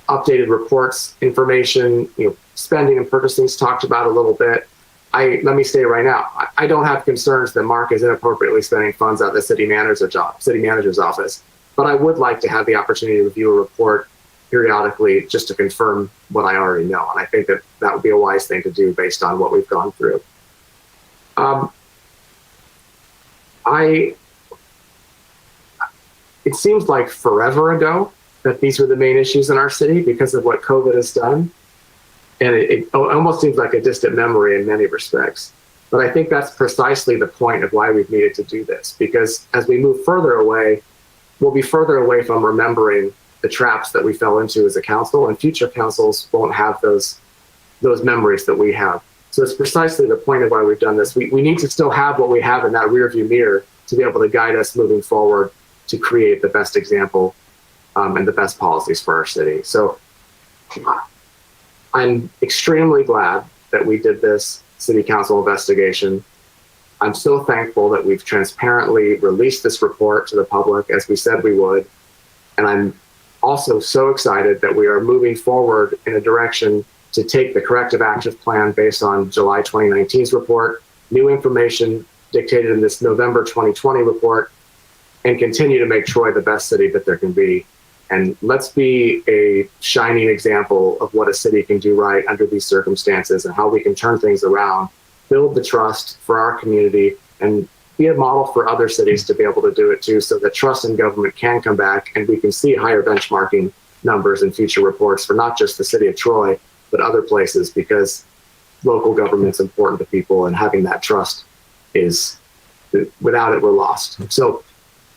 updated reports, information, spending and purchasing talked about a little bit. Let me say right now, I don't have concerns that Mark is inappropriately spending funds out of the city manager's office, but I would like to have the opportunity to review a report periodically just to confirm what I already know. And I think that would be a wise thing to do based on what we've gone through. It seems like forever ago that these were the main issues in our city because of what COVID has done. And it almost seems like a distant memory in many respects. But I think that's precisely the point of why we've needed to do this, because as we move further away, we'll be further away from remembering the traps that we fell into as a council, and future councils won't have those memories that we have. So it's precisely the point of why we've done this. We need to still have what we have in that rearview mirror to be able to guide us moving forward to create the best example and the best policies for our city. So I'm extremely glad that we did this city council investigation. I'm so thankful that we've transparently released this report to the public as we said we would. And I'm also so excited that we are moving forward in a direction to take the corrective action plan based on July 2019's report, new information dictated in this November 2020 report, and continue to make Troy the best city that there can be. And let's be a shining example of what a city can do right under these circumstances and how we can turn things around, build the trust for our community, and be a model for other cities to be able to do it too, so that trust in government can come back and we can see higher benchmarking numbers in future reports for not just the city of Troy, but other places, because local government's important to people, and having that trust is, without it, we're lost. So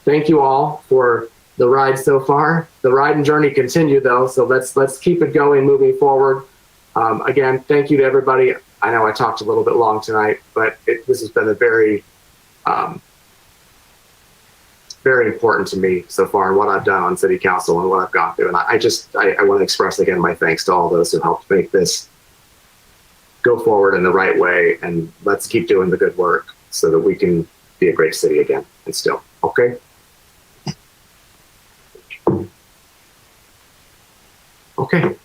thank you all for the ride so far. The ride and journey continue though, so let's keep it going moving forward. Again, thank you to everybody. I know I talked a little bit long tonight, but this has been a very important to me so far, and what I've done on city council and what I've gone through. And I want to express again my thanks to all those who helped make this go forward in the right way. And let's keep doing the good work so that we can be a great city again and still. Okay. Okay.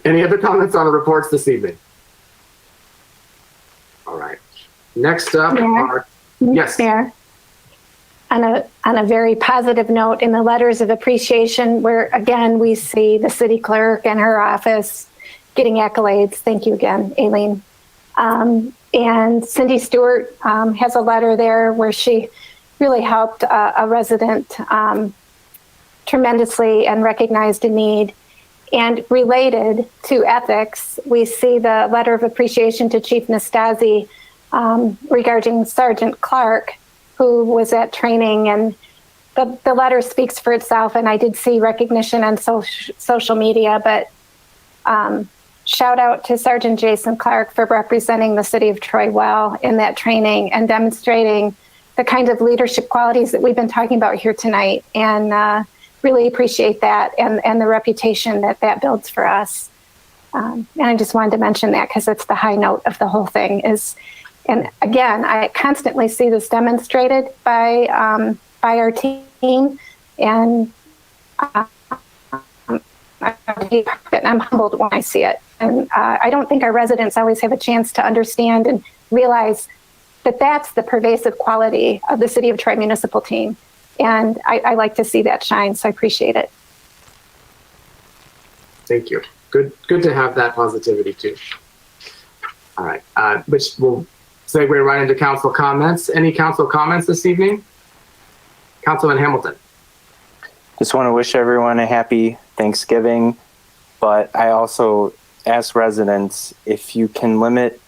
Any other comments on the reports this evening? All right. Next up are, yes. Mayor, on a very positive note, in the letters of appreciation, where again we see the city clerk and her office getting accolades. Thank you again, Aileen. And Cindy Stewart has a letter there where she really helped a resident tremendously and recognized a need. And related to ethics, we see the letter of appreciation to Chief Nastasi regarding Sergeant Clark, who was at training, and the letter speaks for itself. And I did see recognition on social media, but shout out to Sergeant Jason Clark for representing the city of Troy well in that training and demonstrating the kind of leadership qualities that we've been talking about here tonight. And really appreciate that and the reputation that builds for us. And I just wanted to mention that because it's the high note of the whole thing is, and again, I constantly see this demonstrated by our team, and I'm humbled when I see it. And I don't think our residents always have a chance to understand and realize that that's the pervasive quality of the City of Troy municipal team. And I like to see that shine, so I appreciate it. Thank you. Good to have that positivity too. All right, which will segue right into council comments. Any council comments this evening? Councilman Hamilton. Just want to wish everyone a happy Thanksgiving, but I also ask residents if you can limit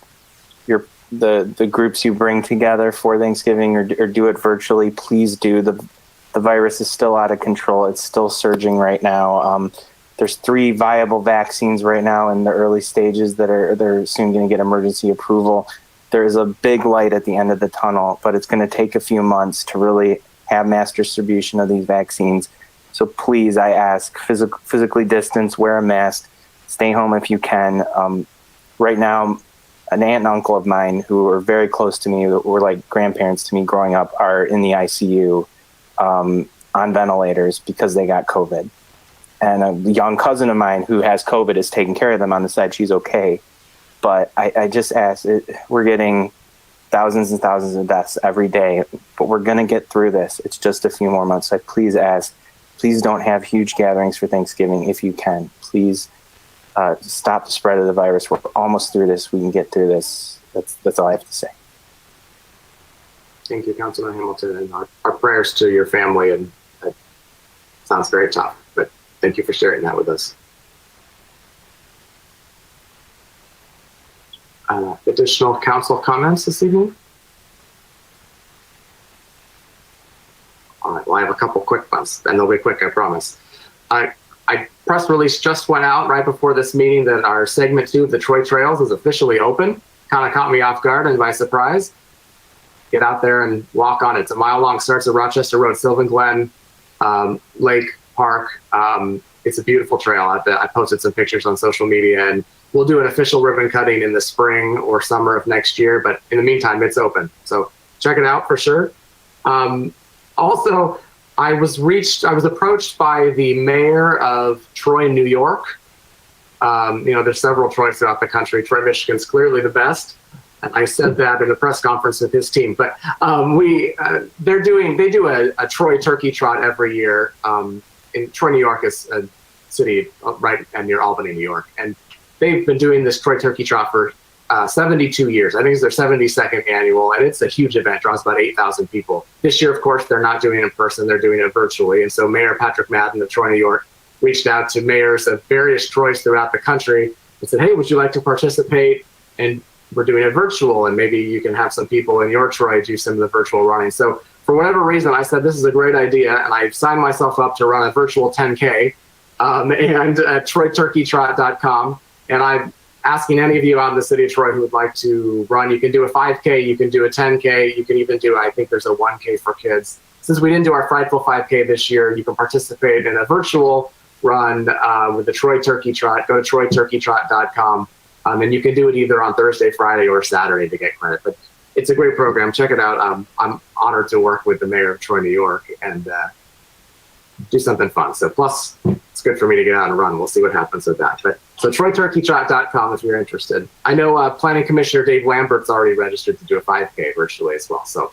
the groups you bring together for Thanksgiving or do it virtually, please do. The virus is still out of control. It's still surging right now. There's 3 viable vaccines right now in the early stages they're soon going to get emergency approval. There is a big light at the end of the tunnel, but it's going to take a few months to really have mass distribution of these vaccines. So please, I ask, physically distance, wear a mask, stay home if you can. Right now, an aunt and uncle of mine who are very close to me, were like grandparents to me growing up, are in the ICU on ventilators because they got COVID. And a young cousin of mine who has COVID is taking care of them on the side. She's okay. But I just ask, we're getting thousands and thousands of deaths every day, but we're going to get through this. It's just a few more months. I please ask, please don't have huge gatherings for Thanksgiving if you can. Please stop the spread of the virus. We're almost through this. We can get through this. That's all I have to say. Thank you, Councilman Hamilton, and our prayers to your family. And it sounds very tough, but thank you for sharing that with us. Additional council comments this evening? All right, well, I have a couple quick ones, and they'll be quick, I promise. Press release just went out right before this meeting that our segment 2 of the Troy Trails is officially open. Kind of caught me off guard and by surprise. Get out there and walk on it. It's a mile long, starts at Rochester Road, Sylvan Glen, Lake Park. It's a beautiful trail. I posted some pictures on social media, and we'll do an official ribbon cutting in the spring or summer of next year. But in the meantime, it's open. So check it out for sure. Also, I was approached by the mayor of Troy, New York. There's several Troys throughout the country. Troy, Michigan's clearly the best. And I said that in a press conference with his team. But they do a Troy turkey trot every year. In Troy, New York is a city right near Albany, New York. And they've been doing this Troy turkey trot for 72 years. I think it's their 72nd annual, and it's a huge event, draws about 8,000 people. This year, of course, they're not doing it in person, they're doing it virtually. And so Mayor Patrick Madden of Troy, New York, reached out to mayors of various Troys throughout the country and said, hey, would you like to participate? And we're doing it virtual, and maybe you can have some people in your Troy do some of the virtual running. So for whatever reason, I said, this is a great idea, and I signed myself up to run a virtual 10K and at TroyTurkeyTrot.com. And I'm asking any of you out in the city of Troy who would like to run. You can do a 5K, you can do a 10K, you can even do, I think there's a 1K for kids. Since we didn't do our Frightful 5K this year, you can participate in a virtual run with the Troy Turkey Trot. Go to TroyTurkeyTrot.com. And you can do it either on Thursday, Friday, or Saturday to get credit. But it's a great program. Check it out. I'm honored to work with the mayor of Troy, New York. And do something fun. So plus, it's good for me to get out and run. We'll see what happens with that. But so TroyTurkeyTrot.com if you're interested. I know Planning Commissioner Dave Lambert's already registered to do a 5K virtually as well. So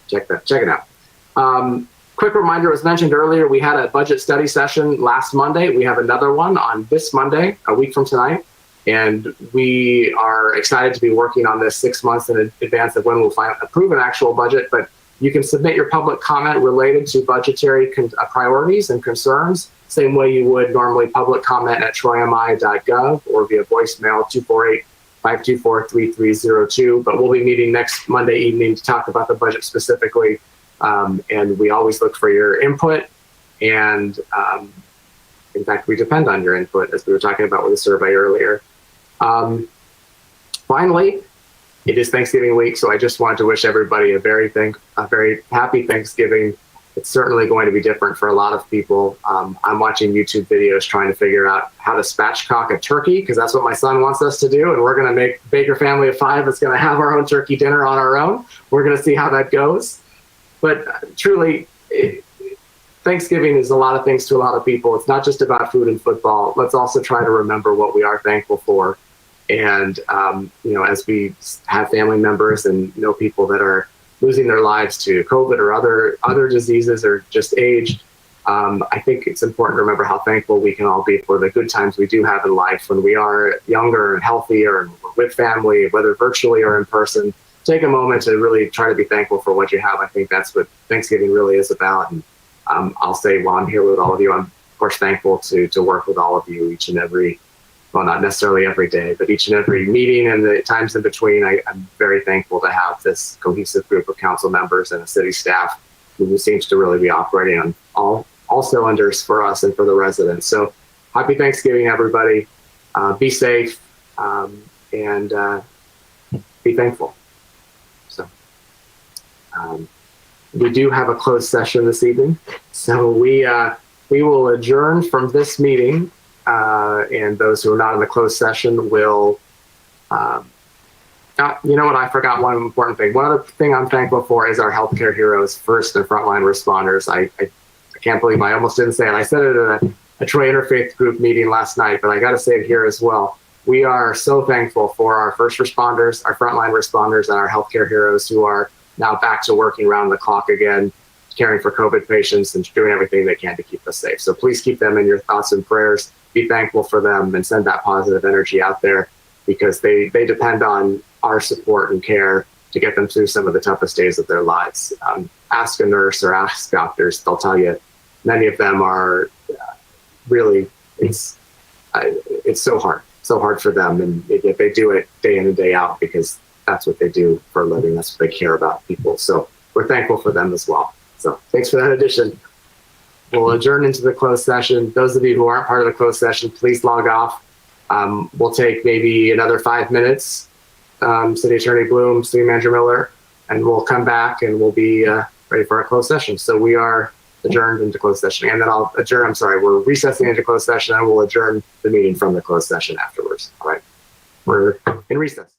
check it out. Quick reminder, as mentioned earlier, we had a budget study session last Monday. We have another one on this Monday, a week from tonight. And we are excited to be working on this 6 months in advance of when we'll approve an actual budget. But you can submit your public comment related to budgetary priorities and concerns, same way you would normally public comment at troymi.gov or via voicemail 248-524-3302. But we'll be meeting next Monday evening to talk about the budget specifically. And we always look for your input. And in fact, we depend on your input, as we were talking about with the survey earlier. Finally, it is Thanksgiving week, so I just wanted to wish everybody a very happy Thanksgiving. It's certainly going to be different for a lot of people. I'm watching YouTube videos trying to figure out how to spatchcock a turkey, because that's what my son wants us to do, and we're going to make Baker family of 5 that's going to have our own turkey dinner on our own. We're going to see how that goes. But truly, Thanksgiving is a lot of things to a lot of people. It's not just about food and football. Let's also try to remember what we are thankful for. And, as we have family members and know people that are losing their lives to COVID or other diseases or just age, I think it's important to remember how thankful we can all be for the good times we do have in life when we are younger and healthier and we're with family, whether virtually or in person. Take a moment to really try to be thankful for what you have. I think that's what Thanksgiving really is about. And I'll say while I'm here with all of you, I'm of course thankful to work with all of you each and every, well, not necessarily every day, but each and every meeting and the times in between. I'm very thankful to have this cohesive group of council members and a city staff who seems to really be operating on all cylinders for us and for the residents. So happy Thanksgiving, everybody. Be safe and be thankful. So we do have a closed session this evening. So we will adjourn from this meeting. And those who are not in the closed session will, you know what, I forgot one important thing. One other thing I'm thankful for is our healthcare heroes, first and frontline responders. I can't believe I almost didn't say it. I said it at a Troy Interfaith Group meeting last night, but I got to say it here as well. We are so thankful for our first responders, our frontline responders, and our healthcare heroes who are now back to working around the clock again, caring for COVID patients and doing everything they can to keep us safe. So please keep them in your thoughts and prayers. Be thankful for them and send that positive energy out there, because they depend on our support and care to get them through some of the toughest days of their lives. Ask a nurse or ask doctors. They'll tell you many of them are really, it's so hard for them. And yet they do it day in and day out because that's what they do for a living. That's what they care about, people. So we're thankful for them as well. So thanks for that addition. We'll adjourn into the closed session. Those of you who aren't part of the closed session, please log off. We'll take maybe another 5 minutes. City Attorney Bloom, City Manager Miller, and we'll come back and we'll be ready for our closed session. So we are adjourned into closed session. And then we're recessing into closed session and we'll adjourn the meeting from the closed session afterwards. All right. We're in recess.